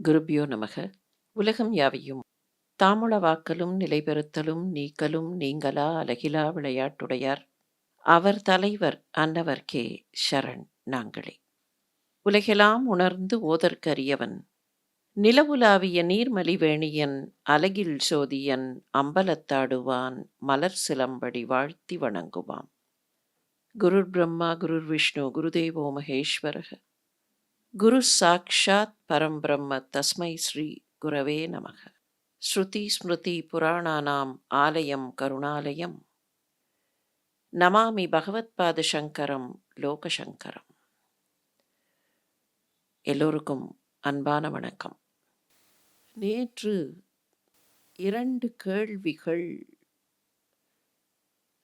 குருபியோ நமக. உலகம் யாவையும் தாமுளவாக்கலும் நிலைபெறுத்தலும் நீக்கலும் நீங்களா அலகிலா விளையாட்டுடையார் அவர் தலைவர் அன்னவர்க்கே ஷரண் நாங்களே. உலகெலாம் உணர்ந்து ஓதற்கரியவன் நிலவுலாவிய நீர்மலிவேணியன் அலகில் சோதியன் அம்பலத்தாடுவான் மலர் சிலம்படி வாழ்த்தி வணங்குவான். குருர் பிரம்மா குருர் விஷ்ணு குருதேவோ மகேஸ்வரக குரு சாக்ஷாத் பரம்பிரம்ம தஸ்மை ஸ்ரீ குரவே நமக. ஸ்ருதி ஸ்மிருதி புராணானாம் ஆலயம் கருணாலயம் நமாமி பகவத்பாத சங்கரம் லோகசங்கரம். எல்லோருக்கும் அன்பான வணக்கம். நேற்று 2 கேள்விகள்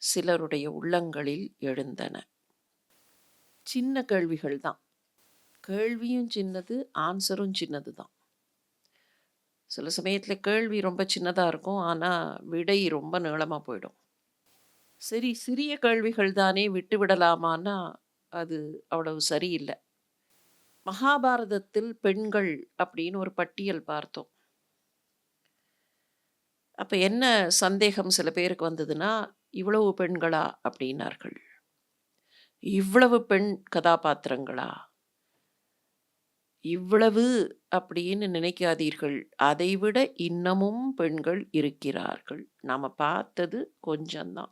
சிலருடைய உள்ளங்களில் எழுந்தன. சின்ன கேள்விகள் தான். கேள்வியும் சின்னது, ஆன்சரும் சின்னது தான். சில சமயத்தில் கேள்வி ரொம்ப சின்னதாக இருக்கும், ஆனால் விடை ரொம்ப நீளமாக போயிடும். சரி, சிறிய கேள்விகள் தானே விட்டு விடலாமான்னா அது அவ்வளவு சரியில்லை. மகாபாரதத்தில் பெண்கள் அப்படின்னு ஒரு பட்டியல் பார்த்தோம். அப்போ என்ன சந்தேகம் சில பேருக்கு வந்ததுன்னா, இவ்வளவு பெண்களா அப்படின்னார்கள். இவ்வளவு பெண் கதாபாத்திரங்களா? இவ்வளவு அப்படின்னு நினைக்காதீர்கள். அதைவிட இன்னமும் பெண்கள் இருக்கிறார்கள். நாம பார்த்தது கொஞ்சம்தான்.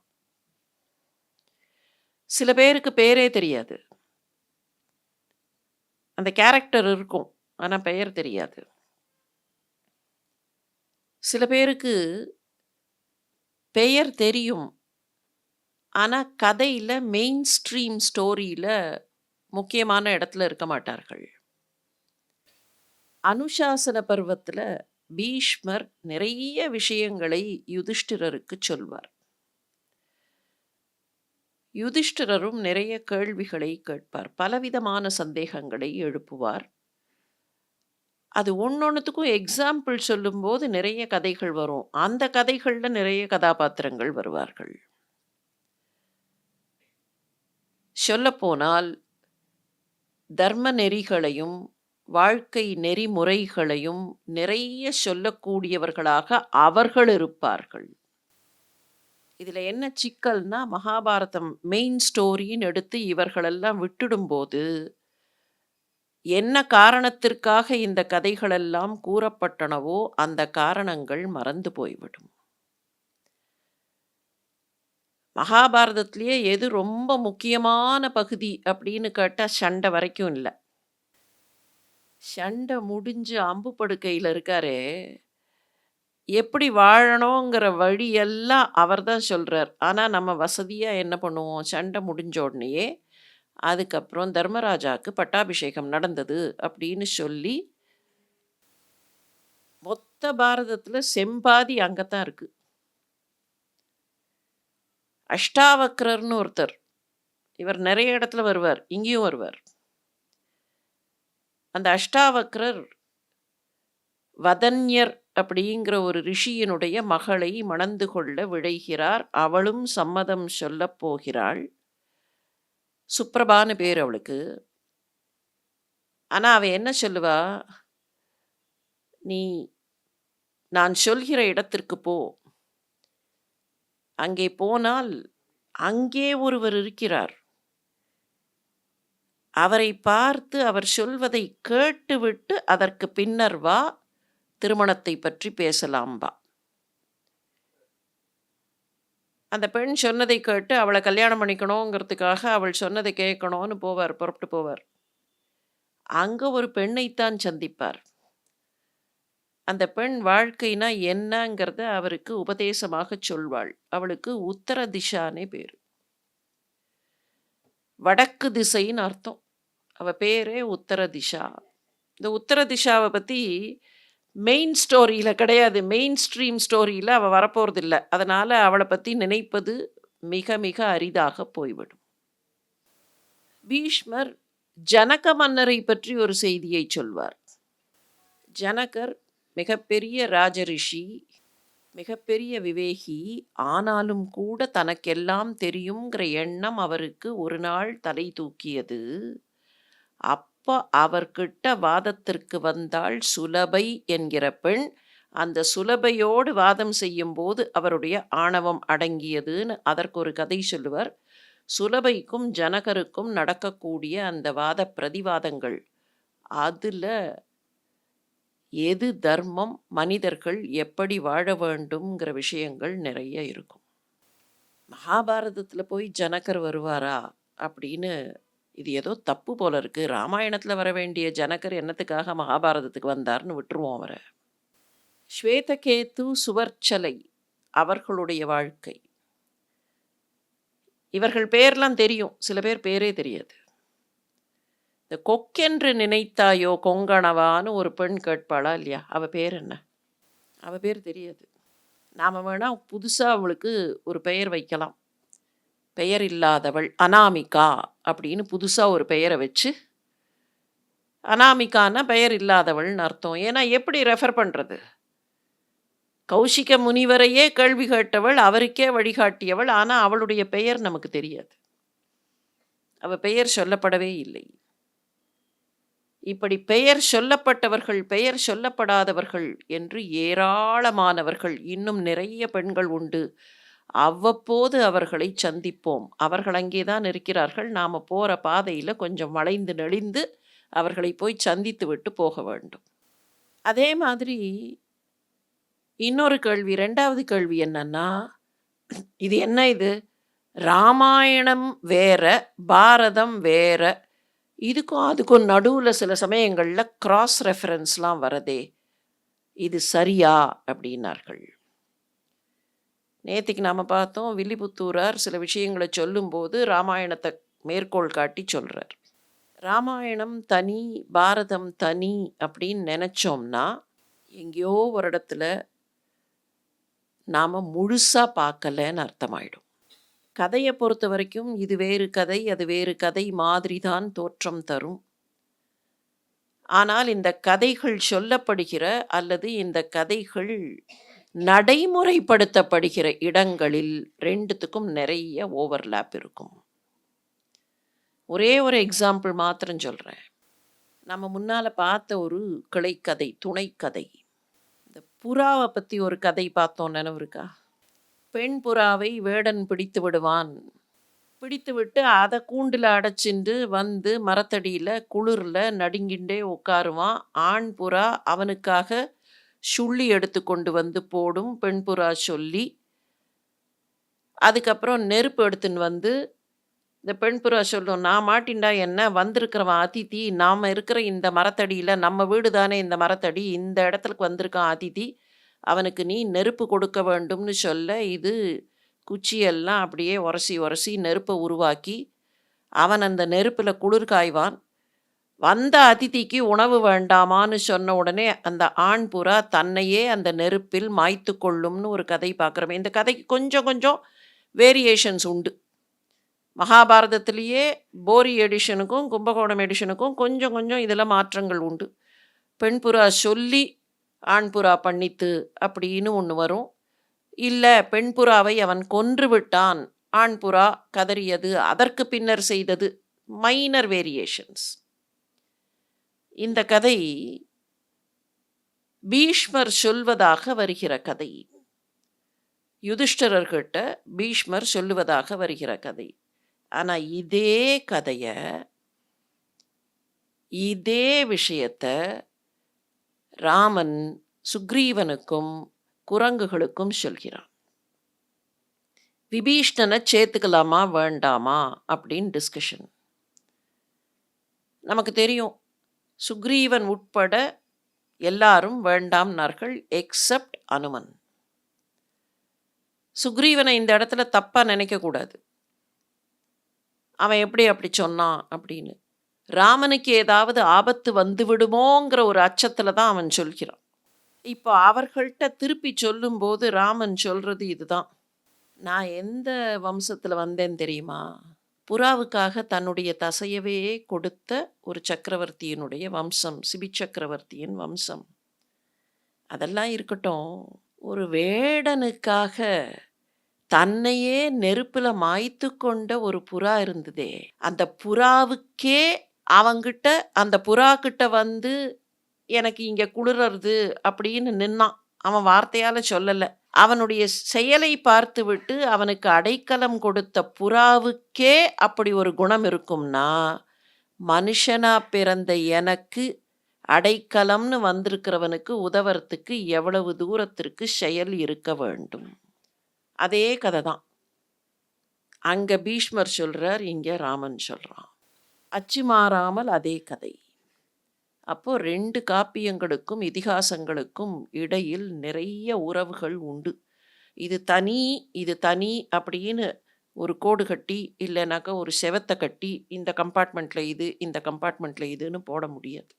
சில பேருக்கு பேரே தெரியாது. அந்த கேரக்டர் இருக்கும், ஆனா பெயர் தெரியாது. சில பேருக்கு பெயர் தெரியும், ஆனா கதையில மெயின் ஸ்ட்ரீம் ஸ்டோரியில முக்கியமான இடத்துல இருக்க மாட்டார்கள். அனுசாசன பருவத்துல பீஷ்மர் நிறைய விஷயங்களை யுதிஷ்டிரருக்கு சொல்வார். யுதிஷ்டிரரும் நிறைய கேள்விகளை கேட்பார், பலவிதமான சந்தேகங்களை எழுப்புவார். அது ஒன்னொன்னுத்துக்கும் எக்ஸாம்பிள் சொல்லும்போது நிறைய கதைகள் வரும். அந்த கதைகள்ல நிறைய கதாபாத்திரங்கள் வருவார்கள். சொல்லப்போனால் தர்ம நெறிகளையும் வாழ்க்கை நெறிமுறைகளையும் நிறைய சொல்லக்கூடியவர்களாக அவர்கள் இருப்பார்கள். இதில் என்ன சிக்கல்னா, மகாபாரதம் மெயின் ஸ்டோரின்னு எடுத்து இவர்களெல்லாம் விட்டுடும்போது என்ன காரணத்திற்காக இந்த கதைகளெல்லாம் கூறப்பட்டனவோ அந்த காரணங்கள் மறந்து போய்விடும். மகாபாரதத்திலேயே எது ரொம்ப முக்கியமான பகுதி அப்படின்னு கேட்டால் சண்டை வரைக்கும் இல்லை. சண்டை முடிஞ்சு அம்பு படுக்கையில் இருக்காரே, எப்படி வாழணுங்கிற வழியெல்லாம் அவர் தான் சொல்கிறார். ஆனால் நம்ம வசதியாக என்ன பண்ணுவோம், சண்டை முடிஞ்ச உடனேயே அதுக்கப்புறம் தர்மராஜாவுக்கு பட்டாபிஷேகம் நடந்தது அப்படின்னு சொல்லி மொத்த பாரதத்தில் செம்பாதி அங்கத்தான் இருக்கு. அஷ்டாவக்ரர்னு ஒருத்தர், இவர் நிறைய இடத்துல வருவார், இங்கேயும் வருவார். அந்த அஷ்டாவக்ரர் வதன்யர் அப்படிங்கிற ஒரு ரிஷியினுடைய மகளை மணந்து கொள்ள விழைகிறார். அவளும் சம்மதம் சொல்ல போகிறாள். சுப்ரபான்னு பேர் அவளுக்கு. ஆனா அவ என்ன சொல்லுவா, நீ நான் சொல்கிற இடத்திற்கு போ. அங்கே போனால் அங்கே ஒருவர் இருக்கிறார். அவரை பார்த்து அவர் சொல்வதை கேட்டுவிட்டு அதற்கு பின்னர் வா, திருமணத்தை பற்றி பேசலாம் வா. அந்த பெண் சொன்னதை கேட்டு அவளை கல்யாணம் பண்ணிக்கணுங்கிறதுக்காக அவள் சொன்னதை கேட்கணும்னு போவார், புறப்பட்டு போவார். அங்க ஒரு பெண்ணைத்தான் சந்திப்பார். அந்த பெண் வாழ்க்கைனா என்னங்கிறத அவருக்கு உபதேசமாக சொல்வாள். அவளுக்கு உத்தர திசானே பேரு, வடக்கு திசைன்னு அர்த்தம். அவ பேரே உத்தர திசா. இந்த உத்தர திசாவை பத்தி மெயின் ஸ்டோரியில கிடையாது, மெயின் ஸ்ட்ரீம் ஸ்டோரியில அவ வரப்போறது இல்லை. அதனால அவளை பத்தி நினைப்பது மிக மிக அரிதாக போய்விடும். பீஷ்மர் ஜனக மன்னரை பற்றி ஒரு செய்தியை சொல்வார். ஜனகர் மிகப்பெரிய ராஜரிஷி, மிகப்பெரிய விவேகி. ஆனாலும் கூட தனக்கெல்லாம் தெரியுங்கிற எண்ணம் அவருக்கு ஒரு நாள் தலை தூக்கியது. அப்போ அவர்கிட்ட வாதத்திற்கு வந்தாள் சுலபை என்கிற பெண். அந்த சுலபையோடு வாதம் செய்யும்போது அவருடைய ஆணவம் அடங்கியதுன்னு அதற்கு ஒரு கதை சொல்லுவார். சுலபைக்கும் ஜனகருக்கும் நடக்கக்கூடிய அந்த வாத பிரதிவாதங்கள், அதுல எது தர்மம், மனிதர்கள் எப்படி வாழ வேண்டும்ங்கிற விஷயங்கள் நிறைய இருக்கும். மகாபாரதத்துல போய் ஜனகர் வருவாரா அப்படின்னு, இது ஏதோ தப்பு போல இருக்கு. ராமாயணத்துல வர வேண்டிய ஜனகர் என்னத்துக்காக மகாபாரதத்துக்கு வந்தார்னு விட்டுருவோம் அவர. ஸ்வேதகேது, சுவர்ச்சலை அவர்களுடைய வாழ்க்கை. இவர்கள் பேர்லாம் தெரியும், சில பேர் பேரே தெரியாது. இந்த கொக்கென்று நினைத்தாயோ கொங்கணவான்னு ஒரு பெண் கேட்பாளா இல்லையா, அவ பேர் என்ன? அவ பேர் தெரியாது. நாம வேணா புதுசா அவளுக்கு ஒரு பெயர் வைக்கலாம். பெயர் இல்லாதவள் அனாமிகா அப்படின்னு புதுசா ஒரு பெயரை வச்சு, அனாமிகான்னா பெயர் இல்லாதவள்னு அர்த்தம். ஏன்னா எப்படி ரெஃபர் பண்றது? கௌஷிக முனிவரையே கேள்வி கேட்டவள், அவருக்கே வழிகாட்டியவள். ஆனா அவளுடைய பெயர் நமக்கு தெரியாது. அவ பெயர் சொல்லப்படவே இல்லை. இப்படி பெயர் சொல்லப்பட்டவர்கள், பெயர் சொல்லப்படாதவர்கள் என்று ஏராளமானவர்கள், இன்னும் நிறைய பெண்கள் உண்டு. அவ்வப்போது அவர்களை சந்திப்போம். அவர்கள் அங்கேதான் இருக்கிறார்கள். நாம போற பாதையில கொஞ்சம் வளைந்து நெளிந்து அவர்களை போய் சந்தித்து விட்டு போக வேண்டும். அதே மாதிரி இன்னொரு கேள்வி, 2வது கேள்வி என்னன்னா, இது என்ன இது? ராமாயணம் வேற, பாரதம் வேற. இதுக்கும் அதுக்கும் நடுவுல சில சமயங்கள்ல கிராஸ் ரெஃபரன்ஸ்லாம் வரதே. இது சரியா? அப்படின்னார்கள். நேத்திக்கு நாம பார்த்தோம், வில்லிபுத்தூரார் சில விஷயங்களை சொல்லும்போது ராமாயணத்தை மேற்கோள் காட்டி சொல்றார். ராமாயணம் தனி, பாரதம் தனி அப்படின்னு நினைச்சோம்னா, எங்கேயோ ஒரு இடத்துல நாம முழுசா பார்க்கலன்னு அர்த்தமாயிடும். கதையை பொறுத்த வரைக்கும் இது வேறு கதை, அது வேறு கதை மாதிரி தான் தோற்றம் தரும். ஆனால் இந்த கதைகள் சொல்லப்படுகிற அல்லது இந்த கதைகள் நடைமுறைப்படுத்தப்படுகிற இடங்களில் 2த்துக்கும் நிறைய ஓவர்லாப் இருக்கும். ஒரே ஒரு எக்ஸாம்பிள் மாத்திரம் சொல்றேன். நம்ம முன்னால பார்த்த ஒரு கிளைக்கதை, துணைக்கதை. இந்த புறாவை பத்தி ஒரு கதை பார்த்தோம், நினைவு இருக்கா? பெண் புறாவை வேடன் பிடித்து விடுவான். பிடித்து விட்டு அதை கூண்டில் அடைச்சிண்டு வந்து மரத்தடியில் குளிரில் நடுங்கிண்டே உட்காருவான். ஆண் புறா அவனுக்காக சுள்ளி எடுத்து கொண்டு வந்து போடும். பெண் புறா சொல்லி, அதுக்கப்புறம் நெருப்பு எடுத்துன்னு வந்து இந்த பெண் புறா சொல்லும், நான் மாட்டின்டா என்ன, வந்திருக்கிறவன் அதிதி, நாம் இருக்கிற இந்த மரத்தடியில், நம்ம வீடு தானே இந்த மரத்தடி, இந்த இடத்துக்கு வந்திருக்கான் அதிதி, அவனுக்கு நீ நெருப்பு கொடுக்க வேண்டும்னு சொல்ல, இது குச்சியெல்லாம் அப்படியே உரசி உரசி நெருப்பை உருவாக்கி அவன் அந்த நெருப்பில் குளிர் காய்வான். வந்த அதிதிக்கு உணவு வேண்டாமான்னு சொன்ன உடனே அந்த ஆண் புறா தன்னையே அந்த நெருப்பில் மாய்த்து கொள்ளும்னு ஒரு கதை பார்க்குறோமே. இந்த கதைக்கு கொஞ்சம் கொஞ்சம் வேரியேஷன்ஸ் உண்டு. மகாபாரதத்திலேயே போரி எடிஷனுக்கும் கும்பகோணம் எடிஷனுக்கும் கொஞ்சம் கொஞ்சம் இதில் மாற்றங்கள் உண்டு. பெண் புறா சொல்லி ஆண் புறா பண்ணித்து அப்படின்னு ஒன்று வரும். இல்லை, பெண் புறாவை அவன் கொன்று விட்டான், ஆண் புறா கதறியது, அதற்கு பின்னர் செய்தது. Minor variations. இந்த கதை பீஷ்மர் சொல்வதாக வருகிற கதை. யுதிஷ்டரர்கிட்ட பீஷ்மர் சொல்லுவதாக வருகிற கதை. ஆனா இதே கதைய, இதே விஷயத்த ராமன் சுக்ரீவனுக்கும் குரங்குகளுக்கும் சொல்கிறான். விபீஷ்ணனை சேர்த்துக்கலாமா வேண்டாமா அப்படின்னு டிஸ்கஷன். நமக்கு தெரியும், சுக்ரீவன் உட்பட எல்லாரும் வேண்டாம்னார்கள், எக்ஸப்ட் அனுமன். சுக்ரீவனை இந்த இடத்துல தப்பா நினைக்க கூடாது. அவன் எப்படி அப்படி சொன்னான் அப்படின்னு. ராமனுக்கு ஏதாவது ஆபத்து வந்து விடுமோங்கிற ஒரு அச்சத்துல தான் அவன் சொல்கிறான். இப்போ அவர்கள்ட்ட திருப்பி சொல்லும்போது ராமன் சொல்றது இதுதான், நான் எந்த வம்சத்துல வந்தேன் தெரியுமா? புறாவுக்காக தன்னுடைய தசையவே கொடுத்த ஒரு சக்கரவர்த்தியினுடைய வம்சம், சிபி சக்கரவர்த்தியின் வம்சம். அதெல்லாம் இருக்கட்டும், ஒரு வேடனுக்காக தன்னையே நெருப்புல மாய்த்து கொண்ட ஒரு புறா இருந்ததே, அந்த புறாவுக்கே அவங்கிட்ட அந்த புறா கிட்ட வந்து எனக்கு இங்க குளிருது அப்படின்னு நின்னான். அவன் வார்த்தையால சொல்லல. அவனுடைய செயலை பார்த்துவிட்டு அவனுக்கு அடைக்கலம் கொடுத்த புறாவுக்கே அப்படி ஒரு குணம் இருக்கும்னா, மனுஷனா பிறந்த எனக்கு அடைக்கலம்னு வந்திருக்கிறவனுக்கு உதவறதுக்கு எவ்வளவு தூரத்திற்கு செயல் இருக்க வேண்டும். அதே கதை தான். அங்க பீஷ்மர் சொல்றார், இங்க ராமன் சொல்றான். அச்சு மாறாமல் அதே கதை. அப்போ 2 காப்பியங்களுக்கும், இதிகாசங்களுக்கும் இடையில் நிறைய உறவுகள் உண்டு. இது தனி, இது தனி அப்படின்னு ஒரு கோடு கட்டி, இல்லைனாக்கா ஒரு செவத்த கட்டி, இந்த கம்பார்ட்மெண்ட்ல இது, இந்த கம்பார்ட்மெண்ட்ல இதுன்னு போட முடியாது.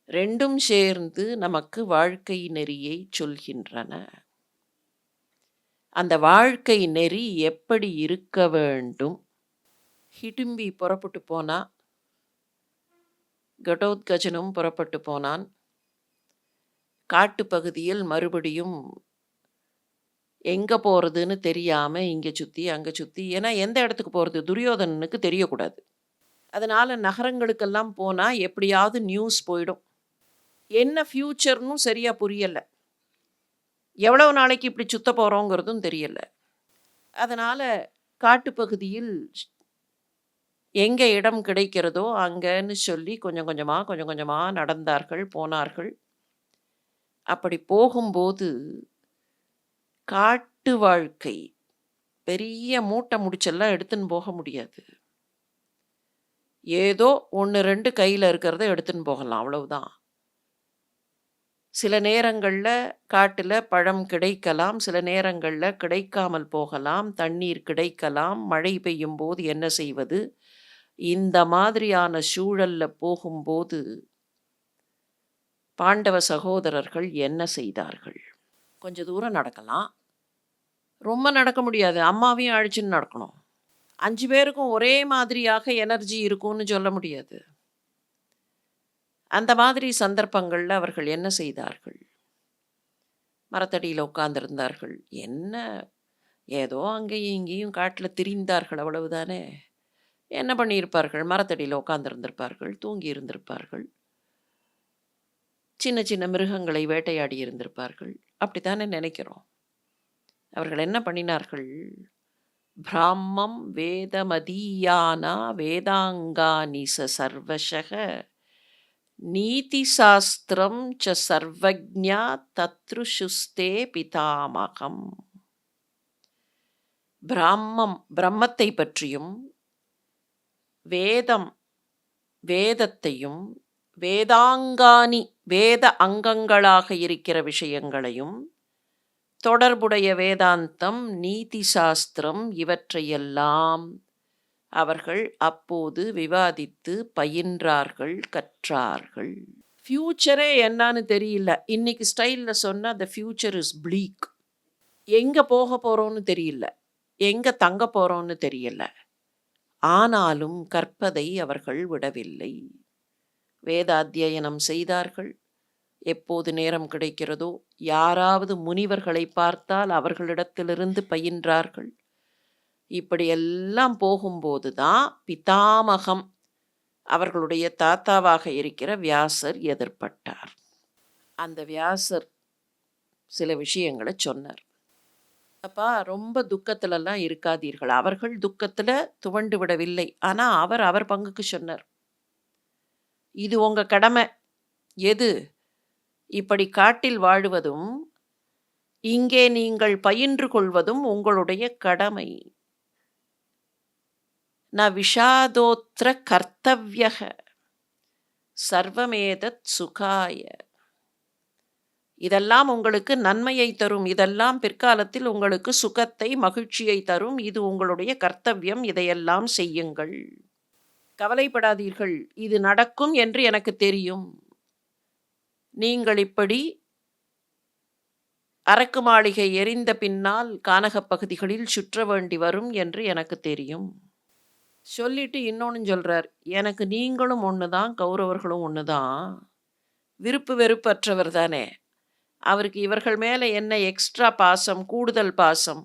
2ம் சேர்ந்து நமக்கு வாழ்க்கை நெறியை சொல்கின்றன. அந்த வாழ்க்கை நெறி எப்படி இருக்க வேண்டும்? ஹிடிம்பி புறப்பட்டு போனா, கடோத்கஜனும் புறப்பட்டு போனான். காட்டுப்பகுதியில் மறுபடியும் எங்க போறதுன்னு தெரியாம இங்க சுத்தி, அங்க சுத்தி. ஏன்னா எந்த இடத்துக்கு போறது? துரியோதனனுக்கு தெரியக்கூடாது. அதனால நகரங்களுக்கெல்லாம் போனா எப்படியாவது நியூஸ் போயிடும். என்ன ஃபியூச்சர்னும் சரியா புரியல. எவ்வளவு நாளைக்கு இப்படி சுத்த போறோங்கிறதும் தெரியல. அதனால காட்டுப்பகுதியில் எங்க இடம் கிடைக்கிறதோ அங்கன்னு சொல்லி கொஞ்சம் கொஞ்சமா, கொஞ்சம் கொஞ்சமா நடந்தார்கள், போனார்கள். அப்படி போகும்போது காட்டு வாழ்க்கை பெரிய மூட்டை முடிச்செல்லாம் எடுத்துன்னு போக முடியாது. ஏதோ 1, 2 கையில இருக்கிறத எடுத்துன்னு போகலாம். அவ்வளவுதான். சில நேரங்கள்ல காட்டுல பழம் கிடைக்கலாம். சில நேரங்கள்ல கிடைக்காமல் போகலாம். தண்ணீர் கிடைக்கலாம். மழை பெய்யும்போது என்ன செய்வது? இந்த மாதிரியான சூழல்ல போகும்போது பாண்டவ சகோதரர்கள் என்ன செய்தார்கள்? கொஞ்ச தூரம் நடக்கலாம். ரொம்ப நடக்க முடியாது. அம்மாவையும் அழைச்சுன்னு நடக்கணும். 5 பேருக்கும் ஒரே மாதிரியாக எனர்ஜி இருக்கும்னு சொல்ல முடியாது. அந்த மாதிரி சந்தர்ப்பங்கள்ல அவர்கள் என்ன செய்தார்கள்? மரத்தடியில உட்கார்ந்திருந்தார்கள். என்ன ஏதோ அங்கேயும் இங்கேயும் காட்டுல திரிந்தார்கள், அவ்வளவுதானே. என்ன பண்ணியிருப்பார்கள்? மரத்தடியில உட்கார்ந்திருந்திருப்பார்கள், தூங்கி இருந்திருப்பார்கள். சின்ன சின்ன மிருகங்களை வேட்டையாடி இருந்திருப்பார்கள். அப்படித்தானே நினைக்கிறோம். அவர்கள் என்ன பண்ணினார்கள்? பிராமம் வேதமதீயானா வேதாங்கானி சர்வசக நீதி சாஸ்திரம் ச சர்வஜ்ஞா தத்ருஷுஸ்தே பிதாமகம். பிரம்மத்தை பற்றியும், வேதம் வேதத்தையும், வேதாங்கானி வேத அங்கங்களாக இருக்கிற விஷயங்களையும், தொடர்புடைய வேதாந்தம், நீதி சாஸ்திரம் இவற்றையெல்லாம் அவர்கள் அப்போது விவாதித்து பயின்றார்கள், கற்றார்கள். ஃபியூச்சரே என்னன்னு தெரியல. இன்னைக்கு ஸ்டைலில் சொன்னால் the future is bleak. எங்கே போக போகிறோன்னு தெரியல, எங்கே தங்க போகிறோன்னு தெரியல. ஆனாலும் கற்பதை அவர்கள் விடவில்லை. வேதாத்தியனம் செய்தார்கள். எப்போது நேரம் கிடைக்கிறதோ யாராவது முனிவர்களை பார்த்தால் அவர்களிடத்திலிருந்து பயின்றார்கள். இப்படியெல்லாம் போகும்போது தான் பிதாமகம், அவர்களுடைய தாத்தாவாக இருக்கிற வியாசர் எதிர்பட்டார். அந்த வியாசர் சில விஷயங்களை சொன்னார். அப்பா, ரொம்ப துக்கத்திலெல்லாம் இருக்காதீர்கள். அவர்கள் துக்கத்தில் துவண்டு விடவில்லை. ஆனால் அவர் பங்குக்கு சொன்னார், இது உங்கள் கடமை. எது? இப்படி காட்டில் வாழுவதும் இங்கே நீங்கள் பயின்று கொள்வதும் உங்களுடைய கடமை. ந விஷாதோத்ர கர்த்தவ்யக சர்வமேதத் சுகாய. இதெல்லாம் உங்களுக்கு நன்மையை தரும். இதெல்லாம் பிற்காலத்தில் உங்களுக்கு சுகத்தை, மகிழ்ச்சியை தரும். இது உங்களுடைய கர்த்தவ்யம். இதையெல்லாம் செய்யுங்கள். கவலைப்படாதீர்கள். இது நடக்கும் என்று எனக்கு தெரியும். நீங்கள் இப்படி அரக்கு மாளிகை எரிந்த பின்னால் கானகப் பகுதிகளில் சுற்ற வேண்டி வரும் என்று எனக்கு தெரியும். சொல்லிட்டு இன்னொன்னு சொல்றார், எனக்கு நீங்களும் ஒன்று தான், கௌரவர்களும் ஒன்று தான். விருப்பு வெறுப்பற்றவர் தானே. அவருக்கு இவர்கள் மேலே என்ன எக்ஸ்ட்ரா பாசம், கூடுதல் பாசம்?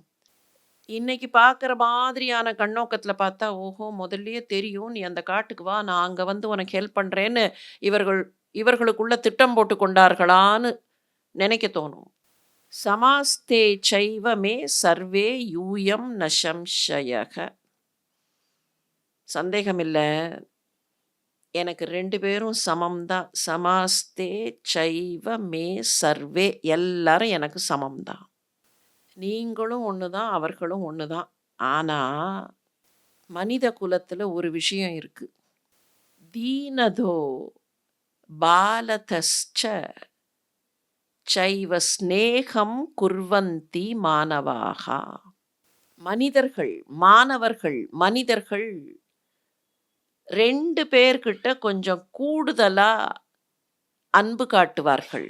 இன்னைக்கு பார்க்குற மாதிரியான கண்ணோக்கத்துல பார்த்தா, ஓஹோ! முதல்லயே தெரியும். நீ அந்த காட்டுக்கு வா. நான் அங்க வந்து உனக்கு ஹெல்ப் பண்றேன்னு இவர்கள் இவர்களுக்குள்ள திட்டம் போட்டுக் கொண்டார்களான்னு நினைக்க தோணும். சமாஸ்தே சைவ மே சர்வே யூயம் ந சம்சயக. சந்தேகமில்ல. எனக்கு 2 பேரும் சமம் தான். சமாஸ்தே சைவ மே சர்வே. எல்லாரும் எனக்கு சமம் தான். நீங்களும் ஒண்ணு தான், அவர்களும் ஒண்ணு தான். ஆனா, மனித குலத்துல ஒரு விஷயம் இருக்கு. தீனதோ பாலதஸ்ச சைவ ஸ்நேகம் குர்வந்தி மானவாகா. மனிதர்கள், மாணவர்கள், மனிதர்கள் 2 பேர்கிட்ட கொஞ்சம் கூடுதலா அன்பு காட்டுவார்கள்.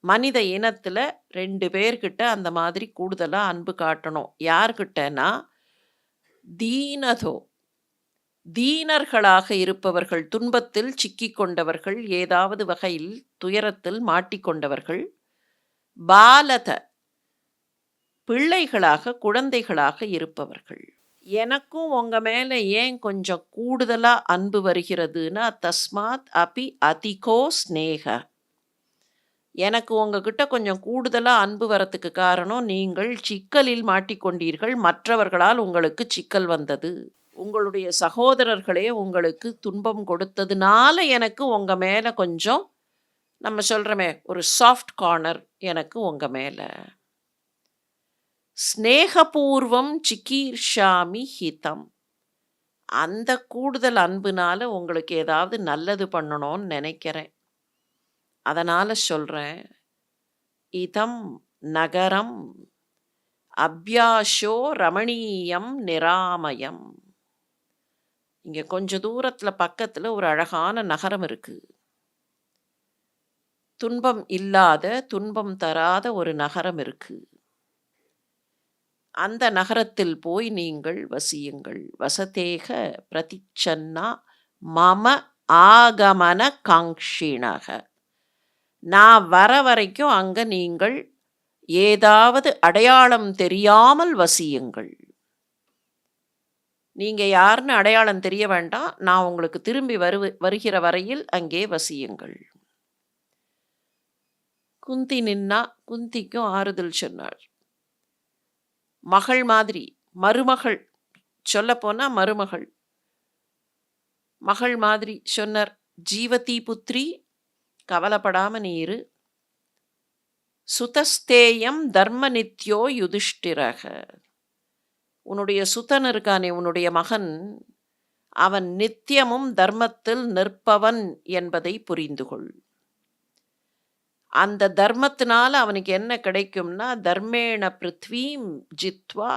மனித இனத்துல 2 பேர்கிட்ட அந்த மாதிரி கூடுதலா அன்பு காட்டணும். யார்கிட்டனா, தீனதோ தீனர்களாக இருப்பவர்கள், துன்பத்தில் சிக்கிக் கொண்டவர்கள், ஏதாவது வகையில் துயரத்தில் மாட்டிக்கொண்டவர்கள், பாலத பிள்ளைகளாக, குழந்தைகளாக இருப்பவர்கள். எனக்கும் உங்க மேல ஏன் கொஞ்சம் கூடுதலா அன்பு வருகிறதுன்னா, தஸ்மாத் அபி அதிகோ ஸ்நேக. எனக்கு உங்ககிட்ட கொஞ்சம் கூடுதலா அன்பு வரத்துக்கு காரணம், நீங்கள் சிக்கலில் மாட்டிக்கொண்டீர்கள். மற்றவர்களால் உங்களுக்கு சிக்கல் வந்தது. உங்களுடைய சகோதரர்களே உங்களுக்கு துன்பம் கொடுத்ததுனால எனக்கு உங்க மேல கொஞ்சம், நம்ம சொல்றோமே, ஒரு சாஃப்ட் கார்னர் எனக்கு உங்க மேல. ஸ்நேகபூர்வம் சிகீர்ஷாமி ஹிதம். அந்த கூடுதல் அன்புனால உங்களுக்கு ஏதாவது நல்லது பண்ணணும்னு நினைக்கிறேன். அதனால சொல்றேன். இதம் நகரம் அப்யாஷோ ரமணீயம் நிராமயம். இங்க கொஞ்ச தூரத்துல பக்கத்துல ஒரு அழகான நகரம் இருக்கு. துன்பம் இல்லாத, துன்பம் தராத ஒரு நகரம் இருக்கு. அந்த நகரத்தில் போய் நீங்கள் வசியுங்கள். வசதேக பிரதிச்சன்னா மம ஆகமன காங்க்ஷிணக. நான் வர வரைக்கும் அங்க நீங்கள் ஏதாவது அடையாளம் தெரியாமல் வசியுங்கள். நீங்க யாருன்னு அடையாளம் தெரிய வேண்டாம். நான் உங்களுக்கு திரும்பி வருகிற வரையில் அங்கே வசியுங்கள். குந்தி நின்னா, குந்திக்கும் ஆறுதல் சொன்னாள். மகள் மாதிரி, மருமகள், சொல்லப்போனா மருமகள். மகள் மாதிரி சொன்னார். ஜீவதி புத்ரி, கவலைப்படாம நீ இரு. சுதஸ்தேயம் தர்ம நித்யோ யுதிஷ்டிரக. உன்னுடைய சுதன் இருக்கானே, உன்னுடைய மகன், அவன் நித்தியமும் தர்மத்தில் நிற்பவன் என்பதை புரிந்து கொள். அந்த தர்மத்தினால அவனுக்கு என்ன கிடைக்கும்னா, தர்மேண பிருத்வீம் ஜித்வா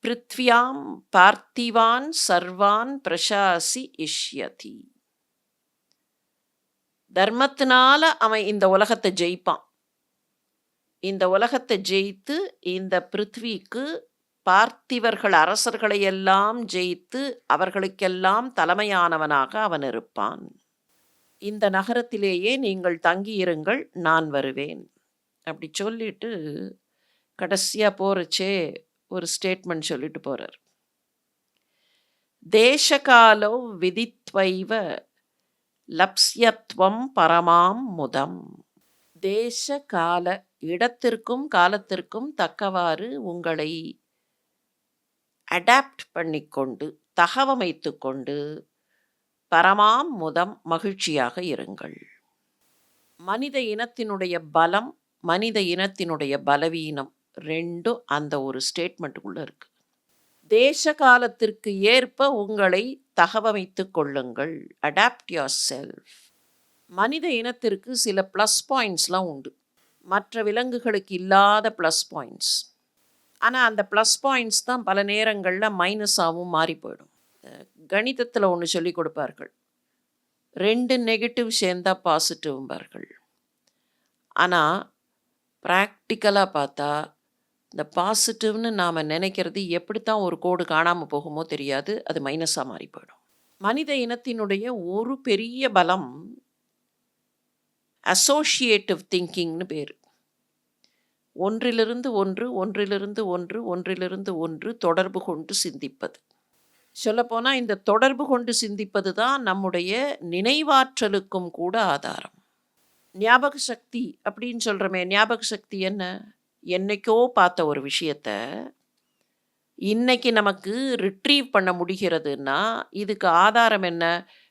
பிருத்வியாம் பார்த்திவான் சர்வான் பிரசாசி இஷ்யதி. தர்மத்தினால அவன் இந்த உலகத்தை ஜெயிப்பான். இந்த உலகத்தை ஜெயித்து இந்த பிருத்விக்கு பார்த்திவர்கள் அரசர்களை எல்லாம் ஜெயித்து அவர்களுக்கெல்லாம் தலைமையானவனாக அவன் இருப்பான். இந்த நகரத்திலேயே நீங்கள் தங்கியிருங்கள், நான் வருவேன். அப்படி சொல்லிட்டு கடைசியா போறச்சே ஒரு ஸ்டேட்மெண்ட் சொல்லிட்டு போறார். தேசகாலோ விதித்வைவ லப்ஸ்யத்வம் பரமாம் முதம். தேச கால, இடத்திற்கும் காலத்திற்கும் தக்கவாறு உங்களை அடாப்ட் பண்ணிக்கொண்டு, தகவமைத்து கொண்டு, பரமாம் முதம் மகிழ்ச்சியாக இருங்கள். மனித இனத்தினுடைய பலம், மனித இனத்தினுடைய பலவீனம் ரெண்டும் அந்த ஒரு ஸ்டேட்மெண்ட்டுக்குள்ள இருக்கு. தேச காலத்திற்கு ஏற்ப உங்களை தகவமைத்து கொள்ளுங்கள். Adapt yourself. மனித இனத்திற்கு சில ப்ளஸ் பாயிண்ட்ஸ்லாம் உண்டு. மற்ற விலங்குகளுக்கு இல்லாத ப்ளஸ் பாயிண்ட்ஸ். ஆனால் அந்த ப்ளஸ் பாயிண்ட்ஸ் தான் பல நேரங்களில் மைனஸாகவும் மாறி போயிடும். கணிதத்தில் ஒன்று சொல்லி கொடுப்பார்கள். 2 நெகட்டிவ் சேர்ந்தா பாசிட்டிவ்பார்கள். ஆனால் ப்ராக்டிக்கலாக பார்த்தா இந்த பாசிட்டிவ்னு நாம் நினைக்கிறது எப்படித்தான் ஒரு கோடு காணாமல் போகுமோ தெரியாது, அது மைனஸாக மாறி போயிடும். மனித இனத்தினுடைய ஒரு பெரிய பலம் அசோசியேட்டிவ் திங்கிங்னு பேர். ஒன்றிலிருந்து ஒன்று, ஒன்றிலிருந்து ஒன்று, ஒன்றிலிருந்து ஒன்று தொடர்பு கொண்டு சிந்திப்பது. சொல்லப்போனா இந்த தொடர்பு கொண்டு சிந்திப்பது தான் நம்முடைய நினைவாற்றலுக்கும் கூட ஆதாரம். ஞாபக சக்தி அப்படின்னு சொல்றோமே, ஞாபக சக்தி என்ன? என்னைக்கோ பார்த்த ஒரு விஷயத்த, இன்னைக்கு நமக்கு ரிட்ரீவ் பண்ண முடிகிறதுன்னா, இதுக்கு ஆதாரம் என்ன?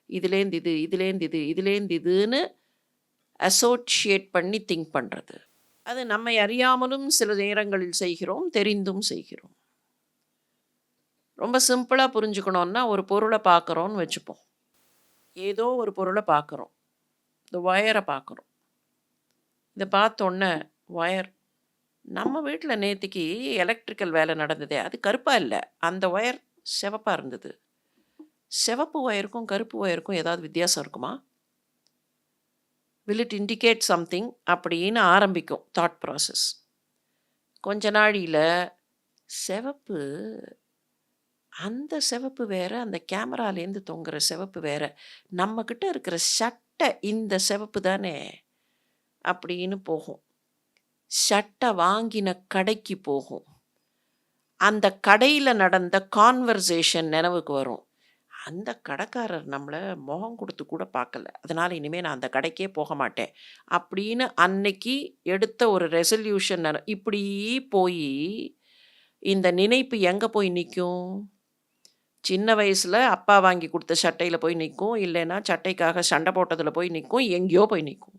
இதுலேருந்து இது, இதுலேருந்து இது, இதுலேருந்து இதுன்னு அசோசியேட் பண்ணி திங்க் பண்றது. அது நம்மை அறியாமலும் சில நேரங்களில் செய்கிறோம், தெரிந்தும் செய்கிறோம். ரொம்ப சிம்பிளா புரிஞ்சுக்கணும்னா, ஒரு பொருள பார்க்குறோம்னு வச்சுப்போம். ஏதோ ஒரு பொருள பார்க்குறோம். இந்த ஒயர பார்க்குறோம். இத பார்த்தோன்னே, ஒயர் நம்ம வீட்ல நேத்திக்கு எலக்ட்ரிக்கல் வேலை நடந்ததே, அது கருப்பா இல்ல. அந்த ஒயர் சிவப்பா இருந்தது. சிவப்பு ஒயருக்கும், கருப்பு ஒயருக்கும் ஏதாவது வித்தியாசம் இருக்குமா? வில் இட் இண்டிகேட் சம்திங் அப்படின்னு ஆரம்பிக்கும் தாட் ப்ராசஸ். கொஞ்ச நாழியில சிவப்பு, அந்த சிவப்பு வேற, அந்த கேமராலேருந்து தொங்குற சிவப்பு வேற. நம்மகிட்ட இருக்கிற சட்டை இந்த சிவப்பு தானே அப்படின்னு போகும். சட்டை வாங்கின கடைக்கு போகும். அந்த கடையில நடந்த கான்வர்சேஷன் நினைவுக்கு வரும். அந்த கடைக்காரர் நம்மள முகம் கொடுத்து கூட பார்க்கல. அதனால இனிமே நான் அந்த கடைக்கே போக மாட்டேன். அப்படின்னு அன்னைக்கு எடுத்த ஒரு ரெசல்யூஷன் இப்படி போயி, இந்த நினைப்பு எங்க போய் நிக்கும்? சின்ன வயசுல அப்பா வாங்கி குடுத்த சட்டையில போய் நிக்கும். இல்லைன்னா சட்டைக்காக சண்டை போட்டதுல போய் நிக்கும். எங்கேயோ போய் நிக்கும்.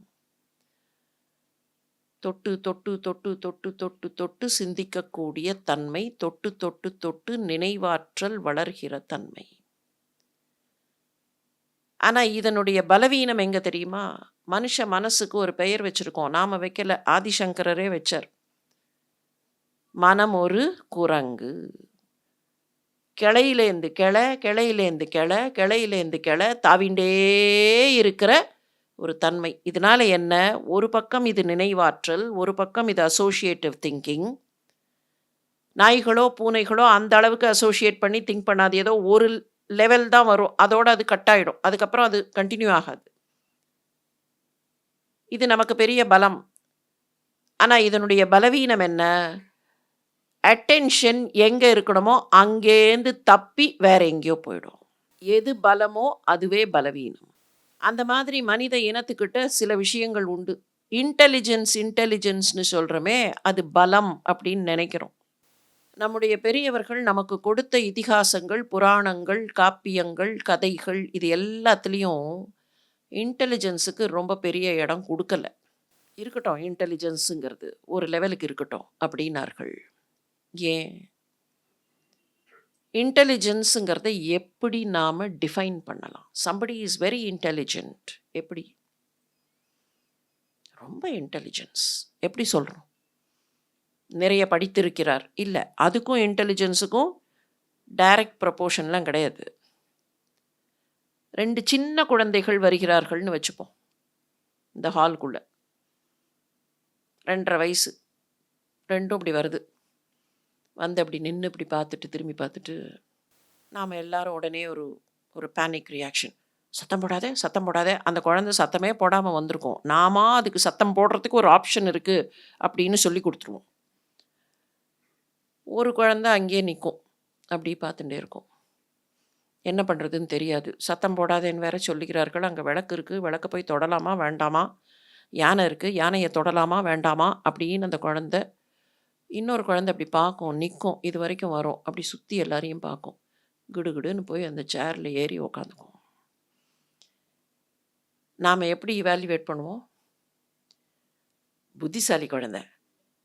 தொட்டு, தொட்டு, தொட்டு, தொட்டு, தொட்டு, தொட்டு சிந்திக்கக்கூடிய தன்மை, தொட்டு, தொட்டு, தொட்டு நினைவாற்றல் வளர்கிற தன்மை. ஆனா இதனுடைய பலவீனம் எங்க தெரியுமா? மனுஷ மனசுக்கு ஒரு பெயர் வச்சிருக்கோம். நாம வைக்கல. ஆதிசங்கரரே வச்சார். மனம் ஒரு குரங்கு. கிளையிலேந்து கிளை, கிளையிலேந்து கிளை, கிளையிலேந்து கிளை தாவிண்டே இருக்கிற ஒரு தன்மை. இதனால என்ன? ஒரு பக்கம் இது நினைவாற்றல், ஒரு பக்கம் இது அசோசியேட்டிவ் திங்கிங். நாய்களோ, பூனைகளோ அந்த அளவுக்கு அசோசியேட் பண்ணி திங்க் பண்ணாது. ஏதோ ஒரு லெவல் தான் வரும். அதோட அது கட் ஆயிடும். அதுக்கப்புறம் அது கன்டின்யூ ஆகாது. இது நமக்கு பெரிய பலம். ஆனா இதனுடைய பலவீனம் என்ன? அட்டென்ஷன் எங்க இருக்கணுமோ அங்கேருந்து தப்பி வேற எங்கேயோ போயிடும். எது பலமோ அதுவே பலவீனம். அந்த மாதிரி மனித இனத்துக்கிட்ட சில விஷயங்கள் உண்டு. இன்டெலிஜென்ஸ்னு சொல்றோமே, அது பலம் அப்படின்னு நினைக்கிறோம். நம்முடைய பெரியவர்கள் நமக்கு கொடுத்த இதிகாசங்கள், புராணங்கள், காப்பியங்கள், கதைகள் இது எல்லாத்துலேயும் இன்டெலிஜென்ஸுக்கு ரொம்ப பெரிய இடம் கொடுக்கல. இருக்கட்டும், இன்டெலிஜென்ஸுங்கிறது ஒரு லெவலுக்கு இருக்கட்டும் அப்படின்னார்கள். ஏன்? இன்டெலிஜென்ஸுங்கிறத எப்படி நாம டிஃபைன் பண்ணலாம்? Somebody is very intelligent. எப்படி? ரொம்ப இன்டெலிஜென்ஸ். எப்படி சொல்றோம்? நிறைய படித்திருக்கிறார். இல்ல. அதுக்கும் இன்டெலிஜென்ஸுக்கும் டைரக்ட் ப்ரொபோர்ஷன்லாம் கிடையாது. 2 சின்ன குழந்தைகள் வருகிறார்கள்னு வச்சுப்போம். இந்த ஹால்குள்ள. 2 1/2 வயசு. 2ம் இப்படி வருது. வந்து அப்படி நின்னு இப்படி பார்த்துட்டு, திரும்பி பார்த்துட்டு, நாம எல்லாரும் உடனே ஒரு பேனிக் ரியாக்ஷன். சத்தம் போடாத, சத்தம் போடாத. அந்த குழந்தை சத்தமே போடாம வந்திருக்கும். நாமா அதுக்கு சத்தம் போடுறதுக்கு ஒரு ஆப்ஷன் இருக்கு அப்படின்னு சொல்லி கொடுத்துருவோம். ஒரு குழந்தை அங்கேயே நிக்கும். அப்படி பார்த்துட்டே இருக்கும். என்ன பண்ணுறதுன்னு தெரியாது. சத்தம் போடாதேன்னு வேற சொல்லிக்கிறார்கள். அங்கே விளக்கு இருக்குது, விளக்க போய் தொடலாமா வேண்டாமா? யானை இருக்குது, யானையை தொடலாமா வேண்டாமா? அப்படின்னு அந்த குழந்தை, இன்னொரு குழந்தை அப்படி பார்க்கும், நிற்கும், இது வரைக்கும் வரும். அப்படி சுற்றி எல்லாரையும் பார்க்கும். கிடுகிடுன்னு போய் அந்த சேரில் ஏறி உக்காந்துக்கும். நாம் எப்படி இவாலுவேட் பண்ணுவோம்? புத்திசாலி குழந்தை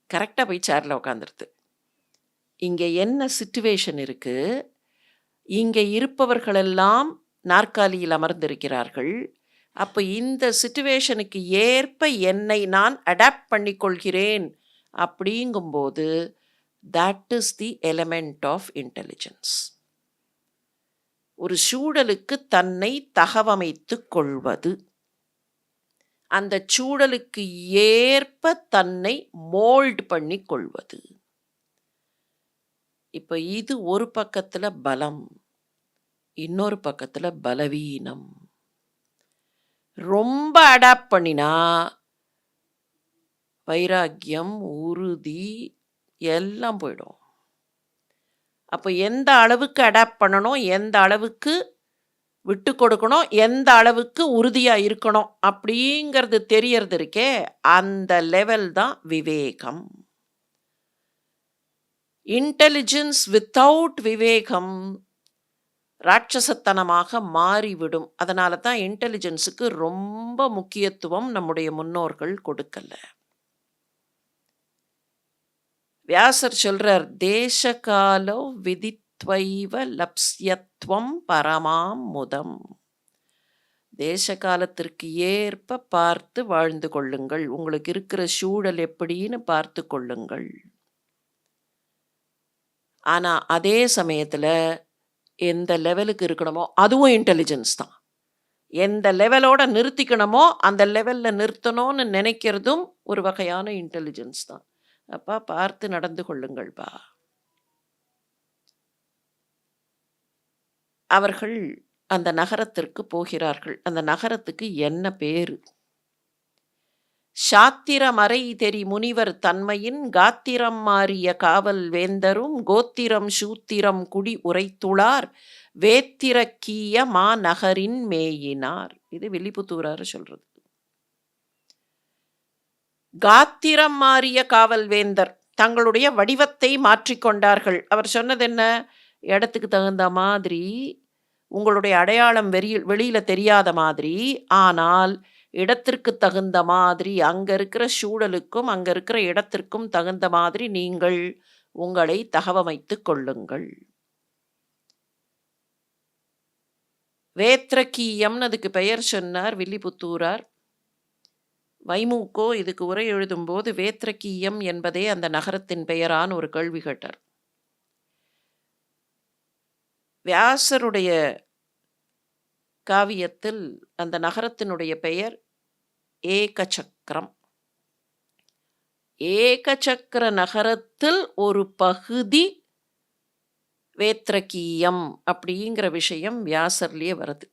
கரெக்டாக போய் சேரில் உக்காந்துருது. இங்கே என்ன சிச்சுவேஷன் இருக்குது? இங்கே இருப்பவர்களெல்லாம் நாற்காலியில் அமர்ந்திருக்கிறார்கள். அப்போ இந்த சிச்சுவேஷனுக்கு ஏற்ப என்னை நான் அடாப்ட் பண்ணிக்கொள்கிறேன் அப்படிங்கும்போது that is the element of intelligence. ஒரு சூழலுக்கு தன்னை தகவமைத்துக் கொள்வது, அந்த சூழலுக்கு ஏற்ப தன்னை மோல்ட் பண்ணி கொள்வது. இப்போ இது ஒரு பக்கத்துல பலம், இன்னொரு பக்கத்துல பலவீனம். ரொம்ப அடாப்ட் பண்ணினா வைராக்கியம், உறுதி எல்லாம் போயிடும். அப்போ எந்த அளவுக்கு அடாப்ட் பண்ணணும், எந்த அளவுக்கு விட்டு கொடுக்கணும், எந்த அளவுக்கு உறுதியா இருக்கணும் அப்படிங்கிறது தெரியறது இருக்கே, அந்த லெவல் தான் விவேகம். இன்டெலிஜென்ஸ் வித்தவுட் விவேகம் ராட்சசத்தனமாக மாறிவிடும். அதனால தான் இன்டெலிஜென்ஸுக்கு ரொம்ப முக்கியத்துவம் நம்முடைய முன்னோர்கள் கொடுக்கல. வியாசர் சொல்றார், தேசகாலோ விதித்வைவ லப்ஸ்யத்வம் பரமாம் முதம். தேச காலத்திற்கு ஏற்ப பார்த்து வாழ்ந்து கொள்ளுங்கள். உங்களுக்கு இருக்கிற சூழல் எப்படின்னு பார்த்து கொள்ளுங்கள். ஆனா அதே சமயத்துல எந்த லெவலுக்கு இருக்கணுமோ அதுவும் இன்டெலிஜென்ஸ் தான். எந்த லெவலோட நிறுத்திக்கணுமோ அந்த லெவல்ல நிறுத்தணும்னு நினைக்கிறதும் ஒரு வகையான இன்டெலிஜென்ஸ் தான். அப்பா பார்த்து நடந்து கொள்ளுங்கள்பா. அவர்கள் அந்த நகரத்திற்கு போகிறார்கள். அந்த நகரத்துக்கு என்ன பேரு? சாத்திரமறை தெரி முனிவர் தன்மையின் காத்திரம் மாறிய காவல் வேந்தரும் கோத்திரம் சூத்திரம் குடி உரைத்துளார் வேத்திரக்கீய மாநகரின் மேயினார். இது வில்லிபுத்தூரார் சொல்றது. காத்திரம் மாறிய காவல் வேந்தர் தங்களுடைய வடிவத்தை மாற்றிக்கொண்டார்கள். அவர் சொன்னது என்ன? இடத்துக்கு தகுந்த மாதிரி உங்களுடைய அடையாளம் வெளியில தெரியாத மாதிரி, ஆனால் இடத்திற்கு தகுந்த மாதிரி அங்க இருக்கிற சூழலுக்கும் அங்க இருக்கிற இடத்திற்கும் தகுந்த மாதிரி நீங்கள் உங்களை தகவமைத்துக் கொள்ளுங்கள். வேத்ரகீயம்னு அதுக்கு பெயர் சொன்னார் வில்லிபுத்தூரார். வைமுகோ இதுக்கு உரை எழுதும்போது வேத்ரகீயம் என்பதே அந்த நகரத்தின் பெயரான ஒரு கேள்வி கேட்டார். வியாசருடைய காவியத்தில் அந்த நகரத்தினுடைய பெயர் ஏகசக்கரம். ஏகசக்கர நகரத்தில் ஒரு பகுதி வேத்ரகீயம் அப்படிங்கிற விஷயம் வியாசர்லயே வருது.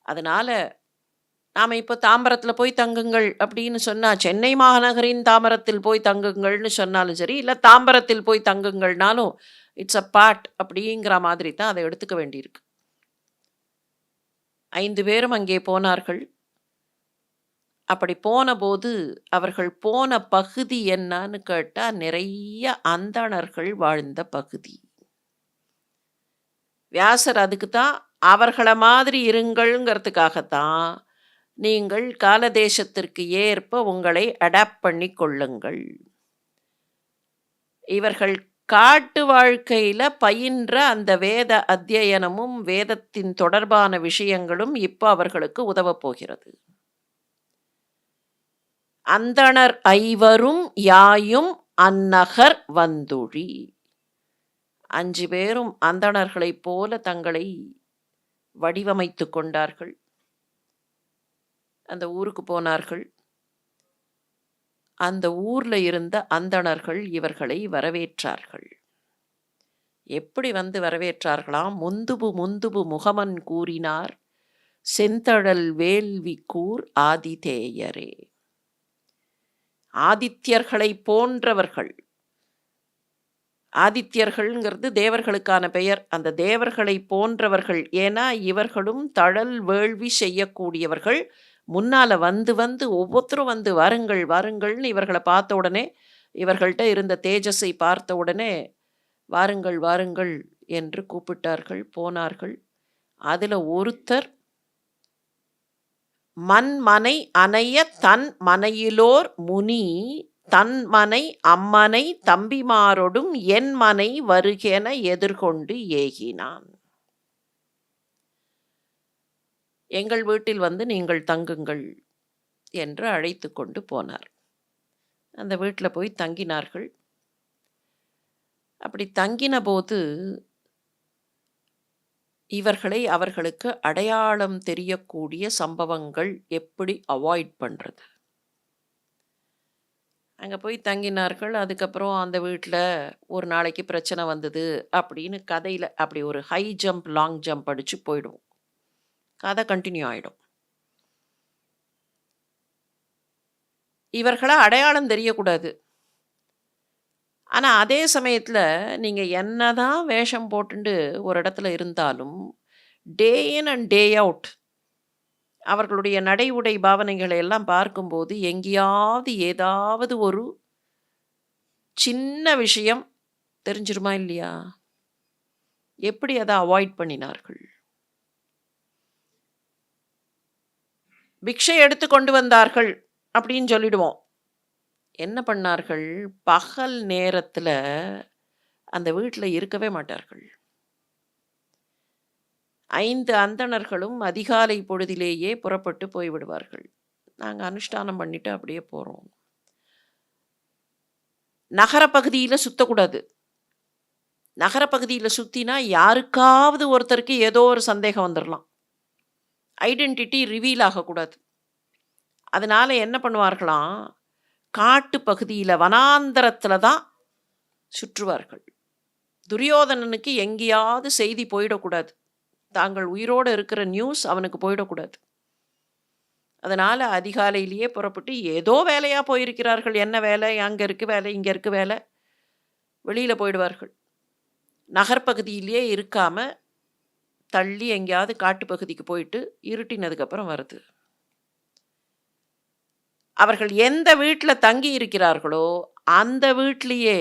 அதனால நாம இப்போ தாம்பரத்தில் போய் தங்குங்கள் அப்படின்னு சொன்னா, சென்னை மாநகரின் தாம்பரத்தில் போய் தங்குங்கள்னு சொன்னாலும் சரி, இல்லை தாம்பரத்தில் போய் தங்குங்கள்னாலும் இட்ஸ் அ பார்ட் அப்படிங்கிற மாதிரி தான் அதை எடுத்துக்க வேண்டியிருக்கு. 5 பேரும் அங்கே போனார்கள். அப்படி போனபோது அவர்கள் போன பகுதி என்னன்னு கேட்டா, நிறைய அந்தணர்கள் வாழ்ந்த பகுதி. வியாசர் அதுக்கு தான் அவர்கள மாதிரி இருங்கள்ங்கிறதுக்காகத்தான் நீங்கள் காலதேசத்திற்கு ஏற்ப உங்களை அடாப்ட் பண்ணி கொள்ளுங்கள். இவர்கள் காட்டு வாழ்க்கையில பயின்ற அந்த வேத அத்தியனமும் வேதத்தின் தொடர்பான விஷயங்களும் இப்போ அவர்களுக்கு உதவப் போகிறது. அந்தணர் ஐவரும் யாயும் அந்நகர் வந்துழி. 5 பேரும் அந்தணர்களைப் போல தங்களை வடிவமைத்து கொண்டார்கள். அந்த ஊருக்கு போனார்கள். அந்த ஊர்ல இருந்த அந்தணர்கள் இவர்களை வரவேற்றார்கள். எப்படி வந்து வரவேற்றார்களாம்? முந்துபு முந்துபு முகமன் கூறினார் செந்தழல் வேள்வி கூர் ஆதிதேயரே. ஆதித்யர்களை போன்றவர்கள். ஆதித்யர்கள்ங்கிறது தேவர்களுக்கான பெயர். அந்த தேவர்களை போன்றவர்கள். ஏன்னா இவர்களும் தழல் வேள்வி செய்யக்கூடியவர்கள். முன்னால வந்து வந்து ஒவ்வொருத்தரும் வந்து வாருங்கள் வாருங்கள்னு இவர்களை பார்த்த உடனே, இவர்கள்ட்ட இருந்த தேஜஸை பார்த்த உடனே வாருங்கள் வாருங்கள் என்று கூப்பிட்டார்கள், போனார்கள். அதுல ஒருத்தர் மண்மனை அணைய தன் மனையிலோர் முனி தன் மனை அம்மனை தம்பிமாரொடும் என் மனை வருகென எதிர்கொண்டு ஏகினான். எங்கள் வீட்டில் வந்து நீங்கள் தங்குங்கள் என்று அழைத்து கொண்டு போனார். அந்த வீட்டில் போய் தங்கினார்கள். அப்படி தங்கின போது இவர்களை அவர்களுக்கு அடையாளம் தெரியக்கூடிய சம்பவங்கள் எப்படி அவாய்ட் பண்ணுறது. அங்கே போய் தங்கினார்கள். அதுக்கப்புறம் அந்த வீட்டில் ஒரு நாளைக்கு பிரச்சனை வந்தது அப்படின்னு கதையில் அப்படி ஒரு ஹை ஜம்ப் லாங் ஜம்ப் அடித்து போயிடும். கதை கண்டினியூ ஆகிடும். இவர்கள அடையாளம் தெரியக்கூடாது. ஆனா, அதே சமயத்துல நீங்க என்னதான் வேஷம் போட்டுண்டு ஒரு இடத்துல இருந்தாலும், டே இன் அண்ட் டே அவுட் அவர்களுடைய நடை, உடை, பாவனைகளை எல்லாம் பார்க்கும்போது, எங்கேயாவது ஏதாவது ஒரு சின்ன விஷயம் தெரிஞ்சிருமா இல்லையா? எப்படி அத அவாய்ட் பண்ணினார்கள்? பிக்ஷை எடுத்து கொண்டு வந்தார்கள் அப்படின்னு சொல்லிடுவோம். என்ன பண்ணார்கள்? பகல் நேரத்துல அந்த வீட்ல இருக்கவே மாட்டார்கள். 5 அந்தணர்களும் அதிகாலை பொழுதிலேயே புறப்பட்டு போய்விடுவார்கள். நாங்க அனுஷ்டானம் பண்ணிட்டு அப்படியே போறோம். நகர பகுதியில சுத்தக்கூடாது. நகர பகுதியில சுத்தினா யாருக்காவது ஒருத்தருக்கு ஏதோ ஒரு சந்தேகம் வந்துரலாம். ஐடென்டிட்டி ரிவீல் ஆகக்கூடாது. அதனால என்ன பண்ணுவார்களாம், காட்டு பகுதியில வனாந்தரத்துல தான் சுற்றுவார்கள். துரியோதனனுக்கு எங்கேயாவது செய்தி போயிடக்கூடாது. தாங்கள் உயிரோட இருக்கிற நியூஸ் அவனுக்கு போயிடக்கூடாது. அதனால அதிகாலையிலேயே புறப்பட்டு ஏதோ வேலையா போயிருக்கிறார்கள். என்ன வேலை? அங்க இருக்கு வேலை, இங்க இருக்கு வேலை. வெளியில போயிடுவார்கள். நகர்ப்பகுதியிலேயே இருக்காம, தள்ளி எங்கேயாவது காட்டு பகுதிக்கு போயிட்டு, இருட்டினதுக்கப்புறம் வருது. அவர்கள் எந்த வீட்ல தங்கி இருக்கிறார்களோ, அந்த வீட்லயே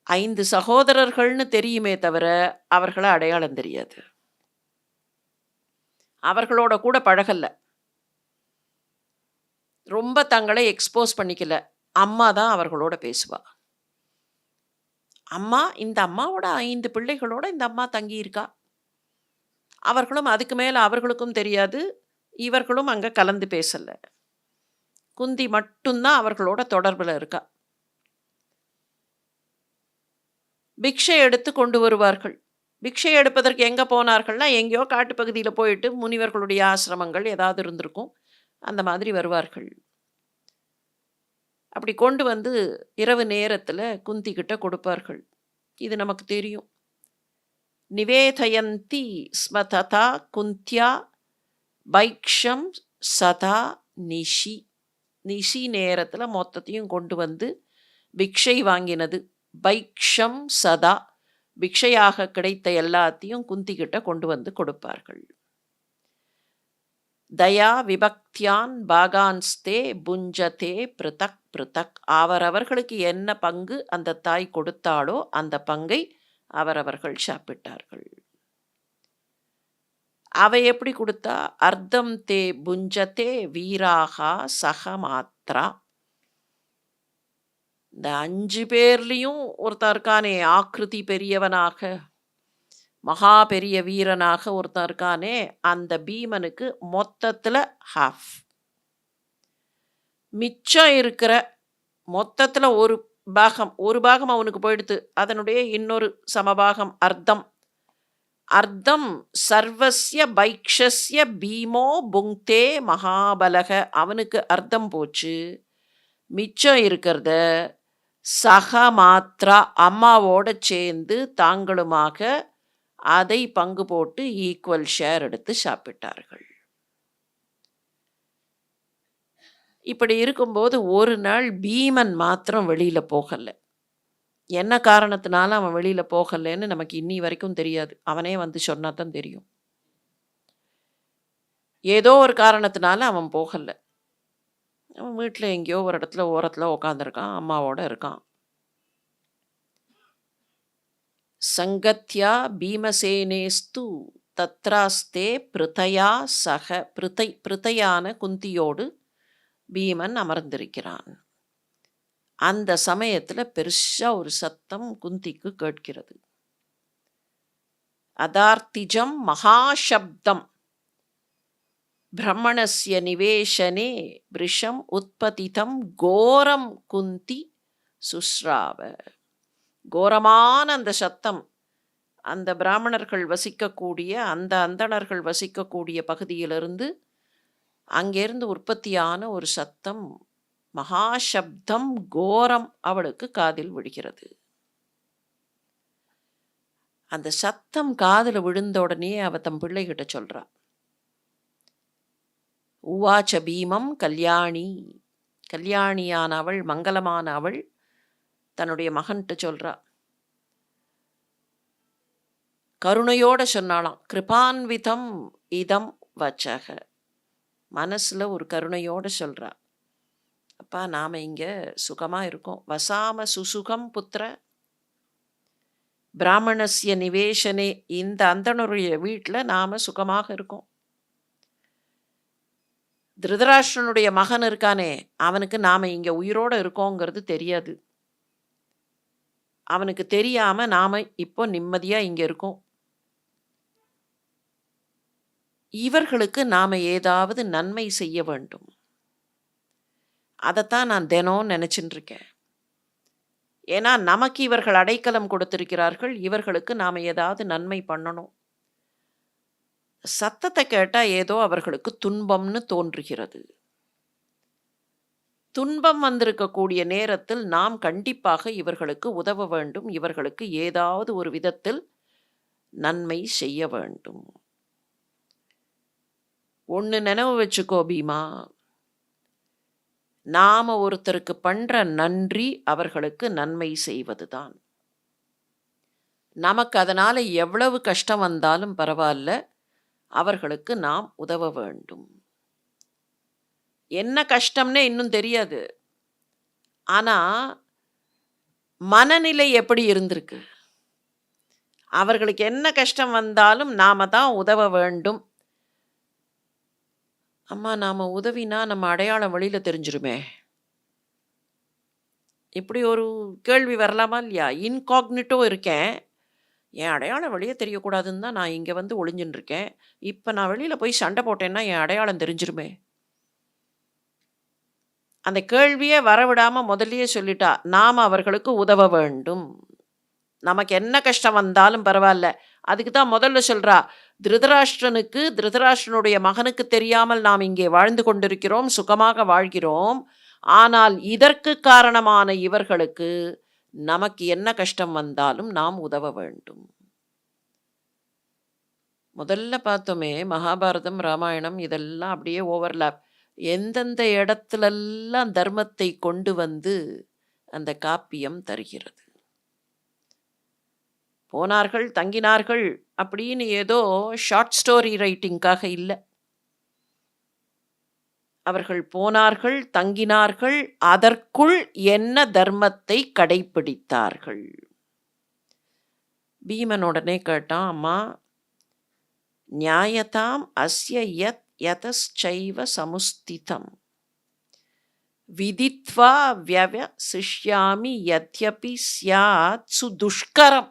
5 சகோதரர்கள்னு தெரியுமே தவிர, அவர்கள அடையாளம் தெரியாது. அவர்களோட கூட பழகல. ரொம்ப தங்களை எக்ஸ்போஸ் பண்ணிக்கல. அம்மா தான் அவர்களோட பேசுவா. அம்மா இந்த அம்மாவோட 5 பிள்ளைகளோட இந்த அம்மா தங்கியிருக்கா. அவர்களும் அதுக்கு மேல அவர்களுக்கும் தெரியாது. இவர்களும் அங்க கலந்து பேசல. குந்தி மட்டும் தான் அவர்களோட தொடர்புல இருக்கா. பிக்ஷை எடுத்து கொண்டு வருவார்கள். பிக்ஷை எடுப்பதற்கு எங்க போனார்கள்னா, எங்கேயோ காட்டுப் பகுதியில போயிட்டு முனிவர்களுடைய ஆசிரமங்கள் ஏதாவது இருந்திருக்கும். அந்த மாதிரி வருவார்கள். அப்படி கொண்டு வந்து இரவு நேரத்துல குந்தி கிட்ட கொடுப்பார்கள். இது நமக்கு தெரியும். நிவேதயந்தி ஸ்ம ததா குந்த்யா பைக்ஷம் சதா நிஷி. நிஷி நேரத்துல மொத்தத்தையும் கொண்டு வந்து பிக்ஷை வாங்கினது. பைக்ஷம் சதா பிக்ஷையாக கிடைத்த எல்லாத்தையும் குந்தி கிட்ட கொண்டு வந்து கொடுப்பார்கள். தயா விபக்தியான் பாகான்ஸ்தே புஞ்சதே பிருதக் பிருதக். அவரவர்களுக்கு என்ன பங்கு அந்த தாய் கொடுத்தாளோ அந்த பங்கை அவரவர்கள் சாப்பிட்டார்கள். அவ எப்படி கொடுத்தா? அர்த்தம் தே புஞ்சதே வீராகா சகமாத்ரா. இந்த 5 பேர்லயும் ஒருத்தன் இருக்கானே, ஆக்ருதி பெரியவனாக, மகா பெரிய வீரனாக ஒருத்தன் இருக்கானே, அந்த பீமனுக்கு மொத்தத்துல ஹாஃப். மிச்சம் இருக்கிற மொத்தத்துல ஒரு பாகம் அவனுக்கு போயிடுத்து. அதனுடைய இன்னொரு சமபாகம் அர்த்தம். அர்த்தம் சர்வஸ்ய பைக்ஷஸ்ய பீமோ புங்க்தே மகாபலக. அவனுக்கு அர்த்தம் போச்சு. மிச்சம் இருக்கிறத சக மாத்ரா அம்மாவோட சேர்ந்து தாங்களுமாக அதை பங்கு போட்டு ஈக்குவல் ஷேர் எடுத்து சாப்பிட்டார்கள். இப்படி இருக்கும்போது ஒரு நாள் பீமன் மாத்திரம் வெளியில போகல. என்ன காரணத்தினால அவன் வெளியில போகலன்னு நமக்கு இன்னி வரைக்கும் தெரியாது. அவனே வந்து சொன்னா தான் தெரியும். ஏதோ ஒரு காரணத்தினால அவன் போகல. அவன் வீட்ல எங்கேயோ ஒரு இடத்துல ஓரத்துல உட்காந்துருக்கான். அம்மாவோட இருக்கான். சங்கத்யா பீமசேனேஸ்து தத்ராஸ்தே பிருதயா சக. பிருதையான குந்தியோடு பீமன் அமர்ந்திருக்கிறான். அந்த சமயத்துல பெருசா ஒரு சத்தம் குந்திக்கு கேட்கிறது. அதார்த்திஜம் மகாசப்தம் பிரம்மணஸ்ய நிவேஷனே விருஷம் உத்பதிதம் கோரம் குந்தி சுஸ்ராவ. கோரமான அந்த சத்தம் அந்த பிராமணர்கள் வசிக்கக்கூடிய, அந்த அந்தணர்கள் வசிக்கக்கூடிய பகுதியிலிருந்து அங்கேருந்து உற்பத்தியான ஒரு சத்தம், மகாசப்தம் கோரம் அவளுக்கு காதில் விழுகிறது. அந்த சத்தம் காதுல விழுந்த உடனே அவ தம் பிள்ளைகிட்ட சொல்றா. உவாச்ச பீமம் கல்யாணி. கல்யாணியான அவள், மங்களமான அவள் தன்னுடைய மகன்கிட்ட சொல்றா. கருணையோட சொன்னாளாம். கிருபான்விதம் இதம் வச்சக. மனசுல ஒரு கருணையோட சொல்றா. அப்பா, நாம இங்க சுகமா இருக்கோம். வசாம சுசுகம் புத்திர பிராமணஸ்ய நிவேசனே. இந்த அந்தணருடைய வீட்டில் நாம சுகமாக இருக்கோம். திருதராஷ்டிரனுடைய மகன் இருக்கானே, அவனுக்கு நாம இங்க உயிரோட இருக்கோங்கிறது தெரியாது. அவனுக்கு தெரியாம நாம இப்போ நிம்மதியா இங்க இருக்கோம். இவர்களுக்கு நாம ஏதாவது நன்மை செய்ய வேண்டும். அதைத்தான் நான் தினம் நினைச்சுட்டு இருக்கேன். ஏன்னா நமக்கு இவர்கள் அடைக்கலம் கொடுத்திருக்கிறார்கள். இவர்களுக்கு நாம ஏதாவது நன்மை பண்ணணும். சத்தத்தை கேட்டா ஏதோ அவர்களுக்கு துன்பம்னு தோன்றுகிறது. துன்பம் வந்திருக்கக்கூடிய நேரத்தில் நாம் கண்டிப்பாக இவர்களுக்கு உதவ வேண்டும். இவர்களுக்கு ஏதாவது ஒரு விதத்தில் நன்மை செய்ய வேண்டும். ஒன்று நினைவு வச்சுக்கோ பீமா, நாம ஒருத்தருக்கு பண்ற நன்றி அவர்களுக்கு நன்மை செய்வதுதான். நமக்கு அதனால எவ்வளவு கஷ்டம் வந்தாலும் பரவாயில்ல, அவர்களுக்கு நாம் உதவ வேண்டும். என்ன கஷ்டம்னே இன்னும் தெரியாது. ஆனா மனநிலை எப்படி இருந்திருக்கு? அவர்களுக்கு என்ன கஷ்டம் வந்தாலும் நாம தான் உதவ வேண்டும். அம்மா, நாம உதவினா நம்ம அடையாளம் வெளியில தெரிஞ்சிருமே. இப்படி ஒரு கேள்வி வரலாமா இல்லையா? இன்காக்னிட்டோ இருக்கேன், என் அடையாளம் வெளியே தெரியக்கூடாதுன்னு தான் நான் இங்கே வந்து ஒளிஞ்சுன்னு இருக்கேன். இப்போ நான் வெளியில் போய் சண்டை போட்டேன்னா என் அடையாளம் தெரிஞ்சிருமே. அந்த கேள்வியே வரவிடாமல் முதல்லயே சொல்லிட்டா, நாம் அவர்களுக்கு உதவ வேண்டும். நமக்கு என்ன கஷ்டம் வந்தாலும் பரவாயில்ல. அதுக்கு தான் முதல்ல சொல்கிறா, திருதராஷ்டிரனுடைய மகனுக்கு தெரியாமல் நாம் இங்கே வாழ்ந்து கொண்டிருக்கிறோம், சுகமாக வாழ்கிறோம். ஆனால் இதற்கு காரணமான இவர்களுக்கு நமக்கு என்ன கஷ்டம் வந்தாலும் நாம் உதவ வேண்டும். முதல்ல பார்த்தோமே, மகாபாரதம், ராமாயணம் இதெல்லாம் அப்படியே ஓவர்லாப். எந்தெந்த இடத்துலெல்லாம் தர்மத்தை கொண்டு வந்து அந்த காப்பியம் தருகிறது. போனார்கள், தங்கினார்கள் அப்படின்னு ஏதோ ஷார்ட் ஸ்டோரி ரைட்டிங்காக இல்லை. அவர்கள் போனார்கள், தங்கினார்கள், அதற்குள் என்ன தர்மத்தை கடைப்பிடித்தார்கள். பீமன் உடனே கேட்டான், அம்மா, நியாயதாம் அஸ்ய யத் யதஸ்சைவ சமுஸ்திதம் விதித்வா வ்யவசிஷ்யாமி யத்யபி ஸ்யாத் சுதுஷ்கரம்.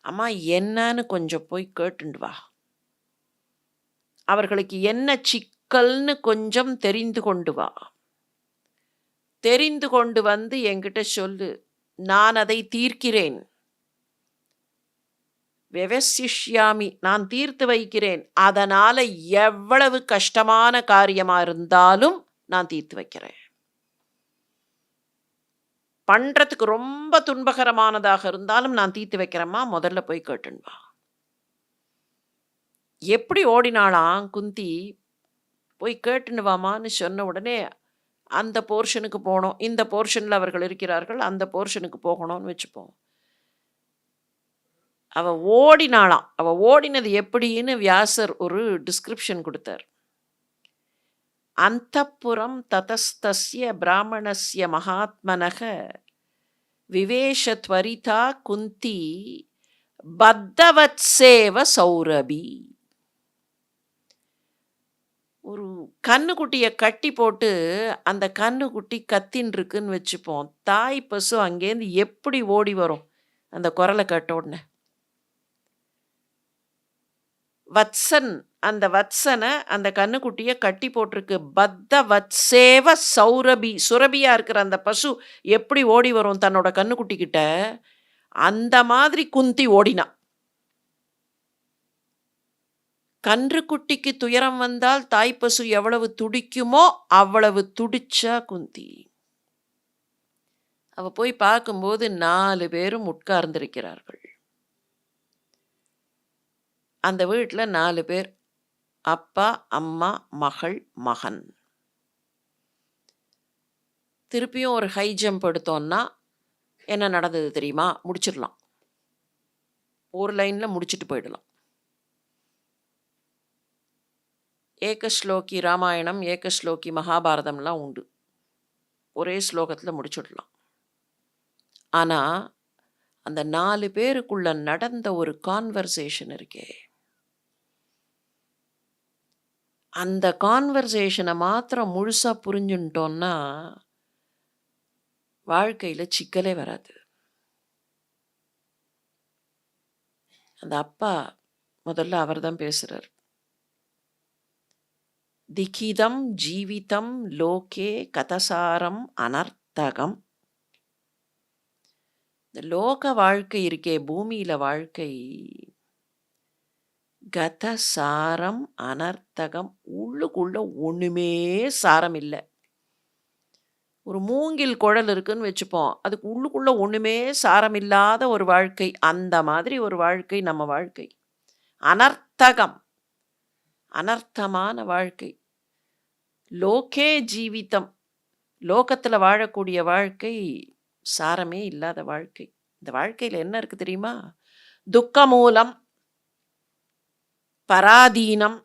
அம்மா, என்னன்னு கொஞ்சம் போய் கேட்டுண்டு வா. அவர்களுக்கு என்ன சிக்கல்னு கொஞ்சம் தெரிந்து கொண்டு வா. தெரிந்து கொண்டு வந்து என்கிட்ட சொல்லு, நான் அதை தீர்க்கிறேன். விவசிஷ்யாமி, நான் தீர்த்து வைக்கிறேன். அதனால எவ்வளவு கஷ்டமான காரியமா இருந்தாலும் நான் தீர்த்து வைக்கிறேன். பண்றதுக்கு ரொம்ப துன்பகரமானதாக இருந்தாலும் நான் தீர்த்து வைக்கிறேம்மா, முதல்ல போய் கேட்டுன்னு வா. எப்படி ஓடினாலாம் குந்தி, போய் கேட்டுன்னு வாமான்னு சொன்ன உடனே அந்த போர்ஷனுக்கு போனோம். இந்த போர்ஷனில் அவர்கள் இருக்கிறார்கள், அந்த போர்ஷனுக்கு போகணும்னு வச்சுப்போம். அவ ஓடினாளாம். அவ ஓடினது எப்படின்னு வியாசர் ஒரு டிஸ்கிரிப்ஷன் கொடுத்தார். அந்தப்புரம் ததஸ்தஸ்ய பிராமணஸ்ய மகாத்மனக விவேஷத்வரிதா குந்தி பத்தவத்சேவ சௌரபி. ஒரு கன்னுக்குட்டியை கட்டி போட்டு அந்த கன்னுக்குட்டி கத்தின்னு இருக்குன்னு வச்சுப்போம். தாய் பசு அங்கேருந்து எப்படி ஓடி வரும் அந்த குரலை கேட்ட உடனே? வத்சன், அந்த வத்சனை, அந்த கன்னுக்குட்டியை கட்டி போட்டிருக்கு. பத்த வத்சேவ சௌரபி, சுரபியா இருக்கிற அந்த பசு எப்படி ஓடி வரும் தன்னோட கன்னுக்குட்டி கிட்ட? அந்த மாதிரி குந்தி ஓடினா. கன்றுக்குட்டிக்கு துயரம் வந்தால் தாய்ப்பசு எவ்வளவு துடிக்குமோ அவ்வளவு துடிச்சா குந்தி. அவ போய் பார்க்கும்போது 4 பேரும் உட்கார்ந்திருக்கிறார்கள். அந்த வீட்டில் 4 பேர், அப்பா, அம்மா, மகள், மகன். திருப்பியும் ஒரு ஹை ஜம்ப் எடுத்தோம்னா என்ன நடந்தது தெரியுமா? முடிச்சிடலாம். ஒரு லைன்ல முடிச்சுட்டு போயிடலாம். ஏகஸ்லோகி ராமாயணம், ஏகஸ்லோகி மகாபாரதம்லாம் உண்டு. ஒரே ஸ்லோகத்துல முடிச்சுடலாம். ஆனா, அந்த 4 பேருக்குள்ள நடந்த ஒரு கான்வர்சேஷன் இருக்கே, அந்த கான்வர்சேஷன மாத்திரம் முழுசா புரிஞ்சுன்ட்டோம்னா, வாழ்க்கையில சிக்கலே வராது. அந்த அப்பா முதல்ல அவர்தான் பேசுறார். "திகிதம் ஜீவிதம் லோகே கதசாரம் அனர்த்தகம்." இந்த லோக வாழ்க்கை இருக்கே, பூமியில வாழ்க்கை, கதசாரம் அனர்த்தகம். உள்ளுக்குள்ள ஒண்ணுமே சாரம் இல்ல. ஒரு மூங்கில் குழல் இருக்குன்னு வச்சுப்போம். அதுக்கு உள்ளுக்குள்ள ஒண்ணுமே சாரம் இல்லாத ஒரு வாழ்க்கை. அந்த மாதிரி ஒரு வாழ்க்கை நம்ம வாழ்க்கை. அனர்த்தகம். அனர்த்தமான வாழ்க்கை. லோகே ஜீவிதம். லோகத்துல வாழக்கூடிய வாழ்க்கை சாரமே இல்லாத வாழ்க்கை. இந்த வாழ்க்கையில என்ன இருக்கு தெரியுமா? துக்கமூலம், பராதீனம்,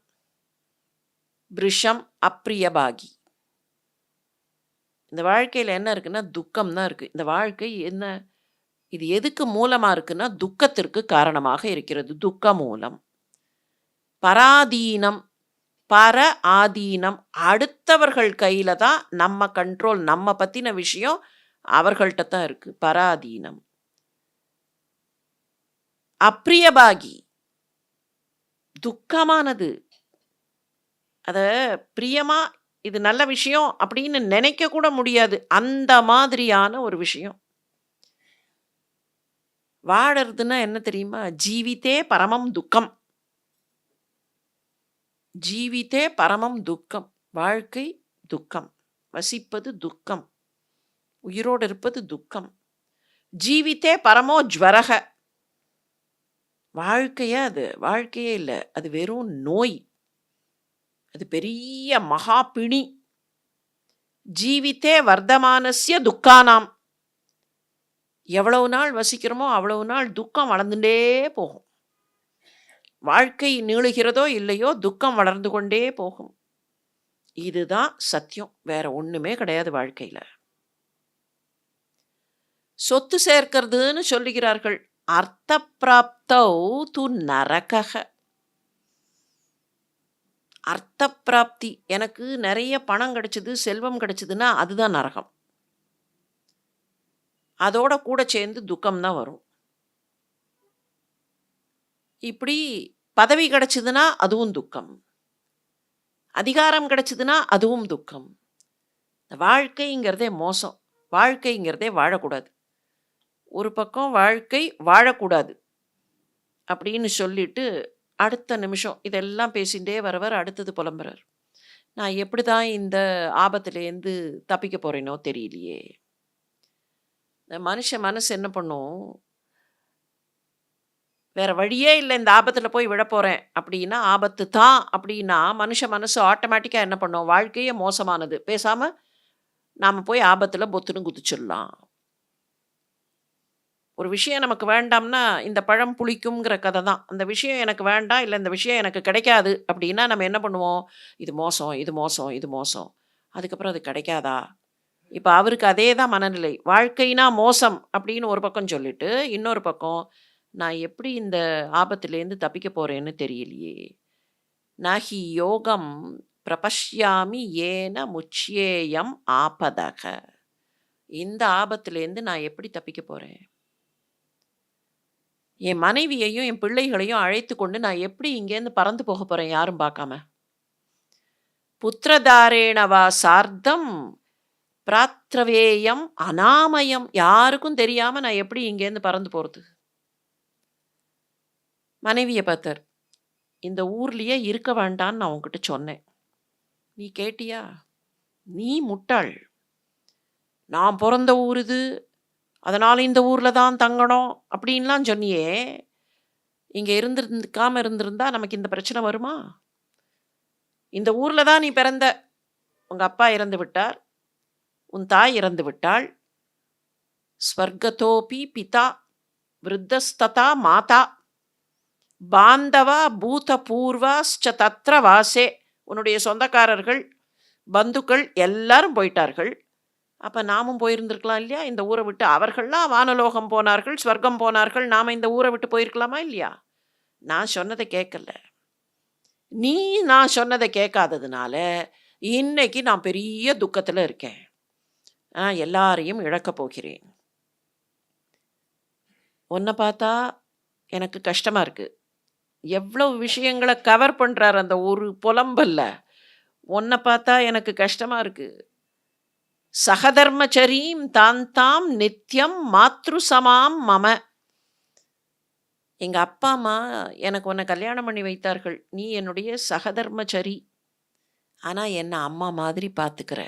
பிருஷம், அப்ரியபாகி. இந்த வாழ்க்கையில என்ன இருக்குன்னா, துக்கம் தான் இருக்கு. இந்த வாழ்க்கை என்ன? இது எதுக்கு மூலமா இருக்குன்னா, துக்கத்திற்கு காரணமாக இருக்கிறது. துக்க மூலம். பராதீனம், பர ஆதீனம். அடுத்தவர்கள் கையில தான் நம்ம கண்ட்ரோல். நம்ம பத்தின விஷயம் அவர்கள்ட்ட தான் இருக்கு. பராதீனம். அப்ரியபாகி. துக்கமானது. அத பிரியமா இது நல்ல விஷயம் அப்படின்னு நினைக்க கூட முடியாது. அந்த மாதிரியான ஒரு விஷயம். வாழறதுன்னா என்ன தெரியுமா? ஜீவிதே பரமம் துக்கம். ஜீவிதே பரமம் துக்கம். வாழ்க்கை துக்கம். வசிப்பது துக்கம். உயிரோடு இருப்பது துக்கம். ஜீவிதே பரமோ ஜ்வரக. வாழ்க்கையே அது. வாழ்க்கையே இல்ல. அது வெறும் நோய். அது பெரிய மகா பிணி. ஜீவிதே வர்த்தமானஸ்ய துக்கானாம். எவ்வளவு நாள் வசிக்கிறோமோ அவ்வளவு நாள் துக்கம் வளர்ந்துட்டே போகும். வாழ்க்கை நீளுகிறதோ இல்லையோ துக்கம் வளர்ந்து கொண்டே போகும். இதுதான் சத்தியம். வேற ஒண்ணுமே கிடையாது வாழ்க்கையில. சொத்து சேர்க்கிறதுன்னு சொல்லுகிறார்கள். அர்த்த பிராப்தௌ து நரகக. அர்த்த பிராப்தி. எனக்கு நிறைய பணம் கிடைச்சது, செல்வம் கிடைச்சதுன்னா அதுதான் நரகம். அதோட கூட சேர்ந்து துக்கம் தான் வரும். இப்படி பதவி கிடைச்சதுன்னா அதுவும் துக்கம். அதிகாரம் கிடைச்சதுன்னா அதுவும் துக்கம். வாழ்க்கைங்கிறதே மோசம். வாழ்க்கைங்கிறதே வாழக்கூடாது. ஒரு பக்கம் வாழ்க்கை வாழக்கூடாது அப்படின்னு சொல்லிட்டு அடுத்த நிமிஷம் இதெல்லாம் பேசிகிட்டே வரவர் அடுத்தது புலம்புறார். நான் எப்படி தான் இந்த ஆபத்துலேருந்து தப்பிக்க போறேனோ தெரியலையே. இந்த மனுஷ மனசு என்ன பண்ணும்? வேற வழியே இல்லை, இந்த ஆபத்தில் போய் விழ போறேன் அப்படின்னா ஆபத்து தான் அப்படின்னா மனுஷ மனசு ஆட்டோமேட்டிக்காக என்ன பண்ணும்? வாழ்க்கையே மோசமானது, பேசாம நாம போய் ஆபத்தில் பொத்துன்னு குதிச்சிடலாம். ஒரு விஷயம் நமக்கு வேண்டாம்னா இந்த பழம் புளிக்குங்கிற கதை தான். அந்த விஷயம் எனக்கு வேண்டாம், இல்லை இந்த விஷயம் எனக்கு கிடைக்காது அப்படின்னா நம்ம என்ன பண்ணுவோம்? இது மோசம், இது மோசம், இது மோசம். அதுக்கப்புறம் அது கிடைக்காதா? இப்போ அவருக்கு அதே தான் மனநிலை. வாழ்க்கைனா மோசம் அப்படின்னு ஒரு பக்கம் சொல்லிட்டு, இன்னொரு பக்கம் நான் எப்படி இந்த ஆபத்துலேருந்து தப்பிக்க போறேன்னு தெரியலையே. நஹி யோகம் பிரபஷ்யாமி ஏன முச்யேயம் ஆபதக. இந்த ஆபத்துலேருந்து நான் எப்படி தப்பிக்க போறேன்? என் மனைவியையும் என் பிள்ளைகளையும் அழைத்து கொண்டு நான் எப்படி இங்கேருந்து பறந்து போக போறேன் யாரும் பார்க்காம? புத்திரதாரேணவா சார்த்தம் பிராத்ரவேயம் அனாமயம். யாருக்கும் தெரியாம நான் எப்படி இங்கேருந்து பறந்து போறது? மனைவியை பார்த்தார். இந்த ஊர்லயே இருக்க வேண்டான்னு நான் உன்கிட்ட சொன்னேன். நீ கேட்டியா? நீ முட்டாள். நான் பிறந்த ஊர் இது, அதனால இந்த ஊர்ல தான் தங்கணும் அப்படின்லாம் சொன்னியே. இங்க இருந்திருக்காம இருந்திருந்தா நமக்கு இந்த பிரச்சனை வருமா? இந்த ஊர்ல தான் நீ பிறந்த. உங்க அப்பா இறந்து விட்டார். உன் தாய் இறந்து விட்டாள். ஸ்வர்கதோபி பிதா விருத்தஸ்ததா மாதா பாந்தவா பூதபூர்வாஸ்ச தத்ர வாசே. உன்னுடைய சொந்தக்காரர்கள் பந்துக்கள் எல்லாரும் போயிட்டார்கள். அப்போ நாமும் போயிருந்திருக்கலாம் இல்லையா இந்த ஊரை விட்டு? அவர்கள்லாம் வானலோகம் போனார்கள், ஸ்வர்க்கம் போனார்கள். நாம் இந்த ஊரை விட்டு போயிருக்கலாமா இல்லையா? நான் சொன்னதை கேட்கல. நீ நான் சொன்னதை கேட்காததுனால இன்னைக்கு நான் பெரிய துக்கத்தில் இருக்கேன். எல்லாரையும் இழக்கப் போகிறேன். உன்னை பார்த்தா எனக்கு கஷ்டமாக இருக்குது. எவ்வளவு விஷயங்களை கவர் பண்ணுறார் அந்த ஒரு புலம்பல்ல. உன்னை பார்த்தா எனக்கு கஷ்டமாக இருக்குது. சகதர்மச்சரீம் தாந்தாம் நித்யம் மாத்ருசமாம் மம. எங்கள் அப்பா அம்மா எனக்கு உன்னை கல்யாணம் பண்ணி வைத்தார்கள். நீ என்னுடைய சகதர்மச்சரி. ஆனால் என்னை அம்மா மாதிரி பார்த்துக்கிற.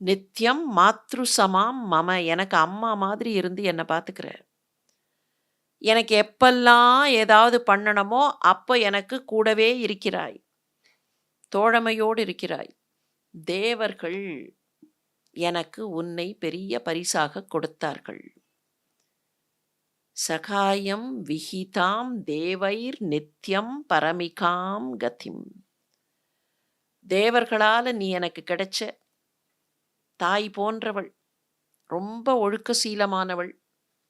நித்யம் மாத்ருசமாம் மம. எனக்கு அம்மா மாதிரி இருந்து என்னை பார்த்துக்கிற. எனக்கு எப்பெல்லாம் ஏதாவது பண்ணணுமோ அப்போ எனக்கு கூடவே இருக்கிறாய். தோழமையோடு இருக்கிறாய். தேவர்கள் எனக்கு உன்னை பெரிய பரிசாக கொடுத்தார்கள். சகாயம் விஹிதாம் தேவைர் நித்யம் பரமிகாம் கதிம். தேவர்களால் நீ எனக்கு கிடைச்ச தாய் போன்றவள். ரொம்ப ஒழுக்க சீலமானவள்.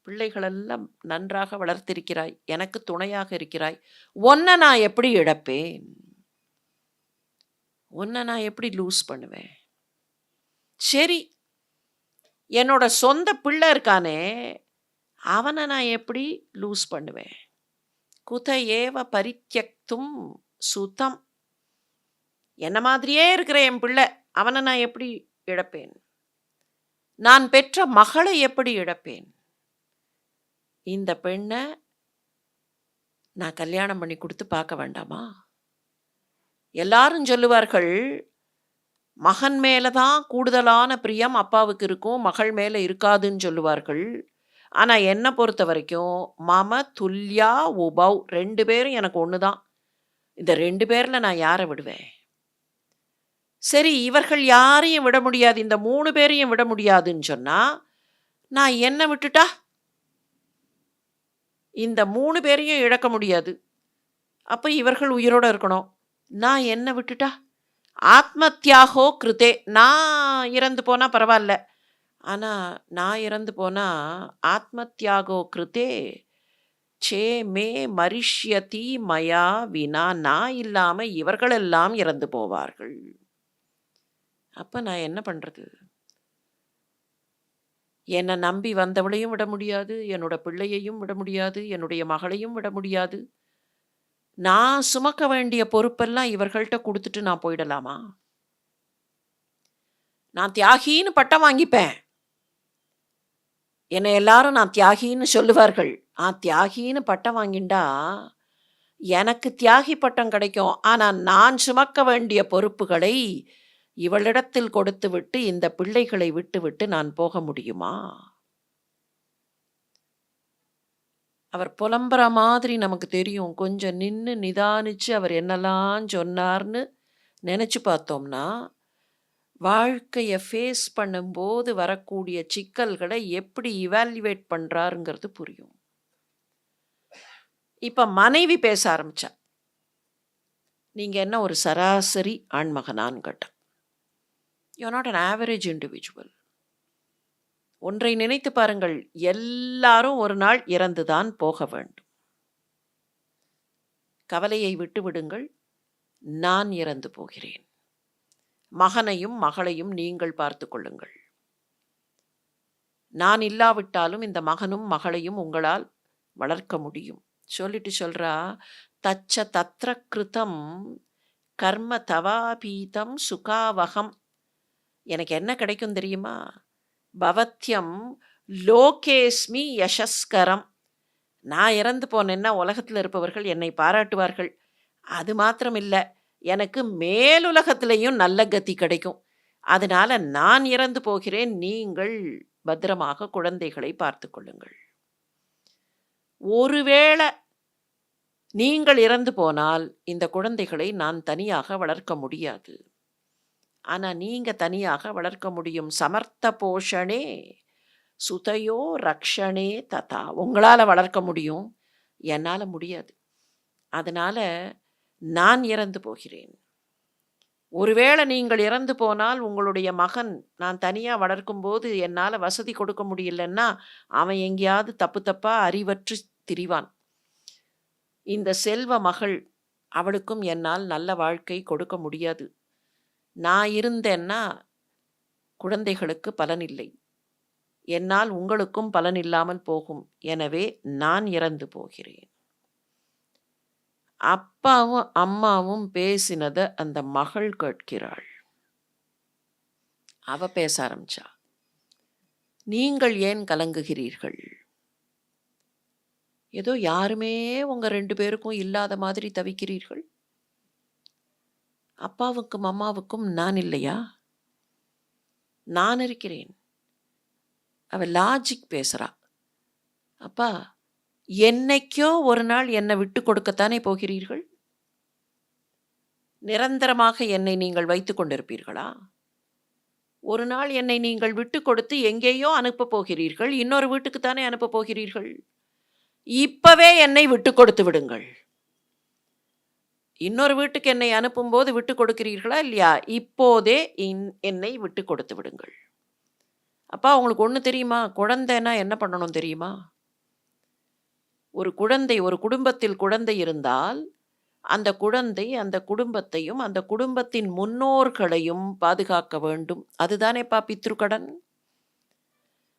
பிள்ளைகளெல்லாம் நன்றாக வளர்த்திருக்கிறாய். எனக்கு துணையாக இருக்கிறாய். உன்னை நான் எப்படி இழப்பேன்? உன்னை நான் எப்படி லூஸ் பண்ணுவேன்? சரி, என்னோட சொந்த பிள்ளை இருக்கானே, அவனை நான் எப்படி லூஸ் பண்ணுவேன்? குத ஏவ பரித்யக்தும் சுதம். என்ன மாதிரியே இருக்கிற என் பிள்ளை, அவனை நான் எப்படி இழப்பேன்? நான் பெற்ற மகளை எப்படி இழப்பேன்? இந்த பெண்ணை நான் கல்யாணம் பண்ணி கொடுத்து பார்க்க வேண்டாமா? எல்லாரும் சொல்லுவார்கள், மகன் மேலே தான் கூடுதலான பிரியம் அப்பாவுக்கு இருக்கும், மகள் மேலே இருக்காதுன்னு சொல்லுவார்கள். ஆனால் என்னை பொறுத்த வரைக்கும் மம துல்யா உபவ், 2 பேரும் எனக்கு ஒன்று தான். இந்த 2 பேரில் நான் யாரை விடுவேன்? சரி, இவர்கள் யாரையும் விட முடியாது, இந்த 3 பேரையும் விட முடியாதுன்னு சொன்னால் நான் என்னை விட்டுட்டா இந்த 3 பேரையும் இழக்க முடியாது. அப்போ இவர்கள் உயிரோடு இருக்கணும். நான் என்னை விட்டுட்டா ஆத்மத்யாகோ கிருதே. நான் இறந்து போனால் பரவாயில்ல, ஆனால் நான் இறந்து போனால் ஆத்மத்யாகோ கிருதே சே மே மரிஷ்யதி மயா வினா. நான் இல்லாமல் இவர்களெல்லாம் இறந்து போவார்கள். அப்போ நான் என்ன பண்ணுறது? என்னை நம்பி வந்தவளையும் விட முடியாது, என்னோட பிள்ளையையும் விட முடியாது, என்னுடைய மகளையும் விட முடியாது. நான் சுமக்க வேண்டிய பொறுப்பெல்லாம் இவர்கள்ட்ட கொடுத்துட்டு நான் போயிடலாமா? நான் தியாகின்னு பட்டம் வாங்கிப்பேன். என்னை எல்லாரும் நான் தியாகின்னு சொல்லுவார்கள். தியாகின்னு பட்டம் வாங்கிண்டா எனக்கு தியாகி பட்டம் கிடைக்கும். ஆனால் நான் சுமக்க வேண்டிய பொறுப்புகளை இவளிடத்தில் கொடுத்து விட்டு இந்த பிள்ளைகளை விட்டு விட்டு நான் போக முடியுமா? அவர் புலம்புற மாதிரி நமக்கு தெரியும். கொஞ்சம் நின்று நிதானிச்சு அவர் என்னெல்லாம் சொன்னார்னு நினச்சி பார்த்தோம்னா, வாழ்க்கையை ஃபேஸ் பண்ணும்போது வரக்கூடிய சிக்கல்களை எப்படி இவால்யுவேட் பண்ணுறாருங்கிறது புரியும். இப்போ மனைவி பேச ஆரம்பிச்சா, நீங்கள் என்ன ஒரு சராசரி ஆண்மகனான்னு கேட்டேன். You not an average individual. ஒன்றை நினைத்து பாருங்கள், எல்லாரும் ஒரு நாள் இறந்துதான் போக வேண்டும். கவலையை விட்டு விடுங்கள், நான் இறந்து போகிறேன். மகனையும் மகளையும் நீங்கள் பார்த்து கொள்ளுங்கள். நான் இல்லாவிட்டாலும் இந்த மகனும் மகளையும் உங்களால் வளர்க்க முடியும். சொல்லிட்டு சொல்றா, தச்ச தத்ர கிருதம் கர்ம தவாபீதம் சுகாவகம். எனக்கு என்ன கிடைக்கும் தெரியுமா? பவத்யம் லோகேஸ்மி யசஸ்கரம். நான் இறந்து போனேன்னா உலகத்தில் இருப்பவர்கள் என்னை பாராட்டுவார்கள். அது மாத்திரம் இல்லை, எனக்கு மேலுலகத்திலையும் நல்ல கதி கிடைக்கும். அதனால நான் இறந்து போகிறேன், நீங்கள் பத்திரமாக குழந்தைகளை பார்த்து கொள்ளுங்கள். ஒருவேளை நீங்கள் இறந்து போனால் இந்த குழந்தைகளை நான் தனியாக வளர்க்க முடியாது. ஆனா நீங்க தனியாக வளர்க்க முடியும். சமர்த்த போஷணே சுதையோ ரக்ஷணே ததா. உங்களால வளர்க்க முடியும். என்னால முடியாது. அதனால நான் இறந்து போகிறேன். ஒருவேளை நீங்கள் இறந்து போனால் உங்களுடைய மகன் நான் தனியா வளர்க்கும்போது என்னால வசதி கொடுக்க முடியலன்னா, அவன் எங்கேயாவது தப்பு தப்பா அறிவற்று திரிவான். இந்த செல்வ மகள் அவளுக்கும் என்னால் நல்ல வாழ்க்கை கொடுக்க முடியாது. நான் இருந்தேன்னா குழந்தைகளுக்கு பலனில்லை. என்னால் உங்களுக்கும் பலன் இல்லாமல் போகும். எனவே நான் இறந்து போகிறேன். அப்பாவும் அம்மாவும் பேசினத அந்த மகள் கேட்கிறாள். அவ பேச ஆரம்பிச்சா. நீங்கள் ஏன் கலங்குகிறீர்கள்? ஏதோ யாருமே உங்க 2 பேருக்கும் இல்லாத மாதிரி தவிக்கிறீர்கள். அப்பாவுக்கும் அம்மாவுக்கும் நான் இல்லையா? நான் இருக்கிறேன். அவ லாஜிக் பேசுறா. அப்பா, என்னைக்கோ ஒரு நாள் என்னை விட்டு கொடுக்கத்தானே போகிறீர்கள்? நிரந்தரமாக என்னை நீங்கள் வைத்துக் கொண்டிருப்பீர்களா? ஒரு நாள் என்னை நீங்கள் விட்டு கொடுத்து எங்கேயோ அனுப்பப் போகிறீர்கள். இன்னொரு வீட்டுக்குத்தானே அனுப்பப் போகிறீர்கள். இப்பவே என்னை விட்டு கொடுத்து விடுங்கள். இன்னொரு வீட்டுக்கு என்னை அனுப்பும்போது விட்டு கொடுக்கிறீர்களா இல்லையா? இப்போதே என்னை விட்டு கொடுத்து விடுங்கள். அப்பா, உங்களுக்கு ஒண்ணு தெரியுமா? குழந்தைன்னா என்ன பண்ணணும் தெரியுமா? ஒரு குடும்பத்தில் குழந்தை இருந்தால், அந்த குழந்தை அந்த குடும்பத்தையும், அந்த குடும்பத்தின் முன்னோர்களையும் பாதுகாக்க வேண்டும். அதுதானேப்பா பித்ருக்கடன்.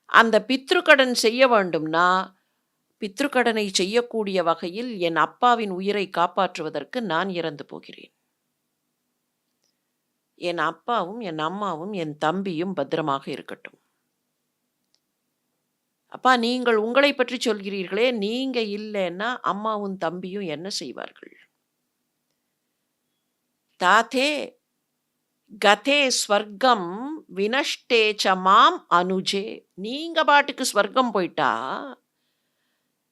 அந்த பித்ருக்கடன் செய்ய வேண்டும்னா, பித்ருக்கடனை செய்யக்கூடிய வகையில் என் அப்பாவின் உயிரை காப்பாற்றுவதற்கு நான் இறந்து போகிறேன். என் அப்பாவும், என் அம்மாவும், என் தம்பியும் பத்திரமாக இருக்கட்டும். அப்பா, நீங்கள் உங்களை பற்றி சொல்கிறீர்களே, நீங்க இல்லைன்னா அம்மாவும் தம்பியும் என்ன செய்வார்கள்? தாத்தே கதே ஸ்வர்க்கம் வினஷ்டே ச மாம் அனுஜே. நீங்க பாட்டுக்கு ஸ்வர்க்கம் போயிட்டா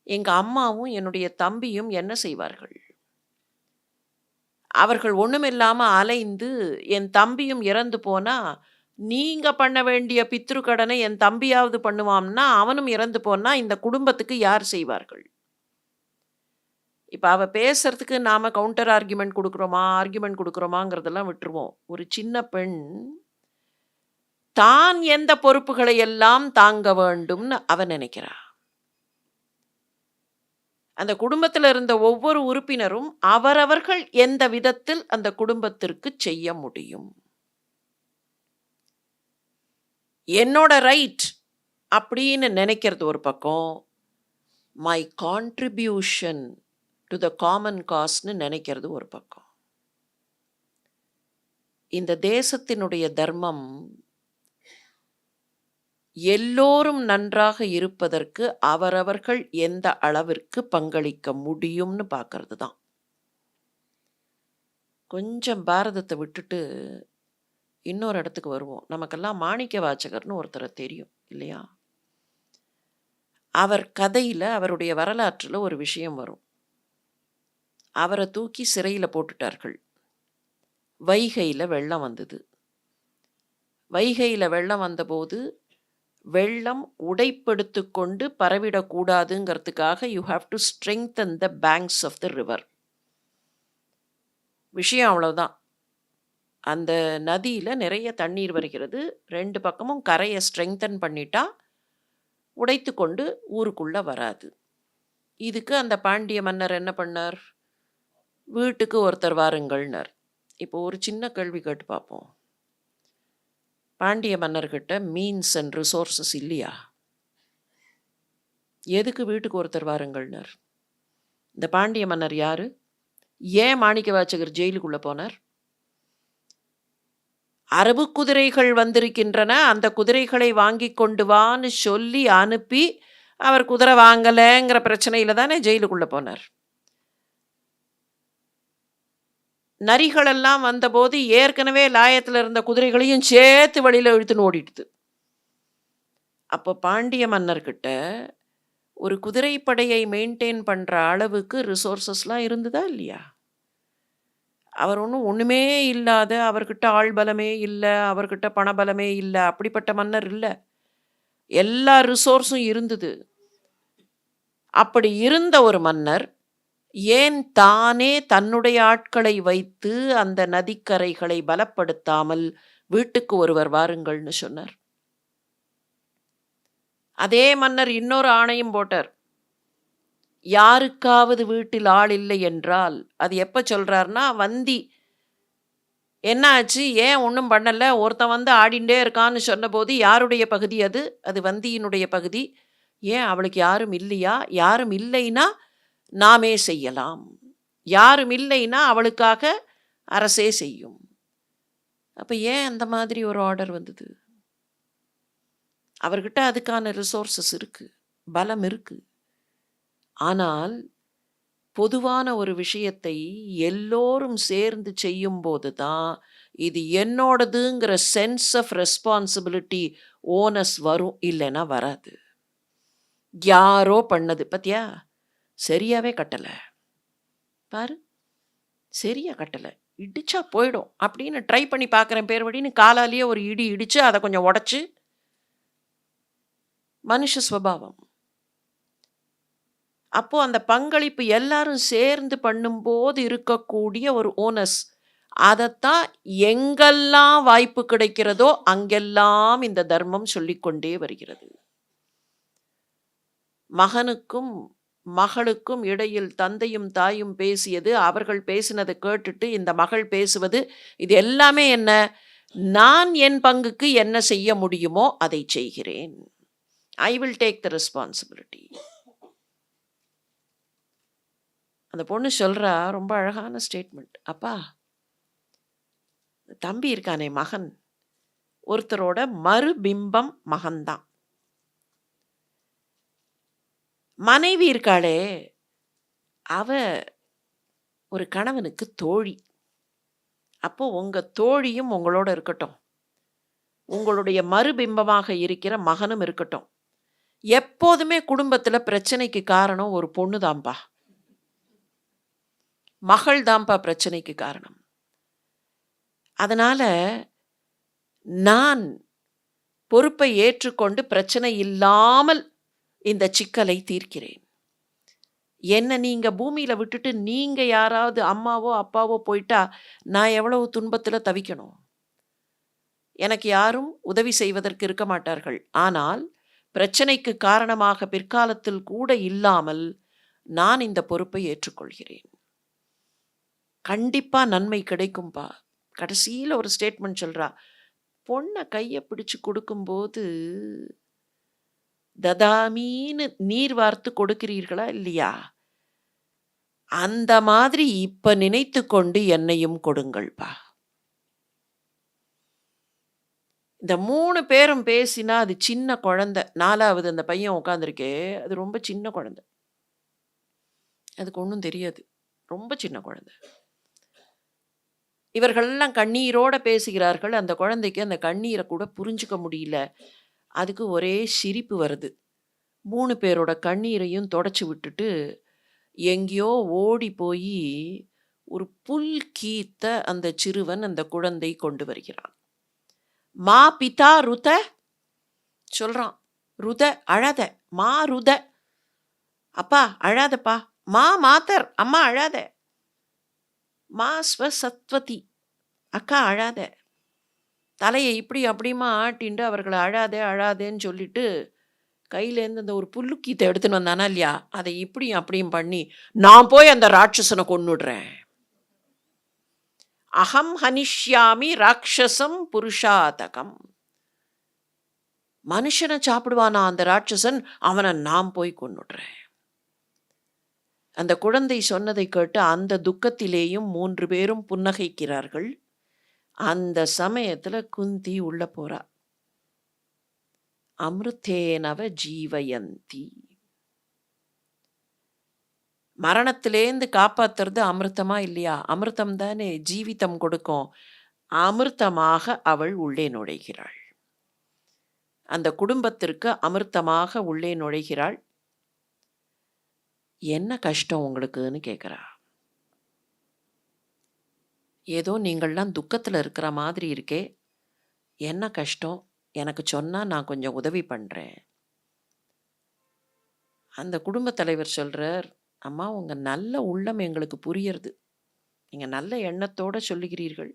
எங்க அம்மாவும் என்னுடைய தம்பியும் என்ன செய்வார்கள்? அவர்கள் ஒண்ணுமில்லாம அலைந்து என் தம்பியும் இறந்து போனா, நீங்க பண்ண வேண்டிய பித்ரு கடனை என் தம்பியாவது பண்ணுவான்னா, அவனும் இறந்து போனா இந்த குடும்பத்துக்கு யார் செய்வார்கள்? இப்ப அவ பேசுறதுக்கு நாம கவுண்டர் ஆர்குமெண்ட் குடுக்குறோமாங்கிறதெல்லாம் விட்டுருவோம். ஒரு சின்ன பெண் தான் எந்த பொறுப்புகளை எல்லாம் தாங்க வேண்டும்னு அவ நினைக்கிறா. அந்த குடும்பத்தில் இருந்த ஒவ்வொரு உறுப்பினரும் அவரவர்கள் எந்த விதத்தில் அந்த குடும்பத்திற்கு செய்ய முடியும். என்னோட ரைட் அப்படின்னு நினைக்கிறது ஒரு பக்கம், my contribution to the common காஸ்ட்னு நினைக்கிறது ஒரு பக்கம். இந்த தேசத்தினுடைய தர்மம் எல்லோரும் நன்றாக இருப்பதற்கு அவரவர்கள் எந்த அளவிற்கு பங்களிக்க முடியும்னு பார்க்கறது தான். கொஞ்சம் பாரதத்தை விட்டுட்டு இன்னொரு இடத்துக்கு வருவோம். நமக்கெல்லாம் மாணிக்க வாசகர்னு ஒருத்தரை தெரியும் இல்லையா? அவர் கதையில, அவருடைய வரலாற்றில் ஒரு விஷயம் வரும். அவரை தூக்கி சிறையில் போட்டுட்டார்கள். வைகையில் வெள்ளம் வந்தது. வைகையில் வெள்ளம் வந்தபோது வெள்ளம் உடைப்படுத்து கொண்டு பரவிடக்கூடாதுங்கிறதுக்காக you have to strengthen the banks of the river. விஷயம் அவ்வளவுதான். அந்த நதியில் நிறைய தண்ணீர் வருகிறது. 2 பக்கமும் கரையை ஸ்ட்ரெங்தன் பண்ணிட்டா உடைத்து கொண்டு ஊருக்குள்ள வராது. இதுக்கு அந்த பாண்டிய மன்னர் என்ன பண்ணார்? வீட்டுக்கு ஒருத்தர் வாருங்கள்னார். இப்போ ஒரு சின்ன கேள்வி கேட்டு பார்ப்போம். பாண்டிய மன்னர்கிட்ட மீன்ஸ் அண்ட் ரிசோர்ஸஸ் இல்லையா? எதுக்கு வீட்டுக்கு ஒருத்தர் வாருங்கள்னார்? இந்த பாண்டிய மன்னர் யாரு? ஏன் மாணிக்க வாசகர் ஜெயிலுக்குள்ள போனார்? அரபு குதிரைகள் வந்திருக்கின்றன, அந்த குதிரைகளை வாங்கி கொண்டு வான்னு சொல்லி அனுப்பி அவர் குதிரை வாங்கலைங்கிற பிரச்சனையில தானே ஜெயிலுக்குள்ள போனார். நரிகளெல்லாம் வந்தபோது ஏற்கனவே லாயத்தில் இருந்த குதிரைகளையும் சேர்த்து வழியில் இழுத்துன்னு ஓடிடுது. அப்போ பாண்டிய மன்னர்கிட்ட ஒரு குதிரைப்படையை மெயின்டைன் பண்ற அளவுக்கு ரிசோர்சஸ்லாம் இருந்ததா இல்லையா? அவர் ஒண்ணுமே இல்லாத, அவர்கிட்ட ஆள் பலமே இல்ல, அவர்கிட்ட பணபலமே இல்ல, அப்படிப்பட்ட மன்னர் இல்ல. எல்லா ரிசோர்ஸும் இருந்தது. அப்படி இருந்த ஒரு மன்னர், ஏன் தானே தன்னுடைய ஆட்களை வைத்து அந்த நதிக்கரைகளை பலப்படுத்தாமல், வீட்டுக்கு ஒருவர் வாருங்கள்னு சொன்னார். அதே மன்னர் இன்னொரு ஆணையும் போட்டார். யாருக்காவது வீட்டில் ஆள் இல்லை என்றால், அது எப்ப சொல்றார்னா, வந்தி என்ன ஆச்சு? ஏன் ஒண்ணும் பண்ணல? ஒருத்தன் வந்து ஆடிண்டே இருக்கான்னு சொன்னபோது, யாருடைய பகுதி அது? அது வந்தியினுடைய பகுதி. ஏன் அவளுக்கு யாரும் இல்லையா? யாரும் இல்லைன்னா, நாமே செய்யலாம். யாரும் இல்லைன்னா, அவளுக்காக அரசே செய்யும். அப்ப ஏன் அந்த மாதிரி ஒரு ஆர்டர் வந்தது? அவர்கிட்ட அதுக்கான ரிசோர்ஸஸ் இருக்கு. பலம் இருக்கு. ஆனால், பொதுவான ஒரு விஷயத்தை எல்லோரும் சேர்ந்து செய்யும்போது தான், இது என்னோடதுங்கிற சென்ஸ் ஆஃப் ரெஸ்பான்சிபிலிட்டி, ஓனஸ் வரும். இல்லைன்னா வராது. யாரோ பண்ணது. பாத்தியா? சரியாவே கட்டல. பாரு. சரியா கட்டல. இடிச்சா போயிடும். அப்படின்னு ட்ரை பண்ணி பார்க்குறேன் பேர் வழின்னு காலாலேயே ஒரு இடி இடிச்சு, அத கொஞ்சம் உடைச்சு மனுஷ ஸ்வபாவம். அப்போ அந்த பங்களிப்பு எல்லாரும் சேர்ந்து பண்ணும்போது இருக்கக்கூடிய ஒரு ஓனஸ். அதத்தான் எங்கெல்லாம் வாய்ப்பு கிடைக்கிறதோ, அங்கெல்லாம் இந்த தர்மம் சொல்லிக்கொண்டே வருகிறது. மகனுக்கும் மகளுக்கும் இடையில் தந்தையும் தாயும் பேசியது, அவர்கள் பேசினதை கேட்டுட்டு இந்த மகள் பேசுவது, இது எல்லாமே என்ன? நான் என் பங்குக்கு என்ன செய்ய முடியுமோ அதை செய்கிறேன். I will take the responsibility. அந்த பொண்ணு சொல்றா, ரொம்ப அழகான ஸ்டேட்மெண்ட். அப்பா, தம்பி இருக்கானே மகன், ஒருத்தரோட மறுபிம்பம் மகன்தான். மனைவி இருக்காளே, அவ ஒரு கணவனுக்கு தோழி. அப்போ உங்க தோழியும் உங்களோட இருக்கட்டும். உங்களுடைய மறுபிம்பமாக இருக்கிற மகனும் இருக்கட்டும். எப்போதுமே குடும்பத்துல பிரச்சனைக்கு காரணம் ஒரு பொண்ணு தான்பா. மகள் தான்பா பிரச்சனைக்கு காரணம். அதனால நான் பொறுப்பை ஏற்றுக்கொண்டு பிரச்சனை இல்லாமல் இந்த சிக்கலை தீர்க்கிறேன். என்ன நீங்க பூமியில விட்டுட்டு நீங்க யாராவது அம்மாவோ அப்பாவோ போயிட்டா நான் எவ்வளவு துன்பத்துல தவிக்கணும். எனக்கு யாரும் உதவி செய்வதற்கு இருக்க மாட்டார்கள். ஆனால் பிரச்சனைக்கு காரணமாக பிற்காலத்தில் கூட இல்லாமல் நான் இந்த பொறுப்பை ஏற்றுக்கொள்கிறேன். கண்டிப்பா நன்மை கிடைக்கும்பா. கடைசியில ஒரு ஸ்டேட்மெண்ட் சொல்றா. பொண்ண கைய பிடிச்சு கொடுக்கும்போது ததாமீன்னு நீர் வார்த்து கொடுக்கிறீர்களா இல்லையா? அந்த மாதிரி இப்ப நினைத்து கொண்டு என்னையும் கொடுங்கள்ப்பா. இந்த 3 பேரும் பேசினா அது சின்ன குழந்தை. 4வது அந்த பையன் உட்காந்துருக்கே, அது ரொம்ப சின்ன குழந்தை. அதுக்கு ஒண்ணும் தெரியாது. ரொம்ப சின்ன குழந்தை. இவர்கள்லாம் கண்ணீரோட பேசுகிறார்கள். அந்த குழந்தைக்கு அந்த கண்ணீர கூட புரிஞ்சுக்க முடியல. அதுக்கு ஒரே சிரிப்பு வருது. 3 பேரோட கண்ணீரையும் தொடச்சு விட்டுட்டு, எங்கேயோ ஓடி போயி ஒரு புல் கீத்த அந்த சிறுவன் அந்த குழந்தை கொண்டு வருகிறான். மா பிதா ருத சொல்றான். ருத அழாத. மா ருத. அப்பா அழாதப்பா. மா மாதர் அம்மா அழாத. மா ஸ்வசத்வதி அக்கா அழாத. தலையை இப்படி அப்படியுமா ஆட்டிண்டு அவர்களை அழாதே அழாதேன்னு சொல்லிட்டு கையிலேருந்து அந்த ஒரு புல்லுக்கீத்தை எடுத்துன்னு வந்தானா இல்லையா, அதை இப்படியும் அப்படியும் பண்ணி நான் போய் அந்த ராட்சசனை கொன்னுடுறேன். அகம் ஹனிஷ்யாமி ராட்சசம் புருஷாதகம். மனுஷனை சாப்பிடுவானா அந்த ராட்சசன், அவனை நான் போய் கொன்னுடுறேன். அந்த குழந்தை சொன்னதை கேட்டு அந்த துக்கத்திலேயும் 3 பேரும் புன்னகைக்கிறார்கள். அந்த சமயத்துல குந்தி உள்ள போறா. அமிர்தேனவ ஜீவயந்தி. மரணத்திலேந்து காப்பாத்துறது அமிர்தமா இல்லையா? அமிர்தம் தானே ஜீவிதம் கொடுக்கும். அமிர்தமாக அவள் உள்ளே நுழைகிறாள். அந்த குடும்பத்திற்கு அமிர்தமாக உள்ளே நுழைகிறாள். என்ன கஷ்டம் உங்களுக்குன்னு கேட்கிறா. ஏதோ நீங்கள்லாம் துக்கத்துல இருக்கிற மாதிரி இருக்கே. என்ன கஷ்டம்? எனக்கு சொன்னா நான் கொஞ்சம் உதவி பண்றேன். அந்த குடும்பத் தலைவர் சொல்றார், அம்மா உங்க நல்ல உள்ளம் எங்களுக்கு புரியுறது. நீங்க நல்ல எண்ணத்தோட சொல்லுகிறீர்கள்.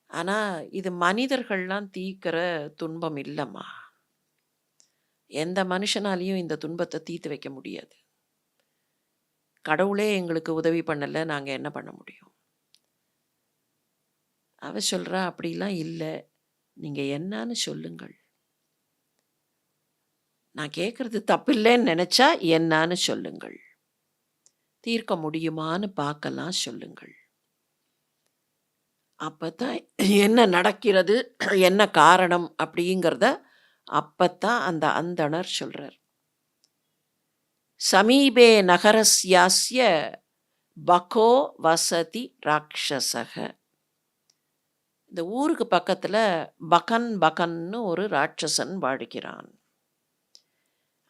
ஆனா இது மனிதர்கள்லாம் தீர்க்கிற துன்பம் இல்லம்மா. எந்த மனுஷனாலயும் இந்த துன்பத்த தீர்த்து வைக்க முடியாது. கடவுளே எங்களுக்கு உதவி பண்ணல, நாங்க என்ன பண்ண முடியும்? அவ சொல்றா, அப்படிலாம் இல்ல. நீங்க என்னான்னு சொல்லுங்கள். நான் கேட்கறது தப்பில்லைன்னு நெனச்சா என்னான்னு சொல்லுங்கள். தீர்க்க முடியுமான்னு பார்க்கலாம் சொல்லுங்கள். அப்பதான் என்ன நடக்கிறது, என்ன காரணம் அப்படிங்கிறத அப்பத்தான் அந்த அந்தணர் சொல்றார். சமீபே நகரஸ்யாஸ்ய பகோ வசதி ராட்சசக. இந்த ஊருக்கு பக்கத்துல பகன்னு ஒரு ராட்சசன் வாழ்கிறான்.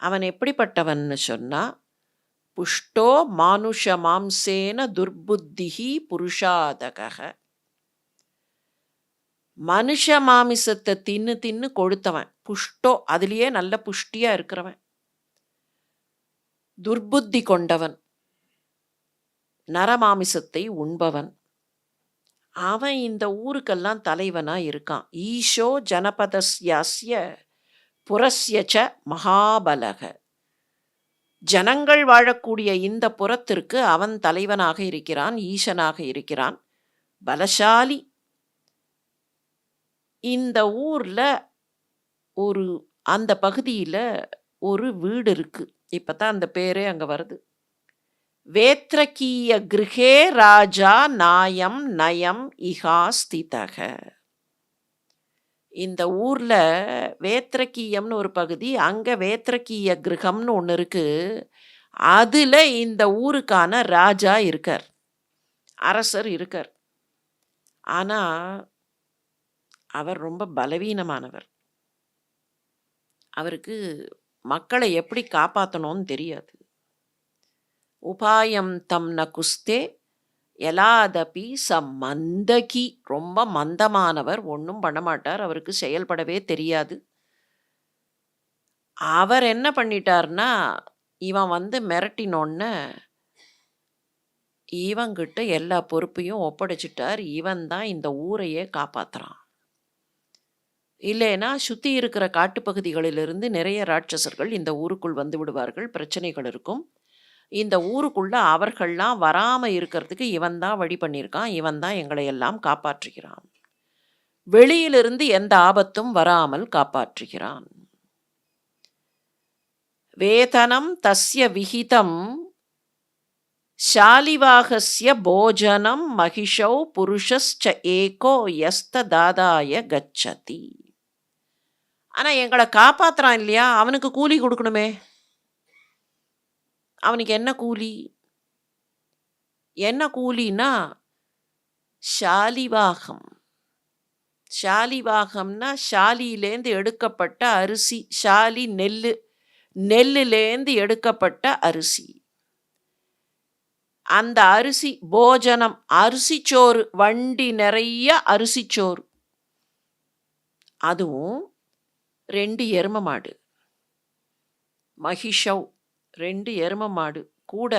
அவன் எப்படிப்பட்டவன்னு சொன்னா, புஷ்டோ மானுஷ மாம்சேன துர்புத்திஹி புருஷாதகः. மனுஷ மாமிசத்தை தின்னு தின்னு கொழுத்தவன். புஷ்டோ, அதுலயே நல்ல புஷ்டியா இருக்கிறவன். துர்புத்தி கொண்டவன். நரமாமிசத்தை உண்பவன். அவன் இந்த ஊருக்கெல்லாம் தலைவனா இருக்கான். ஈஷோ ஜனபதஸ்யாஸ்ய புரஸ்யச்ச மகாபலக. ஜனங்கள் வாழக்கூடிய இந்த புறத்திற்கு அவன் தலைவனாக இருக்கிறான், ஈசனாக இருக்கிறான், பலசாலி. இந்த ஊர்ல ஒரு அந்த பகுதியில ஒரு வீடு இருக்கு. இப்பதான் அந்த பேரே அங்க வருது. வேத்ரகீய கிருஹே ராஜா நாயம் நயம் இஹா ஸ்திதக. இந்த ஊர்ல வேத்ரகீயம்னு ஒரு பகுதி, அங்க வேத்ரகீய கிருஹம்னு ஒண்ணு இருக்கு. அதுல இந்த ஊருக்கான ராஜா இருக்கார், அரசர் இருக்கார். ஆனா அவர் ரொம்ப பலவீனமானவர். அவருக்கு மக்களை எப்படி காப்பாத்தணும்னு தெரியாது. உபாயம் தம் ந குஸ்தே எலாதபி ச மந்தகி. ரொம்ப மந்தமானவர், ஒன்றும் பண்ண மாட்டார், அவருக்கு செயல்படவே தெரியாது. அவர் என்ன பண்ணிட்டார்னா, இவன் வந்து மிரட்டினோன்ன இவங்கிட்ட எல்லா பொறுப்பையும் ஒப்படைச்சிட்டார். இவன் தான் இந்த ஊரையே காப்பாத்துறான். இல்லைன்னா சுத்தி இருக்கிற காட்டுப்பகுதிகளிலிருந்து நிறைய ராட்சசர்கள் இந்த ஊருக்குள் வந்து விடுவார்கள், பிரச்சனைகள் இருக்கும். இந்த ஊருக்குள்ள அவர்கள்லாம் வராம இருக்கிறதுக்கு இவன் தான் வழி பண்ணியிருக்கான், இவன் தான் எங்களை எல்லாம் காப்பாற்றுகிறான். வெளியிலிருந்து எந்த ஆபத்தும் வராமல் காப்பாற்றுகிறான். வேதனம் தஸ்ய விஹிதம் ஷாலிவாகஸ்ய போஜனம் மகிஷௌ புருஷஸ்ச ஏகோ யஸ்த தாதாய கச்சதி. ஆனா எங்களை காப்பாத்துறான் இல்லையா, அவனுக்கு கூலி கொடுக்கணுமே. அவனுக்கு என்ன கூலி? என்ன கூலினா ஷாலிவாகம். ஷாலிவாகம்னா ஷாலியிலேந்து எடுக்கப்பட்ட அரிசி. ஷாலி நெல்லு, நெல்லுலேந்து எடுக்கப்பட்ட அரிசி. அந்த அரிசி போஜனம், அரிசிச்சோறு, வண்டி நிறைய அரிசிச்சோறு. அதுவும் 2 எரும மாடு. மகிஷவ் 2 எரும மாடு கூட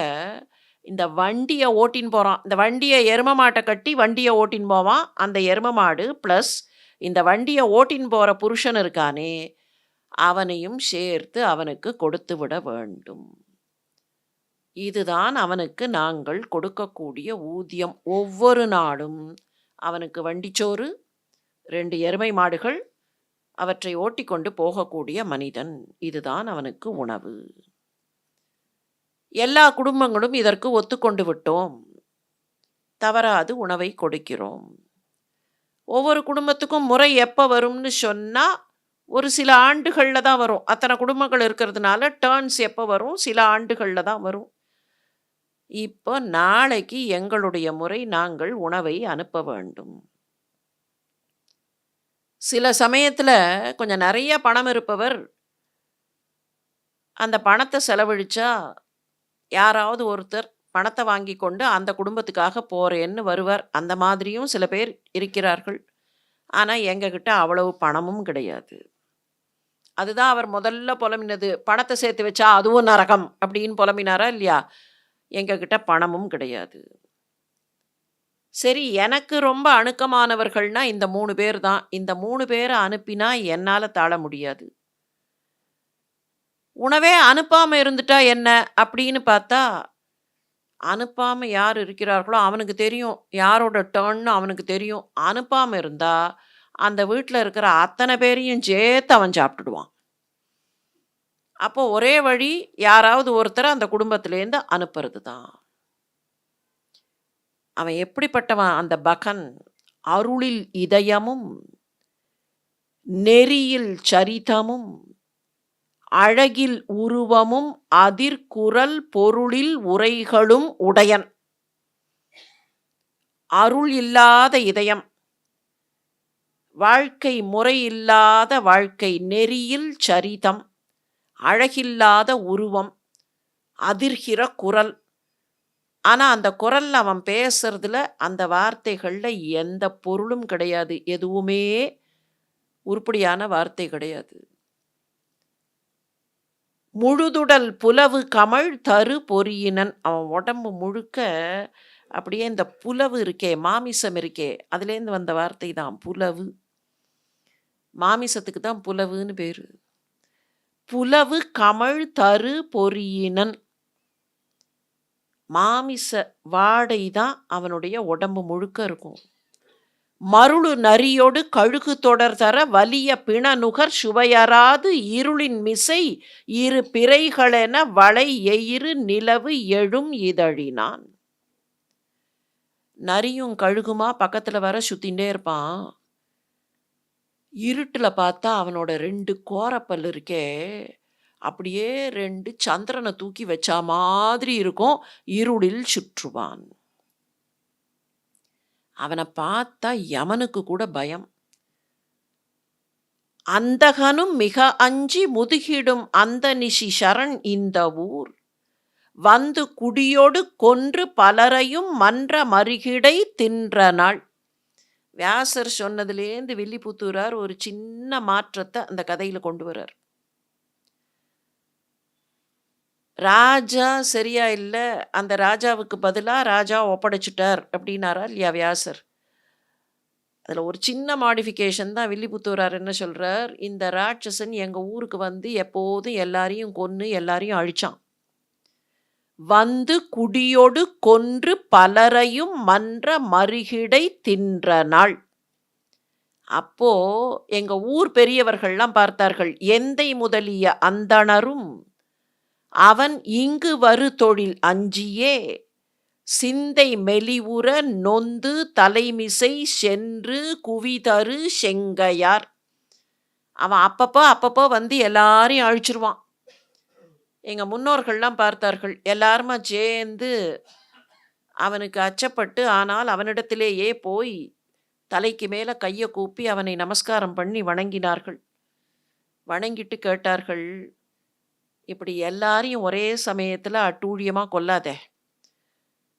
இந்த வண்டியை ஓட்டின்னு போகிறான். இந்த வண்டியை எரும மாட்டை கட்டி வண்டியை ஓட்டின்னு போவான். அந்த எரும மாடு ப்ளஸ் இந்த வண்டியை ஓட்டின்னு போகிற புருஷன் இருக்கானே, அவனையும் சேர்த்து அவனுக்கு கொடுத்து விட வேண்டும். இதுதான் அவனுக்கு நாங்கள் கொடுக்கக்கூடிய ஊதியம். ஒவ்வொரு நாளும் அவனுக்கு வண்டிச்சோறு, 2 எருமை மாடுகள், அவற்றை ஓட்டிக்கொண்டு போகக்கூடிய மனிதன். இதுதான் அவனுக்கு உணவு. எல்லா குடும்பங்களும் இதற்கு ஒத்துக்கொண்டு விட்டோம். தவறாது உணவை கொடுக்கிறோம். ஒவ்வொரு குடும்பத்துக்கும் முறை எப்போ வரும்னு சொன்னா, ஒரு சில ஆண்டுகள்ல தான் வரும். அத்தனை குடும்பங்கள் இருக்கிறதுனால டர்ன்ஸ் எப்போ வரும், சில ஆண்டுகள்ல தான் வரும். இப்போ நாளைக்கு எங்களுடைய முறை, நாங்கள் உணவை அனுப்ப வேண்டும். சில சமயத்துல கொஞ்சம் நிறைய பணம் இருப்பவர் அந்த பணத்தை செலவழிச்சா யாராவது ஒருத்தர் பணத்தை வாங்கி கொண்டு அந்த குடும்பத்துக்காக போறேன்னு வருவார். அந்த மாதிரியும் சில பேர் இருக்கிறார்கள். ஆனா எங்ககிட்ட அவ்வளவு பணமும் கிடையாது. அதுதான் அவர் முதல்ல புலம்பினது. பணத்தை சேர்த்து வச்சா அதுவும் நரகம் அப்படின்னு புலம்பினாரா இல்லையா? எங்ககிட்ட பணமும் கிடையாது. சரி, எனக்கு ரொம்ப அணுக்கமானவர்கள்னா இந்த 3 பேர் தான். இந்த 3 பேர அனுப்பினா என்னால தாழ முடியாது. உணவே அனுப்பாம இருந்துட்டா என்ன? அப்படின்னு பார்த்தா, அனுப்பாம யார் இருக்கிறார்களோ அவனுக்கு தெரியும். யாரோட டர்ன்னு அவனுக்கு தெரியும். அனுப்பாம இருந்தா, அந்த வீட்ல இருக்கிற அத்தன பேரையும் சேர்த்து அவன் சாப்பிட்டுடுவான். அப்போ ஒரே வழி யாராவது ஒருத்தர அந்த குடும்பத்திலேருந்து அனுப்புறது தான். அவன் எப்படிப்பட்டவன் அந்த பகன்? அருளில் இதயமும், நெறியில் சரிதமும், அழகில் உருவமும், அதிர்குரல் பொருளில் உரைகளும் உடையன். அருள் இல்லாத இதயம், வாழ்க்கை முறையில்லாத வாழ்க்கை, நெறியில் சரிதம், அழகில்லாத உருவம், அதிர்கிற குரல். ஆனா அந்த குரல்ல அவன் பேசுறதுல, அந்த வார்த்தைகள்ல எந்த பொருளும் கிடையாது. எதுவுமே உருப்படியான வார்த்தை கிடையாது. முழுதுடல் புலவு கமழ் தரு பொறியினன். அவன் உடம்பு முழுக்க அப்படியே இந்த புலவு இருக்கே, மாமிசம் இருக்கே, அதுலேருந்து வந்த வார்த்தை தான் புலவு. மாமிசத்துக்கு தான் புலவுன்னு பேரு. புலவு கமழ் தரு பொறியினன். மாமிச வாடை தான் அவனுடைய உடம்பு முழுக்க இருக்கும். மருளு நரியோடு கழுகு தொடர் தர வலிய பிணநுகர் சுவையறாது இருளின் மிசை இரு பிறைகளென வளை எயிறு நிலவு எழும் இதழினான். நரியும் கழுகுமா பக்கத்துல வர சுத்தின்டே இருப்பான். இருட்டுல பார்த்தா அவனோட 2 கோரப்பல் இருக்கே, அப்படியே 2 சந்திரனை தூக்கி வச்சா மாதிரி இருக்கும். இருளில் சுற்றுவான். அவனை பார்த்தா யமனுக்கு கூட பயம். அந்தகனும் மிக அஞ்சி முதுகிடும் அந்த நிஷி சரண் இந்த ஊர் வந்து குடியோடு கொன்று பலரையும் மன்ற மறுகிடை தின்ற நாள். வியாசர் சொன்னதுலேருந்து வில்லிபுத்தூரார் ஒரு சின்ன மாற்றத்தை அந்த கதையில கொண்டு வர்றார். ராஜா சரியா இல்ல, அந்த ராஜாவுக்கு பதிலா ராஜா ஒப்படைச்சிட்டார் அப்படின்னாரா இல்லையா வியாசர்? அதுல ஒரு சின்ன மாடிஃபிகேஷன் தான் வில்லிபுத்தூரார் என்ன சொல்றார், இந்த ராட்சசன் எங்க ஊருக்கு வந்து எப்போதும் எல்லாரையும் கொன்னு எல்லாரையும் அழிச்சான். வந்து குடியோடு கொன்று பலரையும் மன்ற மறுகிடை தின்ற நாள். அப்போ எங்க ஊர் பெரியவர்கள்லாம் பார்த்தார்கள். எந்தை முதலிய அந்தணரும் அவன் இங்கு வரு தொழில் அஞ்சியே சிந்தை மெலிவுற நொந்து தலைமிசை சென்று குவிதரு செங்கையார். அவன் அப்பப்போ வந்து எல்லாரையும் அழிச்சிருவான். எங்க முன்னோர்கள்லாம் பார்த்தார்கள். எல்லாருமா சேர்ந்து அவனுக்கு அச்சப்பட்டு, ஆனால் அவனிடத்திலேயே போய் தலைக்கு மேல கைய கூப்பி அவனை நமஸ்காரம் பண்ணி வணங்கினார்கள். வணங்கிட்டு கேட்டார்கள், இப்படி எல்லாரையும் ஒரே சமயத்துல அட்டூழியமா கொல்லாதே.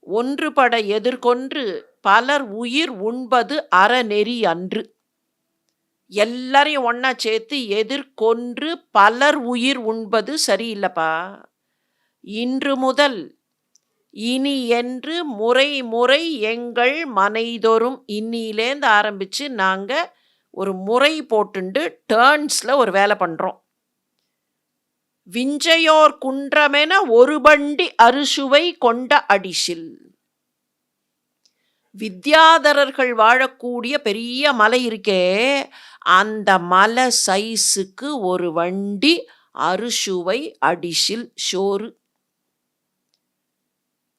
ஒன்றுபட எதிர்கொன்று பலர் உயிர் உண்பது அறநெறி அன்று. எல்லாரையும் ஒண்ணா சேர்த்து எதிர்கொன்று பலர் உயிர் உண்பது சரியில்லப்பா. இன்று முதல் இனி என்று முறை முறை எங்கள் மனைதொறும், இன்னிலேந்து ஆரம்பிச்சு நாங்க ஒரு முறை போட்டுண்டு டர்ன்ஸ்ல ஒரு வேலை பண்றோம். விஞ்சையோர் குன்றமென ஒரு பண்டி அறுசுவை கொண்ட அடிசில். வித்யாதரர்கள் வாழக்கூடிய பெரிய மலை இருக்கே, அந்த மலை சைஸுக்கு ஒரு வண்டி அறுசுவை அடிசில் சோறு.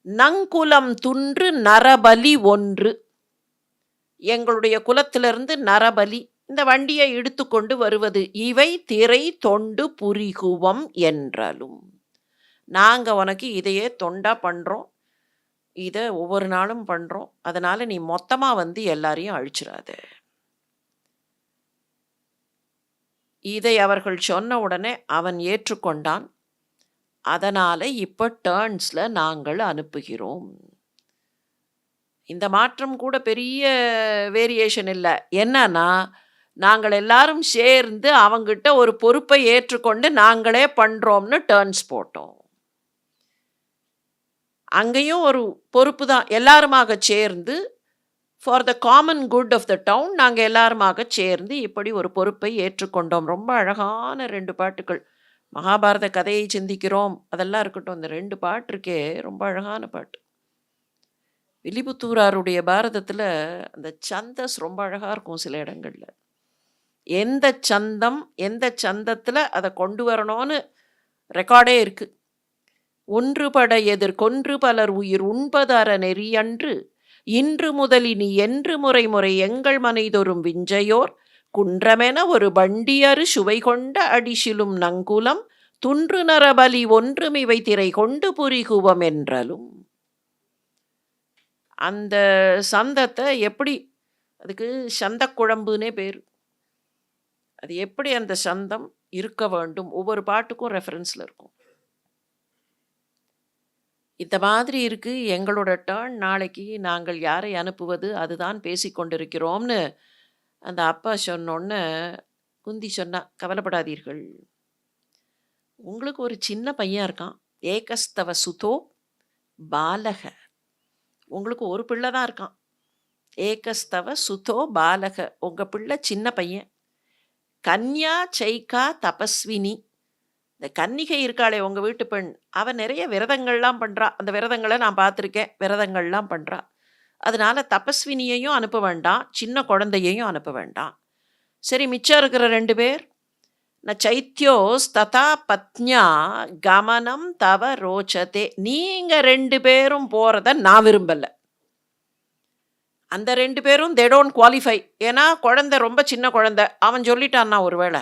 நங்குலம் துன்று நரபலி ஒன்று. எங்களுடைய குலத்திலிருந்து நரபலி இந்த வண்டியை இழுத்துக்கொண்டு வருவது. இவை திரை தொண்டு புரிகுவம் என்றலும். நாங்க உனக்கு இதையே தொண்டா பண்றோம், இதை ஒவ்வொரு நாளும் பண்றோம். அதனால நீ மொத்தமா வந்து எல்லாரையும் அழிச்சிடாத. இதை அவர்கள் சொன்ன உடனே அவன் ஏற்றுக்கொண்டான். அதனால இப்ப டர்ன்ஸ்ல நாங்கள் அனுப்புகிறோம். இந்த மாற்றம் கூட பெரிய வேரியேஷன் இல்ல. என்னன்னா, நாங்கள் எல்லாரும் சேர்ந்து அவங்கிட்ட ஒரு பொறுப்பை ஏற்றுக்கொண்டு நாங்களே பண்றோம்னு டர்ன்ஸ் போட்டோம். அங்கேயும் ஒரு பொறுப்பு தான். எல்லாருமாக சேர்ந்து for the common good of the town நாங்க எல்லாருமாக சேர்ந்து இப்படி ஒரு பொறுப்பை ஏற்றுக்கொண்டோம். ரொம்ப அழகான 2 பாட்டுகள். மகாபாரத கதையை சிந்திக்கிறோம். அதெல்லாம் இருக்கட்டும். இந்த 2 பாட்டு இருக்கே ரொம்ப அழகான பாட்டு. வில்லிபுத்தூராருடைய பாரதத்துல அந்த சந்தஸ் ரொம்ப அழகா இருக்கும் சில இடங்கள்ல. எந்த சந்தம், எந்த சந்தத்துல அத கொண்டு வரணும்னு ரெக்கார்டே இருக்கு. "ஒன்றுபட எதிர்கொன்று பலர் உயிர் உண்பது அறநெறியன்று, இன்று முதலினி என்று முறைமுறை எங்கள் மனைதொறும் விஞ்சையோர், குன்றமென ஒரு வண்டியறு சுவைகொண்ட அடிசிலும் நங்குலம், துன்று நரபலி ஒன்றுமிவை திரைகொண்டு புரிகுவம் என்றலும்." அந்த சந்தத்த எப்படி அதுக்கு சந்தக்குழம்புன்னே பேரு. அது எப்படி அந்த சந்தம் இருக்க வேண்டும்? ஒவ்வொரு பாட்டுக்கும் ரெஃபரன்ஸ்ல இருக்கும். இந்த மாதிரி இருக்கு எங்களோட டர்ன் நாளைக்கு நாங்கள் யாரை அனுப்புவது? அதுதான் பேசிக் கொண்டிருக்கிறோம்னு அந்த அப்பா சொன்னோன்ன, குந்தி சொன்னா, "கவலைப்படாதீர்கள். உங்களுக்கு ஒரு சின்ன பையன் இருக்கான். ஏகஸ்தவ சுதோ பாலக. உங்களுக்கு ஒரு பிள்ளை தான் இருக்கான். ஏகஸ்தவ சுதோ பாலக. உங்க பிள்ளை சின்ன பையன். கன்யா சைகா தபஸ்வினி. இந்த கன்னிகை இருக்காளே உங்க வீட்டு பெண், அவ நிறைய விரதங்கள்லாம் பண்றா. அந்த விரதங்கள நான் பார்த்துருக்கேன். விரதங்கள்லாம் பண்றா. அதனால தபஸ்வினியையும் அனுப்ப வேண்டாம். சின்ன குழந்தையையும் அனுப்ப வேண்டாம். சரி மிச்சம் இருக்கிற 2 பேர்? ந சைத்யோஸ் ததா பத்ன்யா கமனம் தவ ரோச்சதே. நீங்க 2 பேரும் போறத நான் விரும்பல. அந்த 2 பேரும் தே டோன்ட் குவாலிஃபை. ஏன்னா குழந்தை ரொம்ப சின்ன குழந்தை. அவன் சொல்லிட்டான்னா ஒருவேள,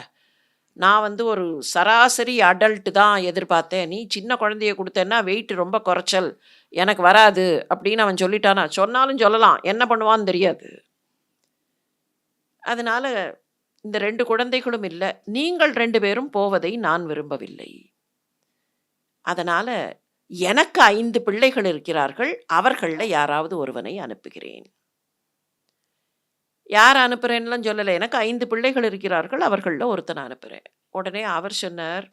"நான் வந்து ஒரு சராசரி அடல்ட் தான் எதிர்பார்த்தேன். நீ சின்ன குழந்தைய குடுத்தேன்னா வெயிட் ரொம்ப குறைச்சல். எனக்கு வராது." அப்படின்னு அவன் சொல்லிட்டானா, சொன்னாலும் சொல்லலாம். என்ன பண்ணுவான்னு தெரியாது. அதனால இந்த 2 குழந்தைகளும் இல்ல. நீங்கள் 2 பேரும் போவதை நான் விரும்பவில்லை. அதனால எனக்கு 5 பிள்ளைகள் இருக்கிறார்கள். அவர்கள்ல யாராவது ஒருவனை அனுப்புகிறேன். யார அனுப்புறேன்லாம் சொல்லல. எனக்கு 5 பிள்ளைகள் இருக்கிறார்கள். அவர்கள்ல ஒருத்தன அனுப்புறேன். உடனே அவர் சொன்னார்,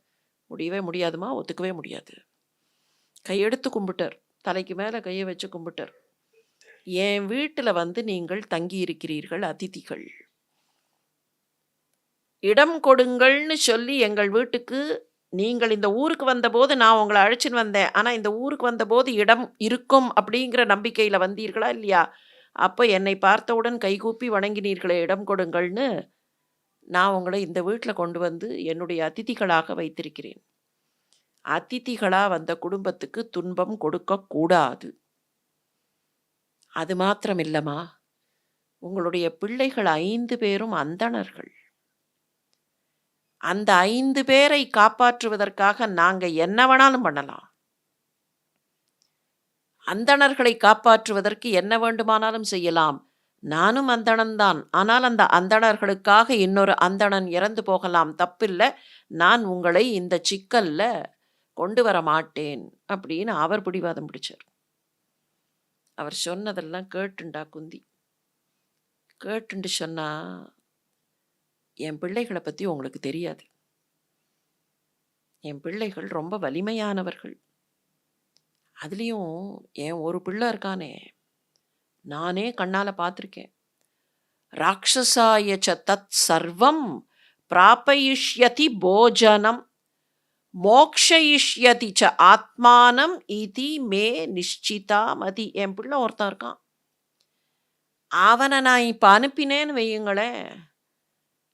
"முடியவே முடியாதும்மா. ஒத்துக்கவே முடியாது." கையெடுத்து கும்பிட்டார். தலைக்கு மேல கைய வச்சு கும்பிட்டார். "என் வீட்டுல வந்து நீங்கள் தங்கி இருக்கிறீர்கள் அதிதிகள். இடம் கொடுங்கள்னு சொல்லி எங்கள் வீட்டுக்கு நீங்கள் இந்த ஊருக்கு வந்தபோது நான் உங்கள அழைச்சுன்னு வந்தேன். ஆனா இந்த ஊருக்கு வந்தபோது இடம் இருக்கும் அப்படிங்கிற நம்பிக்கையில வந்தீர்களா இல்லையா? அப்ப என்னை பார்த்தவுடன் கைகூப்பி வணங்கினீர்களே இடம் கொடுங்கள்னு, நான் உங்கள இந்த வீட்ல கொண்டு வந்து என்னுடைய அதிதிகளாக வைத்திருக்கிறேன். அதிதிகளா வந்த குடும்பத்துக்கு துன்பம் கொடுக்கக் கூடாது. அது மாத்திரம் இல்லம்மா, உங்களுடைய பிள்ளைகள் 5 பேரும் அந்தணர்கள். அந்த 5 பேரை காப்பாற்றுவதற்காக நாங்க என்ன வேணாலும் பண்ணலாம். அந்தணர்களை காப்பாற்றுவதற்கு என்ன வேண்டுமானாலும் செய்யலாம். நானும் அந்தணன் தான். ஆனால் அந்த அந்தணர்களுக்காக இன்னொரு அந்தணன் இறந்து போகலாம். தப்பில்ல. நான் உங்களை இந்த சிக்கல்ல கொண்டு வர மாட்டேன்." அப்படின்னு அவர் பிடிவாதம் பிடிச்சார். அவர் சொன்னதெல்லாம் கேட்டுண்டா குந்தி. கேட்டுண்டு சொன்னா, "என் பிள்ளைகள பத்தி உங்களுக்கு தெரியாது. என் பிள்ளைகள் ரொம்ப வலிமையானவர்கள். அதுலயும் என் ஒரு பிள்ளை இருக்கானே, நானே கண்ணால பார்த்துருக்கேன். ராட்சசாய ச தத் சர்வம் பிராபயிஷ்யதி போஜனம் மோக்ஷயிஷ்யதி ச ஆத்மானம் இதி மே நிஷ்சிதா மதி." என் பிள்ளை ஒருத்தன் இருக்கான். அவனை நான் இப்ப அனுப்பினேன்னு வையுங்களேன்,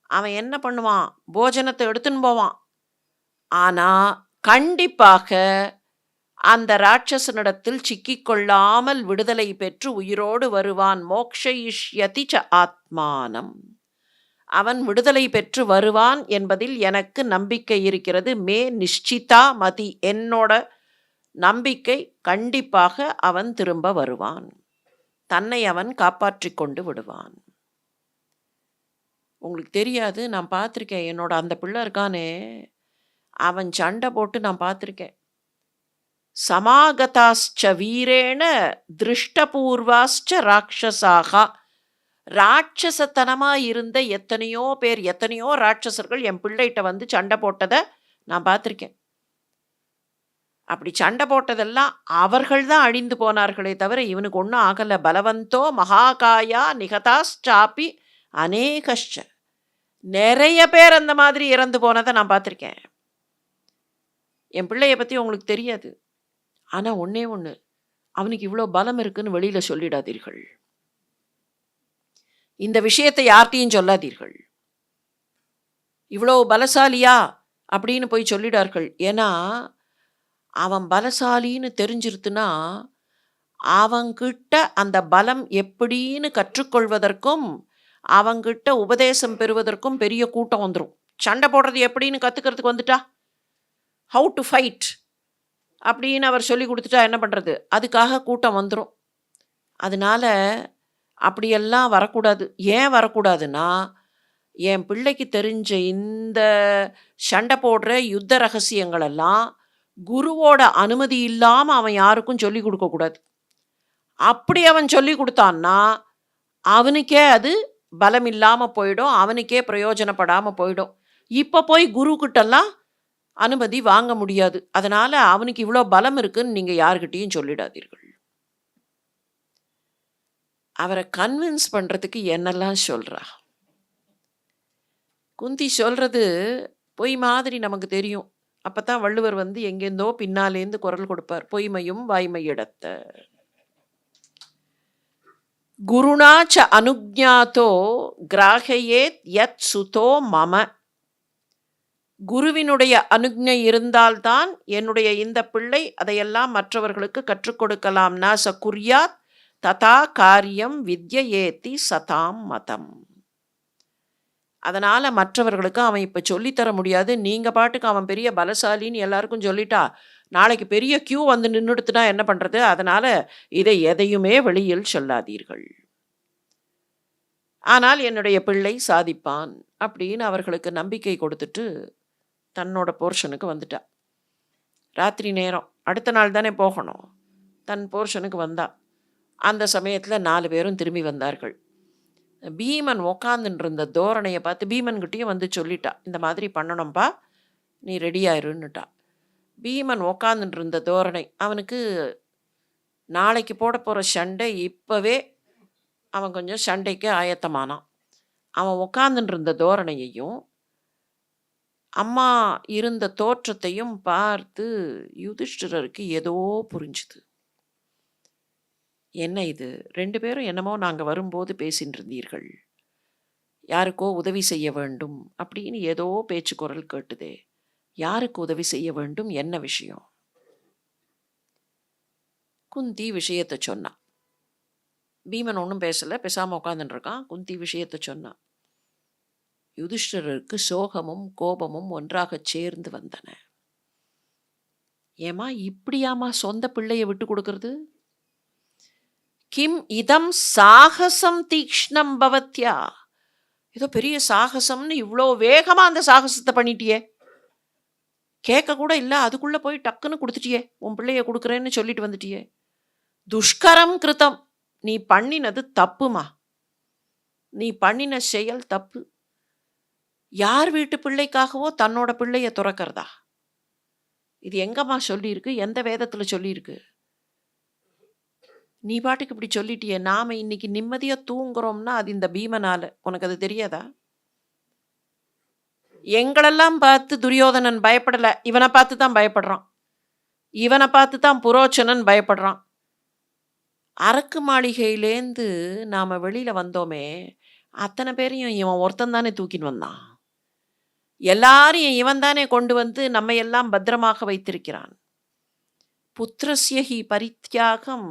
அவன் என்ன பண்ணுவான்? போஜனத்தை எடுத்துன்னு போவான். ஆனா கண்டிப்பாக அந்த ராட்சசனிடத்தில் சிக்கிக்கொள்ளாமல் விடுதலை பெற்று உயிரோடு வருவான். மோக்ஷயிஷ்யதி ச ஆத்மானம். அவன் விடுதலை பெற்று வருவான் என்பதில் எனக்கு நம்பிக்கை இருக்கிறது. மே நிஷ்சிதா மதி. என்னோட நம்பிக்கை கண்டிப்பாக அவன் திரும்ப வருவான். தன்னை அவன் காப்பாற்றிக் கொண்டு விடுவான். உங்களுக்கு தெரியாது, நான் பார்த்துருக்கேன். என்னோட அந்த பிள்ளை இருக்கானே, அவன் சண்டை போட்டு நான் பார்த்துருக்கேன். சமாகதாஸ்ச வீரேண திருஷ்டபூர்வாஸ்ச ராட்சசாக. ராட்சசத்தனமா இருந்த எத்தனையோ பேர், எத்தனையோ ராட்சசர்கள் என் பிள்ளைகிட்ட வந்து சண்டை போட்டதை நான் பார்த்துருக்கேன். அப்படி சண்டை போட்டதெல்லாம் அவர்கள் தான் அழிந்து போனார்களே தவிர இவனுக்கு ஒன்றும் ஆகலை. பலவந்தோ மகாகாயா நிகதாஸ்சாப்பி அநேகஷ்ச. நிறைய பேர் அந்த மாதிரி இறந்து போனதை நான் பார்த்துருக்கேன். என் பிள்ளைய பற்றி உங்களுக்கு தெரியாது. ஆனால் ஒன்றே ஒன்று, அவனுக்கு இவ்வளோ பலம் இருக்குன்னு வெளியில் சொல்லிடாதீர்கள். இந்த விஷயத்தை யார்கிட்டையும் சொல்லாதீர்கள். இவ்வளோ பலசாலியா அப்படின்னு போய் சொல்லிடார்கள். ஏன்னா அவன் பலசாலின்னு தெரிஞ்சிருத்துனா அவங்கிட்ட அந்த பலம் எப்படின்னு கற்றுக்கொள்வதற்கும் அவங்கிட்ட உபதேசம் பெறுவதற்கும் பெரிய கூட்டம் வந்துடும். சண்டை போடுறது எப்படின்னு கற்றுக்கிறதுக்கு வந்துட்டா, ஹவு டு ஃபைட் அப்படின்னு அவர் சொல்லி கொடுத்துட்டா என்ன பண்ணுறது, அதுக்காக கூட்டம் வந்துடும். அதனால அப்படியெல்லாம் வரக்கூடாது. ஏன் வரக்கூடாதுன்னா, என் பிள்ளைக்கு தெரிஞ்ச இந்த சண்டை போடுற யுத்த ரகசியங்களெல்லாம் குருவோட அனுமதி இல்லாமல் அவன் யாருக்கும் சொல்லி கொடுக்கக்கூடாது. அப்படி அவன் சொல்லி கொடுத்தான்னா அவனுக்கே அது பலம் இல்லாமல் போயிடும், அவனுக்கே பிரயோஜனப்படாமல் போயிடும். இப்போ போய் குருக்கிட்டெல்லாம் அனுமதி வாங்க முடியாது. அதனால் அவனுக்கு இவ்வளோ பலம் இருக்குன்னு நீங்கள் யாருக்கிட்டேயும் சொல்லிடாதீர்கள். அவரை கன்வின்ஸ் பண்ணுறதுக்கு என்னெல்லாம் சொல்கிறா. குந்தி சொல்கிறது பொய் மாதிரி நமக்கு தெரியும். அப்போ தான் வள்ளுவர் வந்து எங்கேருந்தோ பின்னாலேருந்து குரல் கொடுப்பார். பொய்மையும் வாய்மையிடத்த குருணாச்ச அனுஜ்ஞாதோ கிராஹயேத் யத் சுதோ மம. குருவினுடைய அனுஜ்ஞை இருந்தால்தான் என்னுடைய இந்த பிள்ளை அதையெல்லாம் மற்றவர்களுக்கு கற்றுக் கொடுக்கலாம். ந ச குர்யாத் ததா காரியம் வித்யயேதி சதாம் மதம். அதனால் மற்றவர்களுக்கு அவன் இப்போ சொல்லித்தர முடியாது. நீங்கள் பாட்டுக்கு அவன் பெரிய பலசாலின்னு எல்லாருக்கும் சொல்லிட்டா நாளைக்கு பெரிய கியூ வந்து நின்றுடுத்துனா என்ன பண்ணுறது? அதனால் இதை எதையுமே வெளியில் சொல்லாதீர்கள். ஆனால் என்னுடைய பிள்ளை சாதிப்பான் அப்படின்னு அவர்களுக்கு நம்பிக்கை கொடுத்துட்டு தன்னோட போர்ஷனுக்கு வந்துட்டா. ராத்திரி நேரம், அடுத்த நாள் தானே போகணும். தன் போர்ஷனுக்கு வந்தா. அந்த சமயத்தில் 4 பேரும் திரும்பி வந்தார்கள். பீமன் உக்காந்துட்டு இருந்த தோரணையை பார்த்து பீமன்கிட்டையும் வந்து சொல்லிட்டா, இந்த மாதிரி பண்ணணும்பா, நீ ரெடியாயிருன்னுட்டா. பீமன் உக்காந்துட்டு இருந்த தோரணை, அவனுக்கு நாளைக்கு போட போகிற சண்டை இப்போவே அவன் கொஞ்சம் சண்டைக்கு ஆயத்தமானான். அவன் உக்காந்துட்டு இருந்த தோரணையையும் அம்மா இருந்த தோற்றத்தையும் பார்த்து யுதிஷ்டிரருக்கு ஏதோ புரிஞ்சுது. என்ன இது, 2 பேரும் என்னமோ நாங்கள் வரும்போது பேசின்னு இருந்தீர்கள், யாருக்கோ உதவி செய்ய வேண்டும் அப்படின்னு ஏதோ பேச்சு குரல் கேட்டுதே. யாருக்கு உதவி செய்ய வேண்டும், என்ன விஷயம்? குந்தி விஷயத்தை சொன்னான். பீமன் ஒன்றும் பேசலை, பேசாமல் உட்காந்துட்டு இருக்கான். குந்தி விஷயத்தை சொன்னான். யுதிஷ்டிரருக்கு சோகமும் கோபமும் ஒன்றாக சேர்ந்து வந்தன. ஏமா இப்படியாமா சொந்த பிள்ளையை விட்டு கொடுக்கறது? கிம் இதம் சாகசம் தீக்ஷ்ணம் பவத்யா. ஏதோ பெரிய சாகசம்னு இவ்வளோ வேகமாக அந்த சாகசத்தை பண்ணிட்டியே, கேட்க கூட இல்லை, அதுக்குள்ளே போய் டக்குன்னு கொடுத்துட்டியே, உன் பிள்ளைய கொடுக்குறேன்னு சொல்லிட்டு வந்துட்டியே. துஷ்கரம் கிருத்தம், நீ பண்ணினது தப்புமா, நீ பண்ணின செயல் தப்பு. யார் வீட்டு பிள்ளைக்காகவோ தன்னோட பிள்ளைய துறக்கிறதா? இது எங்கம்மா சொல்லியிருக்கு, எந்த வேதத்தில் சொல்லியிருக்கு? நீ பாட்டுக்கு இப்படி சொல்லிட்டியே. நாம் இன்னைக்கு நிம்மதியாக தூங்குறோம்னா அது இந்த பீமனால. உனக்கு அது தெரியாதா? எங்களெல்லாம் பார்த்து துரியோதனன் பயப்படலை, இவனை பார்த்து தான் பயப்படுறான். இவனை பார்த்து தான் புரோச்சனன் பயப்படுறான். அரக்கு மாளிகையிலேருந்து நாம் வெளியில் வந்தோமே, அத்தனை பேரையும் இவன் ஒருத்தன் தானே தூக்கின்னு வந்தான். எல்லாரையும் இவன் தானே கொண்டு வந்து நம்ம எல்லாம் பத்திரமாக வைத்திருக்கிறான். புத்திரஸ்ய ஹி பரித்யாகம்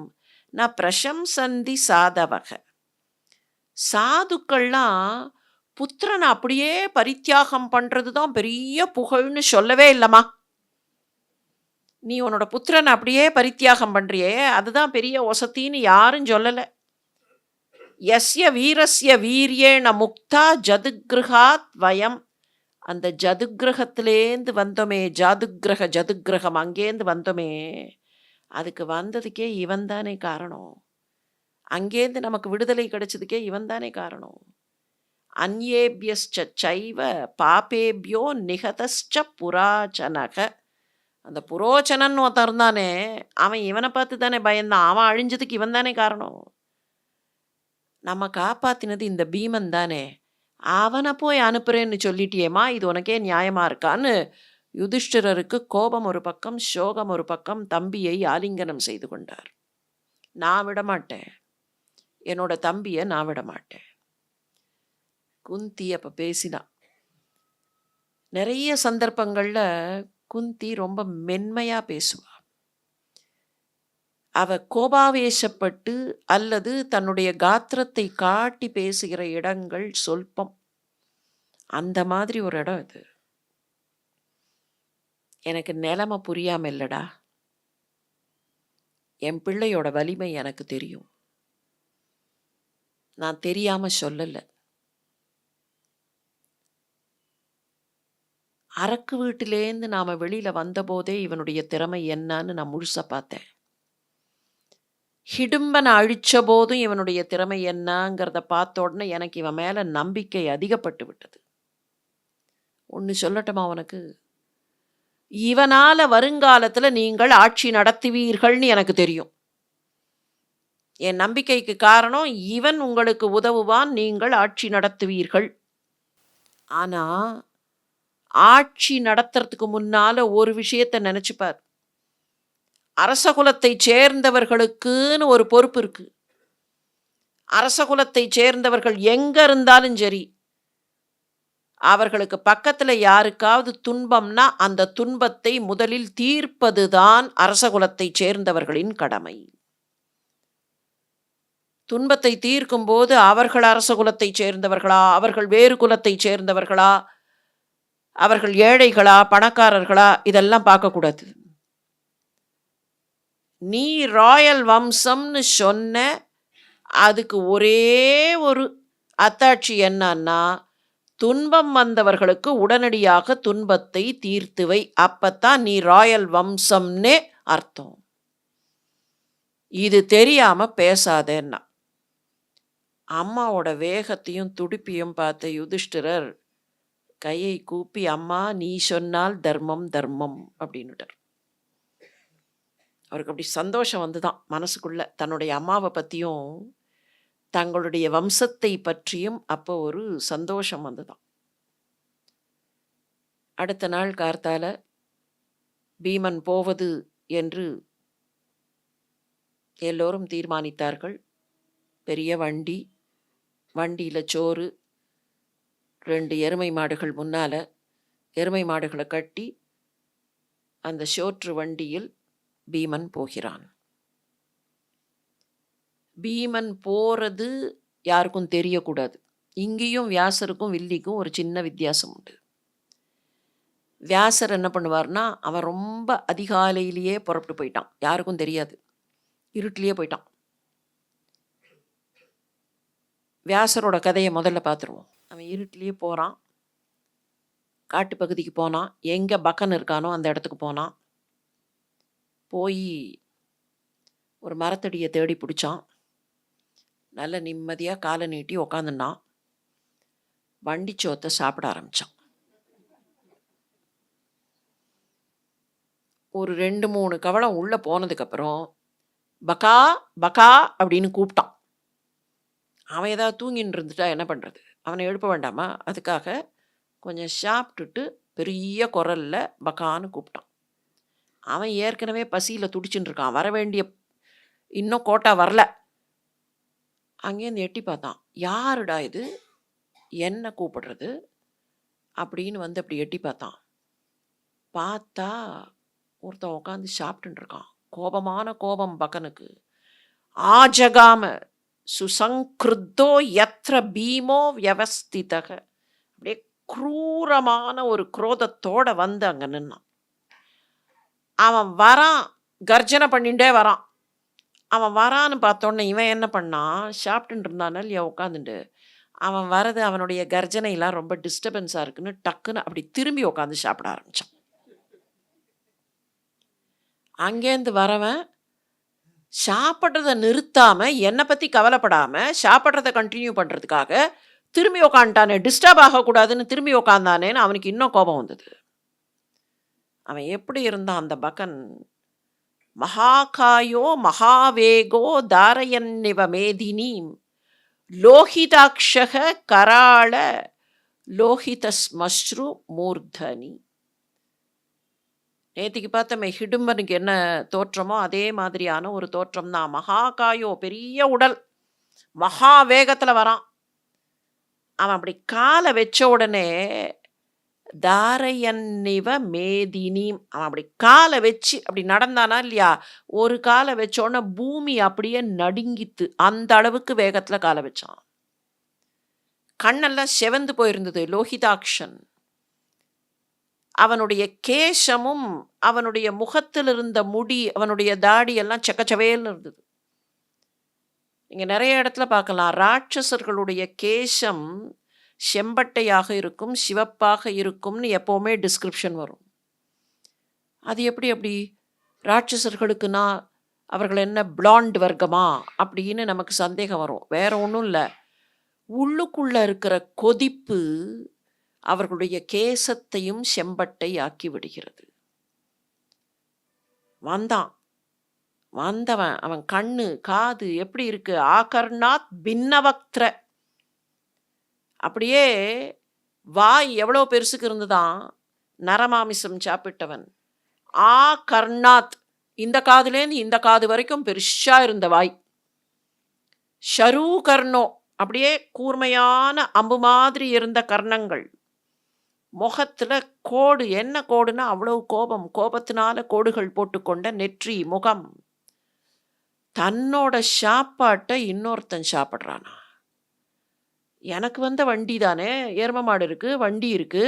ந பிரசம்சந்தி சாதவக. சாதுக்கள்லாம் புத்திரனை அப்படியே பரித்தியாகம் பண்ணுறது தான் பெரிய புகழ்னு சொல்லவே இல்லைம்மா. நீ உன்னோட புத்திரனை அப்படியே பரித்தியாகம் பண்ணுறியே, அதுதான் பெரிய ஒசத்தின்னு யாரும் சொல்லலை. யஸ்ய வீரஸ்ய வீரியேன முக்தா ஜதுகிரகாத் வயம். அந்த ஜதுகிரகத்திலேந்து வந்தோமே, ஜாதுகிரகம் அங்கேருந்து வந்தோமே, அதுக்கு வந்ததுக்கே இவன் தானே காரணம். அங்கேருந்து நமக்கு விடுதலை கிடைச்சதுக்கே இவன் தானே காரணம். அந்யேபியஸ்ச சைவ பாபேபியோ நிகதஸ்ச புராச்சனக. அந்த புரோச்சனன்னு ஒருத்தன் இருந்தானே, அவன் இவனை பார்த்து தானே பயந்தான். அவன் அழிஞ்சதுக்கு இவன் தானே காரணம். நம்ம காப்பாத்தினது இந்த பீமன் தானே. அவனை போய் அனுப்புறேன்னு சொல்லிட்டியேம்மா, இது உனக்கே நியாயமா இருக்கான்னு யுதிஷ்டிரருக்கு கோபம் ஒரு பக்கம், சோகம் ஒரு பக்கம். தம்பியை ஆலிங்கனம் செய்து கொண்டார். நான் விடமாட்டேன், என்னோட தம்பியை நான் விடமாட்டேன். குந்தி அப்ப பேசினா. நிறைய சந்தர்ப்பங்கள்ல குந்தி ரொம்ப மென்மையா பேசுவா. அவ கோபாவேசப்பட்டு அல்லது தன்னுடைய காத்திரத்தை காட்டி பேசுகிற இடங்கள் சொல்பம். அந்த மாதிரி ஒரு இடம் இது. எனக்கு நிலைமை புரியாம இல்லடா. என் பிள்ளையோட வலிமை எனக்கு தெரியும். நான் தெரியாம சொல்லல. அரக்கு வீட்டிலேருந்து நாம வெளியில வந்தபோதே இவனுடைய திறமை என்னன்னு நான் முழுசா பார்த்தேன். ஹிடும்பனை அழிச்ச போதும் இவனுடைய திறமை என்னங்கிறத பார்த்த உடனே எனக்கு இவன் மேல நம்பிக்கை அதிகப்பட்டு விட்டது. ஒன்று சொல்லட்டுமா உனக்கு? இவனால வருங்காலத்துல நீங்கள் ஆட்சி நடத்துவீர்கள்னு எனக்கு தெரியும். என் நம்பிக்கைக்கு காரணம் இவன் உங்களுக்கு உதவுவான், நீங்கள் ஆட்சி நடத்துவீர்கள். ஆனா ஆட்சி நடத்துறதுக்கு முன்னால ஒரு விஷயத்தை நினைச்சுப்பார். அரசகுலத்தை சேர்ந்தவர்களுக்குன்னு ஒரு பொறுப்பு இருக்கு. அரசகுலத்தை சேர்ந்தவர்கள் எங்க இருந்தாலும் சரி, அவர்களுக்கு பக்கத்துல யாருக்காவது துன்பம்னா அந்த துன்பத்தை முதலில் தீர்ப்பதுதான் அரசகுலத்தை சேர்ந்தவர்களின் கடமை. துன்பத்தை தீர்க்கும் போது அவர்கள் அரசகுலத்தை சேர்ந்தவர்களா, அவர்கள் வேறு குலத்தை சேர்ந்தவர்களா, அவர்கள் ஏழைகளா பணக்காரர்களா, இதெல்லாம் பார்க்கக்கூடாது. நீ ராயல் வம்சம்னு சொன்ன, அதுக்கு ஒரே ஒரு அத்தாட்சி என்னன்னா, துன்பம் வந்தவர்களுக்கு உடனடியாக துன்பத்தை தீர்த்துவை. அப்பத்தான் நீ ராயல் வம்சம்னே அர்த்தம். இது தெரியாம பேசாதேன்னா. அம்மாவோட வேகத்தையும் துடிப்பையும் பார்த்த யுதிஷ்டிரர் கையை கூப்பி, அம்மா நீ சொன்னால் தர்மம் தர்மம் அப்படின்னுட்டார். அவருக்கு அப்படி சந்தோஷம் வந்துதான் மனசுக்குள்ள. தன்னுடைய அம்மாவை பற்றியும் தங்களுடைய வம்சத்தை பற்றியும் அப்போ ஒரு சந்தோஷம் வந்துதான். அடுத்த நாள் கார்த்தால பீமன் போவது என்று எல்லோரும் தீர்மானித்தார்கள். பெரிய வண்டி, வண்டியில் சோறு, 2 எருமை மாடுகள் முன்னால, எருமை மாடுகளை கட்டி அந்த சோற்று வண்டியில் பீமன் போகிறான். பீமன் போறது யாருக்கும் தெரியக்கூடாது. இங்கேயும் வியாசருக்கும் வில்லிக்கும் ஒரு சின்ன வித்தியாசம் உண்டு. வியாசர் என்ன பண்ணுவார்னா, அவன் ரொம்ப அதிகாலையிலேயே புறப்பட்டு போயிட்டான். யாருக்கும் தெரியாது, இருட்டிலேயே போயிட்டான். வியாசரோட கதையை முதல்ல பார்த்துருவோம். அவன் இருட்டிலேயே போகிறான், காட்டு பகுதிக்கு போனான். எங்கே பக்கன் இருக்கானோ அந்த இடத்துக்கு போனான். போய் ஒரு மரத்தடியை தேடி பிடிச்சான். நல்ல நிம்மதியாக காலை நீட்டி உக்காந்துனான். வண்டிச்சோத்தை சாப்பிட ஆரம்பித்தான். ஒரு 2-3 கவளம் உள்ளே போனதுக்கப்புறம் பக்கா பக்கா அப்படின்னு கூப்பிட்டான். அவன் ஏதாவது தூங்கின்னு இருந்துட்டா என்ன பண்ணுறது? அவனை எழுப்ப வேண்டாமா? அதுக்காக கொஞ்சம் சாப்பிட்டுட்டு பெரிய குரலில் பக்கான்னு கூப்பிட்டான். அவன் ஏற்கனவே பசியில் துடிச்சுன்னு இருக்கான். வர வேண்டிய இன்னும் கோட்டா வரல. அங்கேருந்து எட்டி பார்த்தான். யாருடா இது, என்ன கூப்பிடுறது அப்படின்னு வந்து அப்படி எட்டி பார்த்தான். பார்த்தா ஒருத்தன் உட்காந்து சாப்பிட்டுன்னு இருக்கான். கோபமான கோபம் பக்கனுக்கு. ஆஜகாம சுசங்கிருத்தோ யத்ர பீமோ வியவஸ்திதக. அப்படியே குரூரமான ஒரு குரோதத்தோட வந்து அங்கே நின்னான். அவன் வரான், கர்ஜனை பண்ணிகிட்டே வரான். அவன் வரான்னு பார்த்தோன்னே இவன் என்ன பண்ணான், சாப்பிட்டுட்டு இருந்தானே இல்லையா உட்காந்துட்டு, அவன் வரது அவனுடைய கர்ஜனையெல்லாம் ரொம்ப டிஸ்டர்பன்ஸாக இருக்குன்னு டக்குன்னு அப்படி திரும்பி உட்காந்து சாப்பிட ஆரம்பித்தான். அங்கேருந்து வரவன் சாப்பிட்றத நிறுத்தாம, என்ன பத்தி கவலைப்படாம, சாப்பிட்றத கன்டின்யூ பண்றதுக்காக, திரும்பி உக்காந்துட்டானே, டிஸ்டர்ப் ஆகக்கூடாதுன்னு திரும்பி உக்காந்தானேன்னு அவனுக்கு இன்னும் கோபம் வந்தது. அவன் எப்படி இருந்தான் அந்த பகன்? மகாகாயோ மகாவேகோ தாரயன்னிவ மேதினீம் லோகிதாக்ஷக கராள லோகிதஸ்மஸ்ரு மூர்தனி. நேத்திக்கு பார்த்தோமே ஹிடும்பனுக்கு என்ன தோற்றமோ அதே மாதிரியான ஒரு தோற்றம் தான். மகாகாயோ பெரிய உடல், மகா வேகத்துல வரான். அவன் அப்படி காலை வச்ச உடனே தாரயன்னிவ மேதினீம், அவன் அப்படி காலை வச்சு அப்படி நடந்தானா இல்லையா, ஒரு காலை வச்சோடனே பூமி அப்படியே நடுங்கித்து. அந்த அளவுக்கு வேகத்துல காலை வச்சான். கண்ணெல்லாம் செவந்து போயிருந்தது. லோகிதாக்ஷன். அவனுடைய கேசமும் அவனுடைய முகத்தில் இருந்த முடி, அவனுடைய தாடி எல்லாம் செக்கச்சவேல்னு இருந்தது. நீங்க நிறைய இடத்துல பார்க்கலாம், ராட்சசர்களுடைய கேசம் செம்பட்டையாக இருக்கும், சிவப்பாக இருக்கும்னு எப்பவுமே டிஸ்கிரிப்ஷன் வரும். அது எப்படி அப்படி? ராட்சசர்களுக்குன்னா அவர்கள் என்ன பிளாண்ட் வர்க்கமா அப்படின்னு நமக்கு சந்தேகம் வரும். வேற ஒன்றும் இல்லை, உள்ளுக்குள்ள இருக்கிற கொதிப்பு அவர்களுடைய கேசத்தையும் செம்பட்டை ஆக்கி விடுகிறது. வந்தவன் அவன் கண்ணு காது எப்படி இருக்கு? ஆகர்ணாத் பின்னவக்திர, அப்படியே வாய் எவ்வளோ பெருசுக்கு இருந்துதான். நரமாமிசம் சாப்பிட்டவன். ஆ கர்ணாத், இந்த காதுலேருந்து இந்த காது வரைக்கும் பெருசா இருந்த வாய். ஷரூ கர்ணோ, அப்படியே கூர்மையான அம்பு மாதிரி இருந்த கர்ணங்கள். முகத்துல கோடு, என்ன கோடுன்னா அவ்வளவு கோபம், கோபத்தினால கோடுகள் போட்டுக்கொண்ட நெற்றி முகம். தன்னோட சாப்பாட்டை இன்னொருத்தன் சாப்பிட்றானா? எனக்கு வந்த வண்டி தானே, எரும மாடு இருக்கு, வண்டி இருக்கு,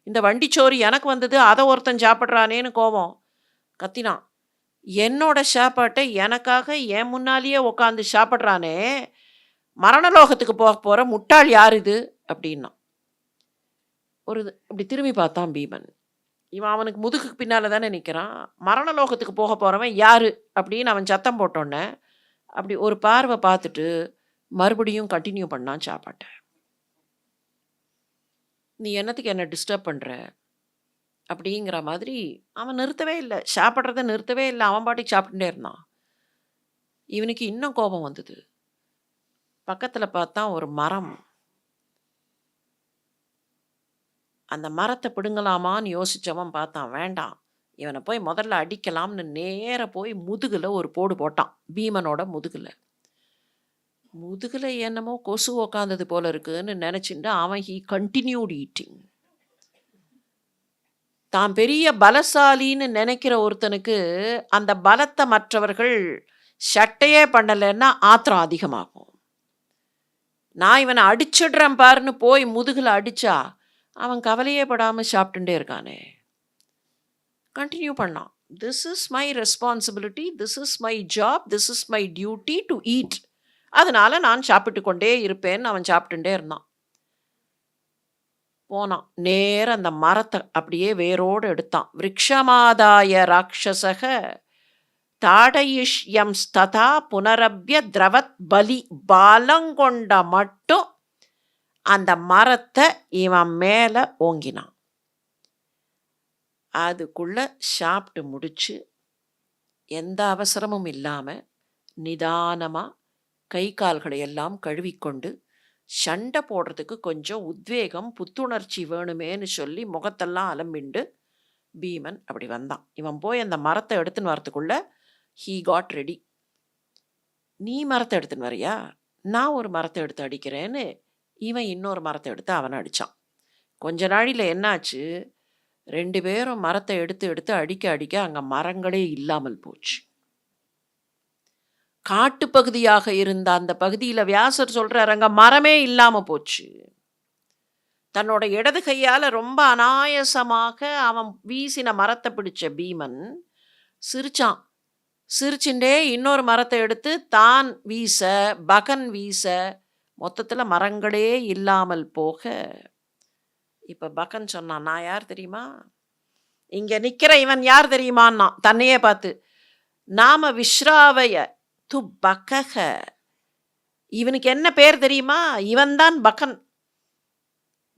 இந்த வண்டி சோறு எனக்கு வந்தது, அதை ஒருத்தன் சாப்பிட்றானேன்னு கோபம் கத்தினான். என்னோட சாப்பாட்டை எனக்காக என் முன்னாலேயே உட்காந்து சாப்பிட்றானே, மரணலோகத்துக்கு போக போற முட்டாள் யார் இது அப்படின்னா. ஒரு இப்படி திரும்பி பார்த்தான் பீமன். இவன் அவனுக்கு முதுகுக்கு பின்னால தானே நிற்கிறான். மரணலோகத்துக்கு போக போறவன் யாரு அப்படின்னு அவன் சத்தம் போட்டோன்னே அப்படி ஒரு பார்வை பார்த்துட்டு மறுபடியும் கண்டினியூ பண்ணான் சாப்பாட்டை. நீ என்னத்துக்கு என்ன டிஸ்டர்ப் பண்ற அப்படிங்கிற மாதிரி அவன் நிறுத்தவே இல்லை, சாப்பிட்றத நிறுத்தவே இல்லை. அவன் பாட்டுக்கு சாப்பிட்டுட்டே இருந்தான். இவனுக்கு இன்னும் கோபம் வந்தது. பக்கத்தில் பார்த்தா ஒரு மரம். அந்த மரத்தை பிடுங்கலாமான்னு யோசிச்சவன் பார்த்தான், வேண்டாம், இவனை போய் முதல்ல அடிக்கலாம்னு நேர போய் முதுகுல ஒரு போடு போட்டான். பீமனோட முதுகுல என்னமோ கொசு உக்காந்தது போல இருக்குன்னு நினைச்சுட்டு அவன் ஹி கண்டினியூட் ஈட்டிங். தான் பெரிய பலசாலின்னு நினைக்கிற ஒருத்தனுக்கு அந்த பலத்தை மற்றவர்கள் சட்டையே பண்ணலைன்னா ஆத்திரம் அதிகமாகும். நான் இவனை அடிச்சிடுறேன் பாருன்னு போய் முதுகுல அடிச்சா அவன் கவலையே படாமல் சாப்பிட்டுட்டே இருக்கானே. கண்டினியூ பண்ணான். This is my responsibility, this is my job, this is my duty to eat, அதனால நான் சாப்பிட்டு கொண்டே இருப்பேன்னு அவன் சாப்பிட்டுட்டே இருந்தான். போனான் நேர அந்த மரத்தை அப்படியே வேரோடு எடுத்தான். விரக்ஷமாதாய ராட்சசக தாடயிஷ்யம் ஸ்ததா புனரப்ய திரவத் பலி, பாலங்கொண்ட மட்டும் அந்த மரத்தை இவன் மேலே ஓங்கினான். அதுக்குள்ள சாப்பிட்டு முடிச்சு எந்த அவசரமும் இல்லாமல் நிதானமாக கை கால்களை எல்லாம் கழுவிக்கொண்டு, சண்டை போடுறதுக்கு கொஞ்சம் உத்வேகம் புத்துணர்ச்சி வேணுமேன்னு சொல்லி முகத்தெல்லாம் அலம்பிண்டு பீமன் அப்படி வந்தான். இவன் போய் அந்த மரத்தை எடுத்துன்னு வரத்துக்குள்ள ஹீ காட் ரெடி. நீ மரத்தை எடுத்துன்னு வரியா, நான் ஒரு மரத்தை எடுத்து அடிக்கிறேன்னு இவன் இன்னொரு மரத்தை எடுத்து அவனை அடித்தான். கொஞ்ச நாளில் என்னாச்சு, 2 பேரும் மரத்தை எடுத்து அடிக்க அங்கே மரங்களே இல்லாமல் போச்சு. காட்டு பகுதியாக இருந்த அந்த பகுதியில் வியாசர் சொல்றார், அங்கே மரமே இல்லாமல் போச்சு. தன்னோட இடது கையால் ரொம்ப அனாயசமாக அவன் வீசின மரத்தை பிடிச்ச பீமன் சிரிச்சான். சிரிச்சுண்டே இன்னொரு மரத்தை எடுத்து தான் வீச, பகன் வீச, மொத்தத்தில் மரங்களே இல்லாமல் போக, இப்போ பகன் சொன்னான், நான் யார் தெரியுமா, இங்கே நிற்கிற இவன் யார் தெரியுமான்னா தன்னையே பார்த்து, நாம விஸ்ராவய து பகக. இவனுக்கு என்ன பேர் தெரியுமா? இவன்தான் பகன்.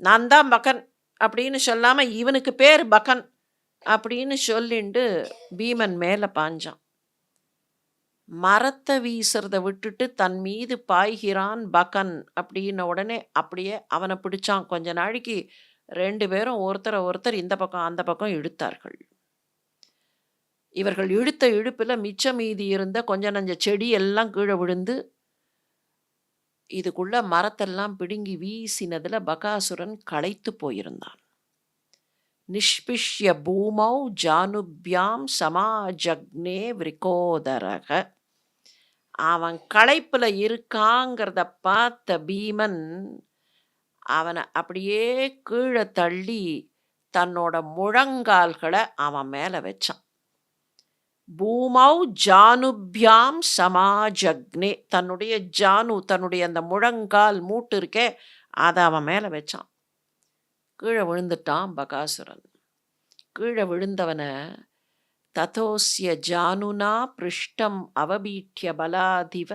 நான் தான் பகன் அப்படின்னு சொல்லாம, இவனுக்கு பேர் பகன் அப்படின்னு சொல்லிண்டு பீமன் மேல பாஞ்சான். மரத்த வீசுறத விட்டுட்டு தன் மீது பாய்கிறான் பகன் அப்படின்ன உடனே அப்படியே அவன பிடிச்சான். கொஞ்ச நாளைக்கு 2 பேரும் ஒருத்தர ஒருத்தர் இந்த பக்கம், அந்த பக்கம் இழுத்தார்கள். இவர்கள் இழுத்த இழுப்புல மிச்சம் மீதி இருந்த கொஞ்ச நஞ்ச செடி எல்லாம் கீழ விழுந்து, இதுக்குள்ள மரத்தெல்லாம் பிடுங்கி வீசினதுல பகாசுரன் களைத்து போயிருந்தான். நிஷ்பிஷ்ய பூமௌ ஜானுப்யாம் சமாஜக்னே விரிகோதரக. அவன் களைப்புல இருக்காங்கிறத பார்த்த பீமன் அவனை அப்படியே கீழே தள்ளி தன்னோட முழங்கால்களை அவன் மேல வச்சான். பூமௌ ஜானுப்யாம் சமாஜக்னே. தன்னுடைய ஜானு, தன்னுடைய அந்த முழங்கால் மூட்டு இருக்கே, அதை அவன் மேல வச்சான். கீழே விழுந்துட்டான் பகாசுரன். கீழே விழுந்தவனை ததோஸ்ய ஜானுனா பிருஷ்டம் அவபீட்ய பலாதிவ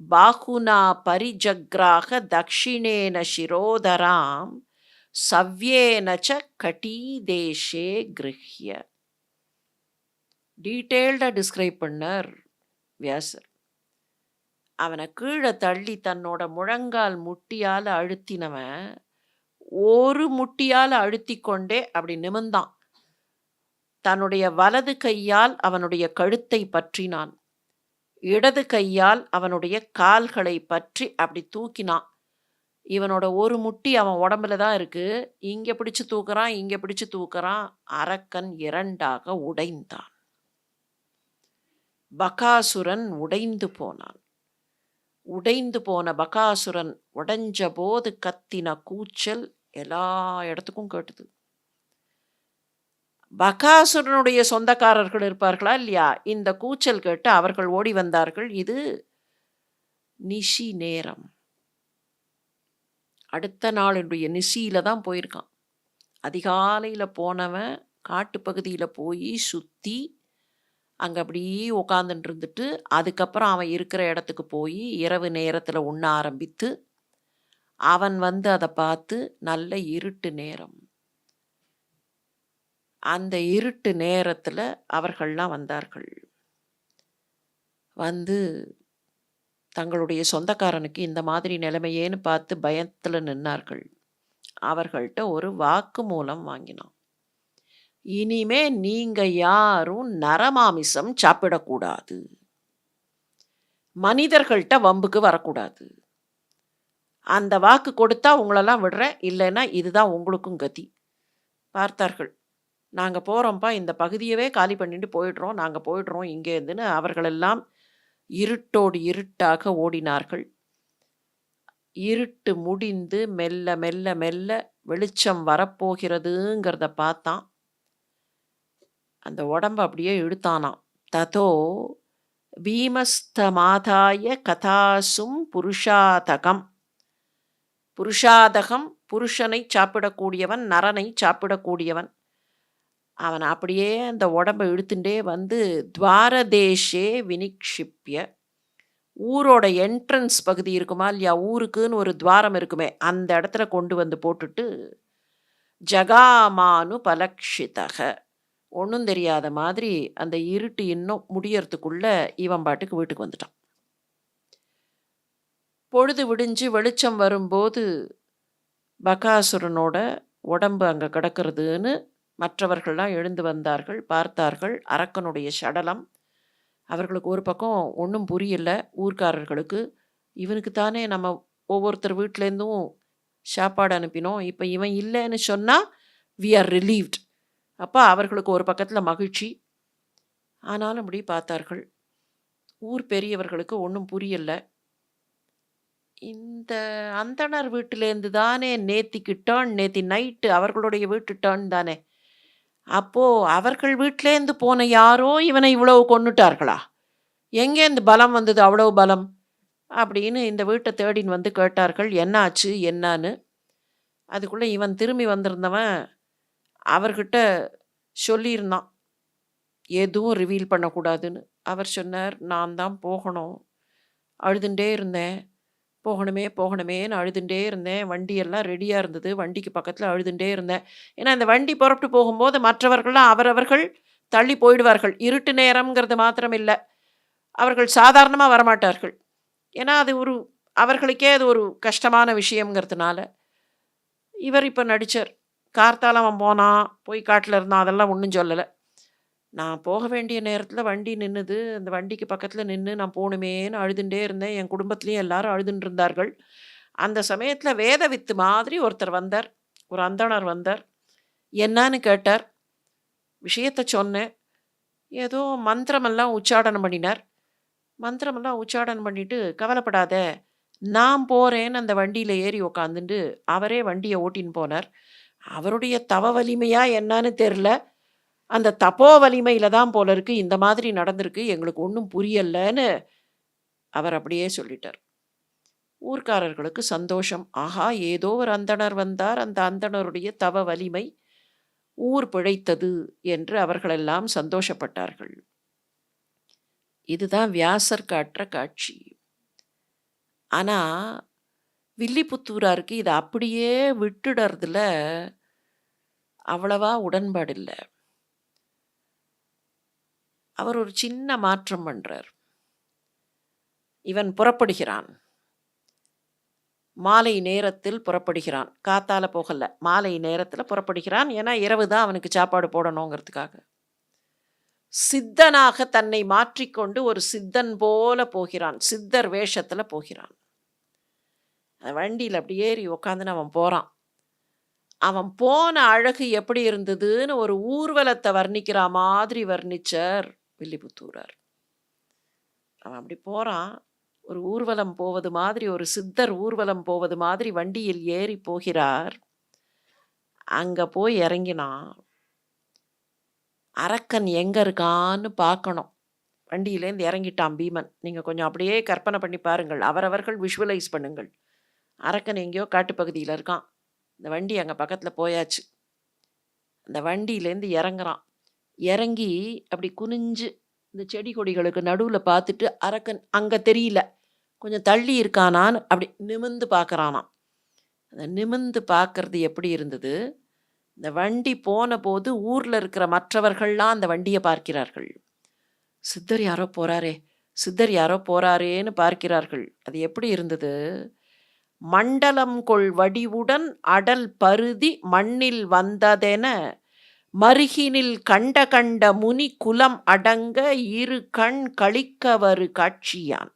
பாகுனா பரிஜக்ராக தக்ஷிணேன சிரோதராம் சவ்யேன ச கட்டீதேஷே கிருஹ்ய. டீட்டெயில்டா டிஸ்கிரைப் பண்ணார் வியாசர். அவனை கீழே தள்ளி தன்னோட முழங்கால் முட்டியால அழுத்தினவன் ஒரு முட்டியால அழுத்தி கொண்டே அப்படி நிமிர்ந்தான். தன்னுடைய வலது கையால் அவனுடைய கழுத்தை பற்றினான். இடது கையால் அவனுடைய கால்களை பற்றி அப்படி தூக்கினான். இவனோட ஒரு முட்டி அவன் உடம்புல தான் இருக்கு. இங்க பிடிச்சு தூக்குறான், இங்க பிடிச்சு தூக்குறான். அரக்கன் 2ஆக உடைந்தான். பகாசுரன் உடைந்து போனான். உடைந்து போன பகாசுரன் உடைஞ்ச போது கத்தின கூச்சல் எல்லா இடத்துக்கும் கேட்டுது. பகாசுரனுடைய சொந்தக்காரர்கள் இருப்பார்களா இல்லையா? இந்த கூச்சல் கேட்டு அவர்கள் ஓடி வந்தார்கள். இது நிஷி நேரம். அடுத்த நாளுடைய நிசியில தான் போயிருக்கான். அதிகாலையில போனவன் காட்டுப்பகுதியில போய் சுத்தி அங்க அப்படியே உட்காந்துட்டு இருந்துட்டு, அதுக்கப்புறம் அவன் இருக்கிற இடத்துக்கு போய் இரவு நேரத்துல உண்ண ஆரம்பித்து, அவன் வந்து அதை பார்த்து நல்ல இருட்டு நேரம். அந்த இருட்டு நேரத்துல அவர்கள்லாம் வந்தார்கள். வந்து தங்களுடைய சொந்தக்காரனுக்கு இந்த மாதிரி நிலைமையேன்னு பார்த்து பயத்துல நின்னார்கள். அவர்கள்ட்ட ஒரு வாக்குமூலம் வாங்கினான். இனிமே நீங்க யாரும் நரமாமிசம் சாப்பிடக்கூடாது. மனிதர்கள்ட்ட வம்புக்கு வரக்கூடாது. அந்த வாக்கு கொடுத்தா உங்களெல்லாம் விடுறேன், இல்லைன்னா இதுதான் உங்களுக்கும் கதி. பார்த்தார்கள். நாங்க போறோம்ப்பா, இந்த பகுதியவே காலி பண்ணிட்டு போயிடுறோம், நாங்க போயிடுறோம் இங்கேருந்துன்னு அவர்களெல்லாம் இருட்டோடு இருட்டாக ஓடினார்கள். இருட்டு முடிந்து மெல்ல மெல்ல மெல்ல வெளிச்சம் வரப்போகிறதுங்கிறத பார்த்தான். அந்த உடம்ப அப்படியே இழுத்தானாம். ததோ பீமஸ்தமாதாய கதாசும் புருஷாதகம். புருஷாதகம், புருஷனை சாப்பிடக்கூடியவன், நரனை சாப்பிடக்கூடியவன். அவன் அப்படியே அந்த உடம்ப இழுத்துட்டே வந்து துவாரதேஷே வினிக்ஷிப்ய. ஊரோட என்ட்ரன்ஸ் பகுதி இருக்குமா இல்லையா? ஊருக்குன்னு ஒரு துவாரம் இருக்குமே, அந்த இடத்துல கொண்டு வந்து போட்டுட்டு ஜகாமானு பலக்ஷிதக. ஒன்றும் தெரியாத மாதிரி அந்த இருட்டு இன்னும் முடியறதுக்குள்ள இவன் பாட்டுக்கு வீட்டுக்கு வந்துட்டான். பொழுது விடிஞ்சு வெளிச்சம் வரும்போது பகாசுரனோட உடம்பு அங்கே கிடக்கிறதுன்னு மற்றவர்கள்லாம் எழுந்து வந்தார்கள். பார்த்தார்கள் அரக்கனுடைய சடலம். அவர்களுக்கு ஒரு பக்கம் ஒன்றும் புரியல. ஊர்க்காரர்களுக்கு இவனுக்கு தானே நம்ம ஒவ்வொருத்தர் வீட்டிலேருந்தும் சாப்பாடு அனுப்பினோம், இப்போ இவன் இல்லைன்னு சொன்னால் வி ஆர் ரிலீவ்ட். அப்போ அவர்களுக்கு ஒரு பக்கத்தில் மகிழ்ச்சி. ஆனாலும் அப்படி பார்த்தார்கள். ஊர் பெரியவர்களுக்கு ஒன்றும் புரியல. இந்த அந்தணர் வீட்டிலேருந்து தானே நேத்திக்கு டேர்ன், நேத்தி நைட்டு அவர்களுடைய வீட்டு டேர்ன் தானே. அப்போ அவர்கள் வீட்டிலேருந்து போன யாரோ இவனை இவ்வளவு கொன்னுட்டார்களா? எங்கேருந்து பலம் வந்தது அவ்வளவு பலம் அப்படின்னு இந்த வீட்டை தேடின்னு வந்து கேட்டார்கள். என்னாச்சு என்னான்னு. அதுக்குள்ளே இவன் திரும்பி வந்திருந்தவன் அவர்கிட்ட சொல்லியிருந்தான், எதுவும் ரிவீல் பண்ணக்கூடாதுன்னு. அவர் சொன்னார், நான் தான் போகணும். அழுதுண்டே இருந்தேன். போகணுமே போகணுமேன்னு அழுதுண்டே இருந்தேன். வண்டியெல்லாம் ரெடியா இருந்தது. வண்டிக்கு பக்கத்துல அழுதுண்டே இருந்தேன். ஏன்னா இந்த வண்டி புறப்பட்டு போகும்போது மற்றவர்கள்லாம் அவரவர்கள் தள்ளி போயிடுவார்கள். இருட்டு நேரம்ங்கிறது மாத்திரம் இல்ல. அவர்கள் சாதாரணமா வரமாட்டார்கள். ஏன்னா அது ஒரு அவர்களுக்கே அது ஒரு கஷ்டமான விஷயம்ங்கிறதுனால. இவர் இப்ப நடிச்சார். கார்த்தால அவன் போனான், போய் காட்டுல இருந்தான். அதெல்லாம் ஒண்ணும் சொல்லல. நான் போக வேண்டிய நேரத்துல வண்டி நின்னுது. அந்த வண்டிக்கு பக்கத்துல நின்னு நான் போணுமேன்னு அழுதுண்டே இருந்தேன். என் குடும்பத்திலயும் எல்லாரும் அழுதுண்டு இருந்தார்கள். அந்த சமயத்துல வேத வித்து மாதிரி ஒருத்தர் வந்தார். ஒரு அந்தணர் வந்தார். என்னான்னு கேட்டார். விஷயத்த சொன்னேன். ஏதோ மந்திரமெல்லாம் உச்சாடனம் பண்ணினார். மந்திரமெல்லாம் உச்சாடனம் பண்ணிட்டு, "கவலைப்படாத, நான் போறேன்னு" அந்த வண்டியில ஏறி உக்காந்துண்டு, அவரே வண்டிய ஓட்டின்னு போனார். அவருடைய தவ வலிமையா என்னான்னு தெர்ல. அந்த தபோ வலிமையில தான் போல இருக்கு இந்த மாதிரி நடந்திருக்கு. எங்களுக்கு ஒண்ணும் புரியலன்னு அவர் அப்படியே சொல்லிட்டார். ஊர்க்காரர்களுக்கு சந்தோஷம். ஆஹா! ஏதோ ஒரு அந்தணர் வந்தார். அந்த அந்தணருடைய தவ வலிமை ஊர் பிழைத்தது என்று அவர்களெல்லாம் சந்தோஷப்பட்டார்கள். இதுதான் வியாசர் காட்டுற காட்சி. ஆனா, வில்லிபுத்தூராருக்கு இத அப்படியே விட்டுடறதுல அவ்வளவா உடன்பாடு இல்ல. அவர் ஒரு சின்ன மாற்றம் பண்றார். இவன் புறப்படுகிறான். மாலை நேரத்தில் புறப்படுகிறான். காத்தால போகல. மாலை நேரத்துல புறப்படுகிறான். ஏன்னா, இரவு தான் அவனுக்கு சாப்பாடு போடணுங்கிறதுக்காக. சித்தனாக தன்னை மாற்றிக்கொண்டு ஒரு சித்தன் போல போகிறான். சித்தர் வேஷத்துல போகிறான். அந்த வண்டியில அப்படி ஏறி உக்காந்துன்னு அவன் போறான். அவன் போன அழகு எப்படி இருந்ததுன்னு ஒரு ஊர்வலத்த வர்ணிக்கிற மாதிரி வர்ணிச்சார் வில்லிபுத்தூரார். அவன் அப்படி போறான். ஒரு ஊர்வலம் போவது மாதிரி, ஒரு சித்தர் ஊர்வலம் போவது மாதிரி வண்டியில் ஏறி போகிறார். அங்க போய் இறங்கினான். அரக்கன் எங்க இருக்கான்னு பார்க்கணும். வண்டியிலேருந்து இறங்கிட்டான் பீமன். நீங்க கொஞ்சம் அப்படியே கற்பனை பண்ணி பாருங்கள். அவரவர்கள் விஷுவலைஸ் பண்ணுங்கள். அரக்கன் எங்கேயோ காட்டுப்பகுதியில இருக்கான். இந்த வண்டி அங்க பக்கத்துல போயாச்சு. அந்த வண்டியிலேருந்து இறங்குறான். இறங்கி அப்படி குனிஞ்சு இந்த செடி கொடிகளுக்கு நடுவுல பார்த்துட்டு அரக்கன் அங்க தெரியல. கொஞ்சம் தள்ளி இருக்கானான்னு அப்படி நிமிர்ந்து பார்க்கறானாம். அந்த நிமிர்ந்து பார்க்கறது எப்படி இருந்தது? இந்த வண்டி போனபோது ஊர்ல இருக்கிற மற்றவர்கள்லாம் அந்த வண்டிய பார்க்கிறார்கள். சித்தர் யாரோ போறாரே! சித்தர் யாரோ போறாரேன்னு பார்க்கிறார்கள். அது எப்படி இருந்தது? மண்டலம் கொள் வடிவுடன் அடல் பருதி மண்ணில் வந்ததென மருகினில் கண்ட கண்ட முனி குலம் அடங்க இரு கண் களிக்கவரு காட்சியான்.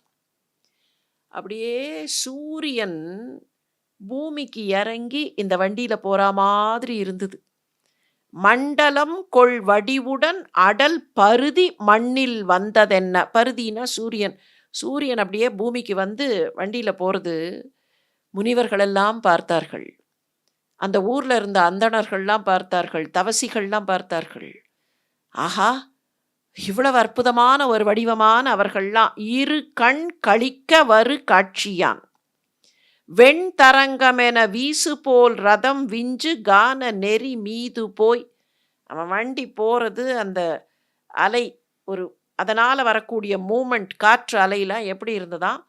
அப்படியே சூரியன் பூமிக்கு இறங்கி இந்த வண்டியில போற மாதிரி இருந்தது. மண்டலம் கொள் வடிவுடன் அடல் பருதி மண்ணில் வந்ததென்ன. பருதினா சூரியன். சூரியன் அப்படியே பூமிக்கு வந்து வண்டியில போறது முனிவர்களெல்லாம் பார்த்தார்கள். அந்த ஊர்ல இருந்த அந்தணர்கள்லாம் பார்த்தார்கள். தவசிகள்லாம் பார்த்தார்கள். ஆஹா! இவ்வளவு அற்புதமான ஒரு வடிவமான அவர்கள்லாம் இரு கண் களிக்க வரு காட்சியான். வெண் தரங்கமென வீசு போல் ரதம் விஞ்சு கான நெறி மீது போய். அவன் வண்டி போறது அந்த அலை ஒரு அதனால வரக்கூடிய மூமெண்ட் காற்று அலையெல்லாம் எப்படி இருந்ததாம்?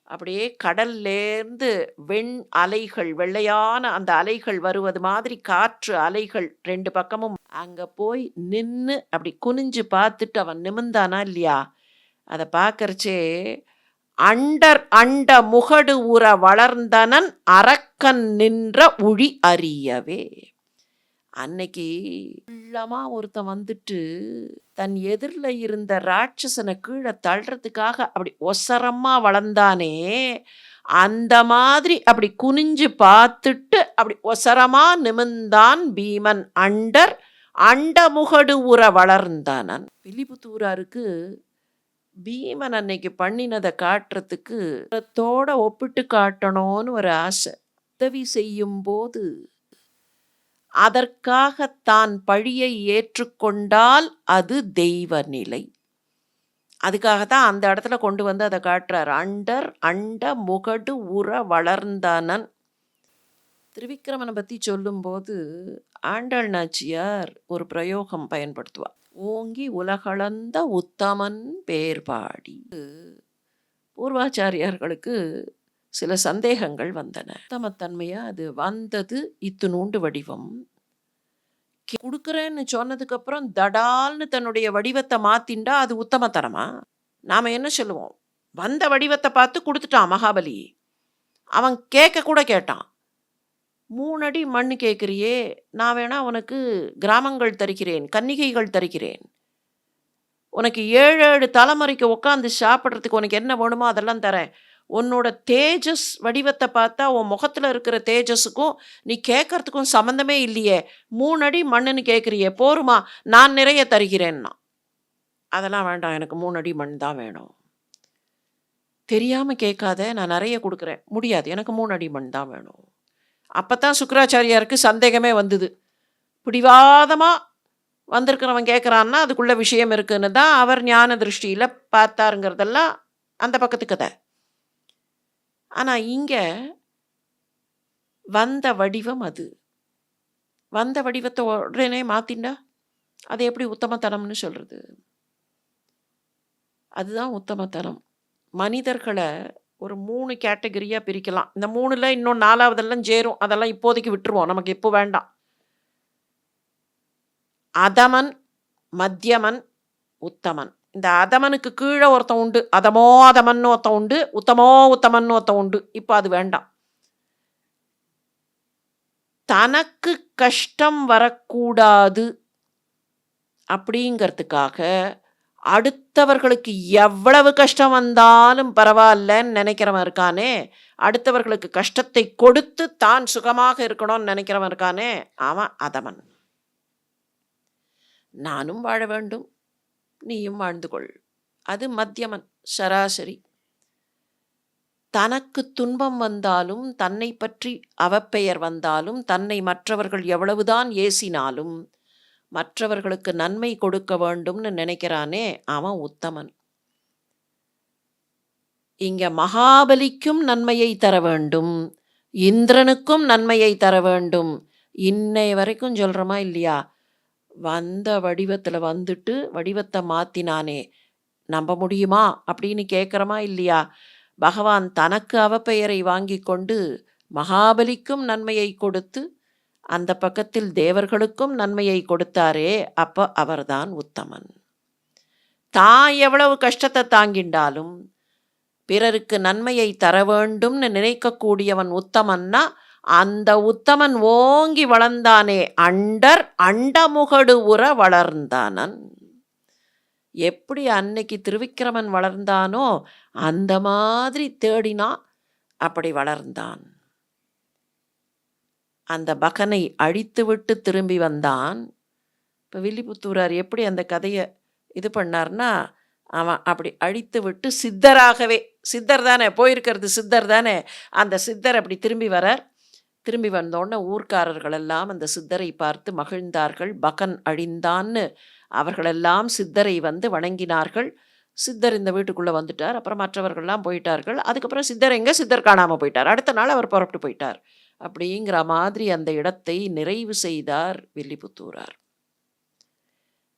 அப்படியே கடல்லேருந்து வெண் அலைகள் வெள்ளையான அந்த அலைகள் வருவது மாதிரி காற்று அலைகள் 2 பக்கமும் அங்க போய் நின்னு அப்படி குனிஞ்சு பார்த்துட்டு அவன் நிமிர்ந்தானா இல்லையா? அத பார்க்கறச்சே அண்டர் அண்ட முகடு உற வளர்ந்தனன் அரக்கன் நின்ற உழி அறியவே. அன்னைக்கு உள்ளமா ஒருத்தன் வந்துட்டு தன் எதிரில் இருந்த ராட்சசனை கீழே தள்ளுறதுக்காக அப்படி ஒசரமா வளர்ந்தானே, அந்த மாதிரி அப்படி குனிஞ்சு பார்த்துட்டு அப்படி ஒசரமா நிமிர்ந்தான் பீமன். அண்டர் அண்டமுகடு உற வளர்ந்தானன். வில்லிபுத்தூராருக்கு பீமன் அன்னைக்கு பண்ணினதை காட்டுறதுக்கு தோட ஒப்பிட்டு காட்டணும்னு ஒரு ஆசை. உதவி செய்யும் போது அதற்காக தான் பழியை ஏற்றுக்கொண்டால் அது தெய்வ நிலை. அதுக்காக தான் அந்த இடத்துல கொண்டு வந்து அதை காட்டுறார். அண்டர் அண்ட முகடு உற வளர்ந்தானன். திருவிக்கிரமனை பற்றி சொல்லும்போது ஆண்டாள் நாச்சியார் ஒரு பிரயோகம் பயன்படுத்துவார். ஓங்கி உலகளந்த உத்தமன் பேர் பாடி. பூர்வாச்சாரியார்களுக்கு சில சந்தேகங்கள் வந்தன. உத்தமத்தன்மையா அது வந்தது இத்துணூண்டு வடிவம். கொடுக்குறேன்னு சொன்னதுக்கு அப்புறம் தடால்னு தன்னுடைய வடிவத்தை மாத்திண்டா அது உத்தமத்தனமா? நாம என்ன சொல்லுவோம்? வந்த வடிவத்தை பார்த்து கொடுத்துட்டான் மகாபலி. அவன் கேட்க கூட கேட்டான். 3 அடி மண்ணு கேட்குறியே, நான் வேணா உனக்கு கிராமங்கள் தருகிறேன், கன்னிகைகள் தருகிறேன். உனக்கு 7 தலைமுறைக்கு உட்காந்து சாப்பிட்றதுக்கு உனக்கு என்ன வேணுமோ அதெல்லாம் தரேன். உன்னோட தேஜஸ் வடிவத்தை பார்த்தா உன் முகத்தில் இருக்கிற தேஜஸுக்கும் நீ கேட்கறதுக்கும் சம்மந்தமே இல்லையே. 3 அடி மண்ணுன்னு கேட்குறியே, போருமா, நான் நிறைய தருகிறேன்னா. அதெல்லாம் வேண்டாம், எனக்கு 3 அடி மண் தான் வேணும். தெரியாமல் கேட்காத, நான் நிறைய கொடுக்குறேன். முடியாது, எனக்கு 3 அடி மண் தான் வேணும். அப்போ தான் சுக்கிராச்சாரியாருக்கு சந்தேகமே வந்தது. பிடிவாதமாக வந்திருக்கிறவன் கேட்குறான்னா அதுக்குள்ள விஷயம் இருக்குன்னு தான் அவர் ஞான திருஷ்டியில் பார்த்தாருங்கிறதெல்லாம் அந்த பக்கத்து கதை. ஆனால் இங்கே வந்த வடிவம் அது. வந்த வடிவத்தை உடனே மாற்றிண்டா அது எப்படி உத்தமத்தனம்னு சொல்கிறது? அதுதான் உத்தமத்தனம். மனிதர்களை ஒரு 3 கேட்டகரியாக பிரிக்கலாம். இந்த 3ல் இன்னும் 4வதெல்லாம் சேரும். அதெல்லாம் இப்போதைக்கு விட்டுருவோம், நமக்கு இப்போ வேண்டாம். அதமன், மத்தியமன், உத்தமன். இந்த அதமனுக்கு கீழே ஒருத்தன் உண்டு, அதமோ அதமன்னு ஒருத்தன் உண்டு, உத்தமோ உத்தமன்னு ஒருத்தன் உண்டு. இப்போ அது வேண்டாம். தனக்கு கஷ்டம் வரக்கூடாது அப்படிங்கிறதுக்காக அடுத்தவர்களுக்கு எவ்வளவு கஷ்டம் வந்தாலும் பரவாயில்லன்னு நினைக்கிறவன் இருக்கானே, அடுத்தவர்களுக்கு கஷ்டத்தை கொடுத்து தான் சுகமாக இருக்கணும்னு நினைக்கிறவன் இருக்கானே, அவன் அதமன். நானும் வாழ வேண்டும், நீயும் வாழ்ந்து கொள். அது மத்தியமன், சராசரி. தனக்கு துன்பம் வந்தாலும், தன்னை பற்றி அவப்பெயர் வந்தாலும், தன்னை மற்றவர்கள் எவ்வளவுதான் ஏசினாலும் மற்றவர்களுக்கு நன்மை கொடுக்க வேண்டும்னு நினைக்கிறானே, அவன் உத்தமன். இங்க மகாபலிக்கும் நன்மையை தர வேண்டும், இந்திரனுக்கும் நன்மையை தர வேண்டும். இன்னை வரைக்கும் சொல்கிறோமா இல்லையா? வந்த வடிவத்தில் வந்துட்டு வடிவத்தை மாற்றினானே, நம்ப முடியுமா அப்படின்னு கேட்குறோமா இல்லையா? பகவான் தனக்கு அவப்பெயரை வாங்கி கொண்டு மகாபலிக்கும் நன்மையை கொடுத்து அந்த பக்கத்தில் தேவர்களுக்கும் நன்மையை கொடுத்தாரே, அப்போ அவர்தான் உத்தமன். தான் எவ்வளவு கஷ்டத்தை தாங்கிண்டாலும் பிறருக்கு நன்மையை தர வேண்டும்னு நினைக்கக்கூடியவன் உத்தமன்னா, அந்த உத்தமன் ஓங்கி வளர்ந்தானே, அண்டர் அண்டமுகடு உற வளர்ந்தானன். எப்படி அன்னைக்கு திருவிக்கிரமன் வளர்ந்தானோ அந்த மாதிரி தேடினா அப்படி வளர்ந்தான். அந்த பகனை அழித்துவிட்டு திரும்பி வந்தான். இப்போ வில்லிபுத்தூரார் எப்படி அந்த கதையை இது பண்ணார்னா, அவன் அப்படி அழித்து விட்டு சித்தராகவே, சித்தர் தானே போயிருக்கிறது, சித்தர் தானே, அந்த சித்தர் அப்படி திரும்பி வரார். திரும்பி வந்தோடனே ஊர்க்காரர்கள் எல்லாம் அந்த சித்தரை பார்த்து மகிழ்ந்தார்கள். பகன் அழிந்தான்னு அவர்களெல்லாம் சித்தரை வந்து வணங்கினார்கள். சித்தர் இந்த வீட்டுக்குள்ளே வந்துட்டார். அப்புறம் மற்றவர்கள்லாம் போயிட்டார்கள். அதுக்கப்புறம் சித்தர் எங்கே? சித்தர் காணாமல் போயிட்டார். அடுத்த நாள் அவர் புறப்பட்டு போயிட்டார். அப்படிங்கிற மாதிரி அந்த இடத்தை நிறைவு செய்தார் வில்லிபுத்தூரார்.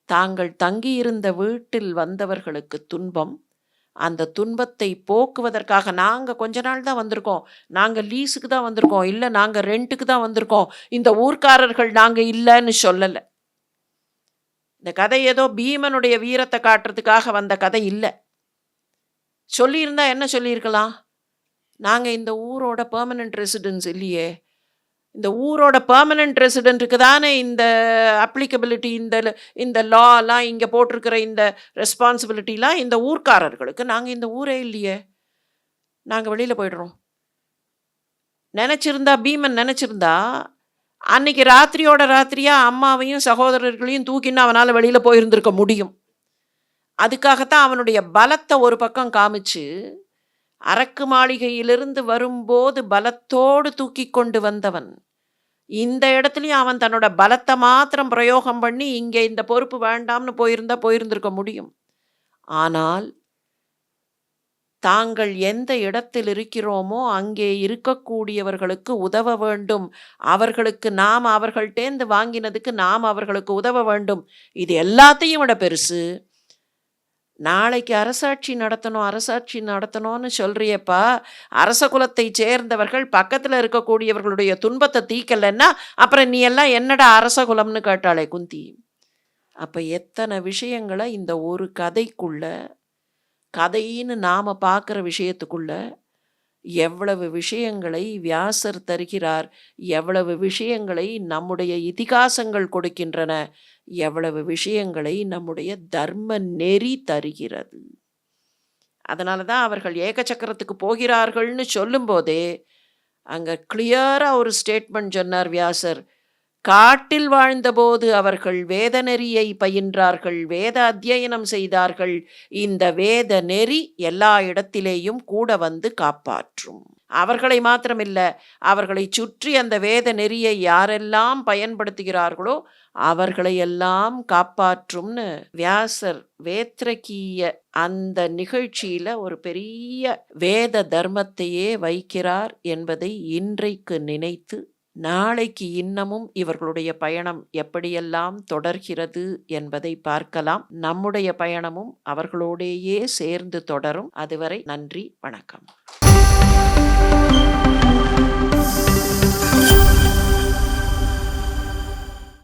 தாங்கள் தங்கியிருந்த வீட்டில் வந்தவர்களுக்கு துன்பம், அந்த துன்பத்தை போக்குவதற்காக நாங்கள் கொஞ்ச நாள் தான் வந்திருக்கோம், நாங்கள் லீஸுக்கு தான் வந்திருக்கோம், இல்லை நாங்கள் ரெண்ட்டுக்கு தான் வந்திருக்கோம், இந்த ஊர்க்காரர்கள் நாங்கள் இல்லைன்னு சொல்லலை. இந்த கதை ஏதோ பீமனுடைய வீரத்தை காட்டுறதுக்காக வந்த கதை இல்லை. சொல்லியிருந்தா என்ன சொல்லியிருக்கலாம்? நாங்கள் இந்த ஊரோட பெர்மனன்ட் ரெசிடென்ஸ் இல்லையே, இந்த ஊரோட பெர்மனன்ட் ரெசிடென்ட்டுக்கு தானே இந்த அப்ளிகபிலிட்டி, இந்த லாலாம் இங்கே போட்டிருக்கிற இந்த ரெஸ்பான்சிபிலிட்டிலாம் இந்த ஊர்க்காரர்களுக்கு. நாங்கள் இந்த ஊரே இல்லையே, நாங்கள் வெளியில் போய்டுறோம். நினச்சிருந்தா, பீமன் நினச்சிருந்தா அன்னைக்கு ராத்திரியோட ராத்திரியாக அம்மாவையும் சகோதரர்களையும் தூக்கின்னு அவனால் வெளியில் போயிருந்திருக்க முடியும். அதுக்காகத்தான் அவனுடைய பலத்தை ஒரு பக்கம் காமிச்சு, அரக்கு மாளிகையிலிருந்து வரும்போது பலத்தோடு தூக்கி கொண்டு வந்தவன் இந்த இடத்துலையும் அவன் தன்னோட பலத்தை மாத்திரம் பிரயோகம் பண்ணி இங்கே இந்த பொறுப்பு வேண்டாம்னு போயிருந்திருக்க முடியும். ஆனால் தாங்கள் எந்த இடத்தில் இருக்கிறோமோ அங்கே இருக்கக்கூடியவர்களுக்கு உதவ வேண்டும். அவர்களுக்கு நாம் அவர்கள்ட்டேந்து வாங்கினதுக்கு நாம் அவர்களுக்கு உதவ வேண்டும். இது எல்லாத்தையும் விட பெருசு. நாளைக்கு அரசாட்சி நடத்தணும்னு சொல்றியேப்பா, அரச குலத்தைச் சேர்ந்தவர்கள் பக்கத்துல இருக்கக்கூடியவர்களுடைய துன்பத்தை தீர்க்கலன்னா அப்புறம் நீ எல்லாம் என்னடா அரச குலம்னு கேட்டாளே குந்தி. அப்ப எத்தனை விஷயங்களை இந்த ஒரு கதைக்குள்ள, கதைன்னு நாம பார்க்குற விஷயத்துக்குள்ள எவ்வளவு விஷயங்களை வியாசர் தருகிறார், எவ்வளவு விஷயங்களை நம்முடைய இதிகாசங்கள் கொடுக்கின்றன, எவ்வளவு விஷயங்களை நம்முடைய தர்ம நெறி தருகிறது. அதனால தான் அவர்கள் ஏக சக்கரத்துக்கு போகிறார்கள்னு சொல்லும்போதே அங்க கிளியரா ஒரு ஸ்டேட்மெண்ட் சொன்னார் வியாசர். காட்டில் வாழ்ந்தபோது அவர்கள் வேத நெறியை பயின்றார்கள், வேத அத்தியனம் செய்தார்கள். இந்த வேத நெறி எல்லா இடத்திலேயும் கூட வந்து காப்பாற்றும். அவர்களை மாத்திரமில்ல, அவர்களை சுற்றி அந்த வேத நெறியை யாரெல்லாம் பயன்படுத்துகிறார்களோ அவர்களையெல்லாம் காப்பாற்றும்னு வியாசர் வேத்ரகீய அந்த நிகழ்ச்சியில ஒரு பெரிய வேத தர்மத்தையே வைக்கிறார் என்பதை இன்றைக்கு நினைத்து, நாளைக்கு இன்னமும் இவர்களுடைய பயணம் எப்படியெல்லாம் தொடர்கிறது என்பதை பார்க்கலாம். நம்முடைய பயணமும் அவர்களோடேயே சேர்ந்து தொடரும். அதுவரை நன்றி, வணக்கம்.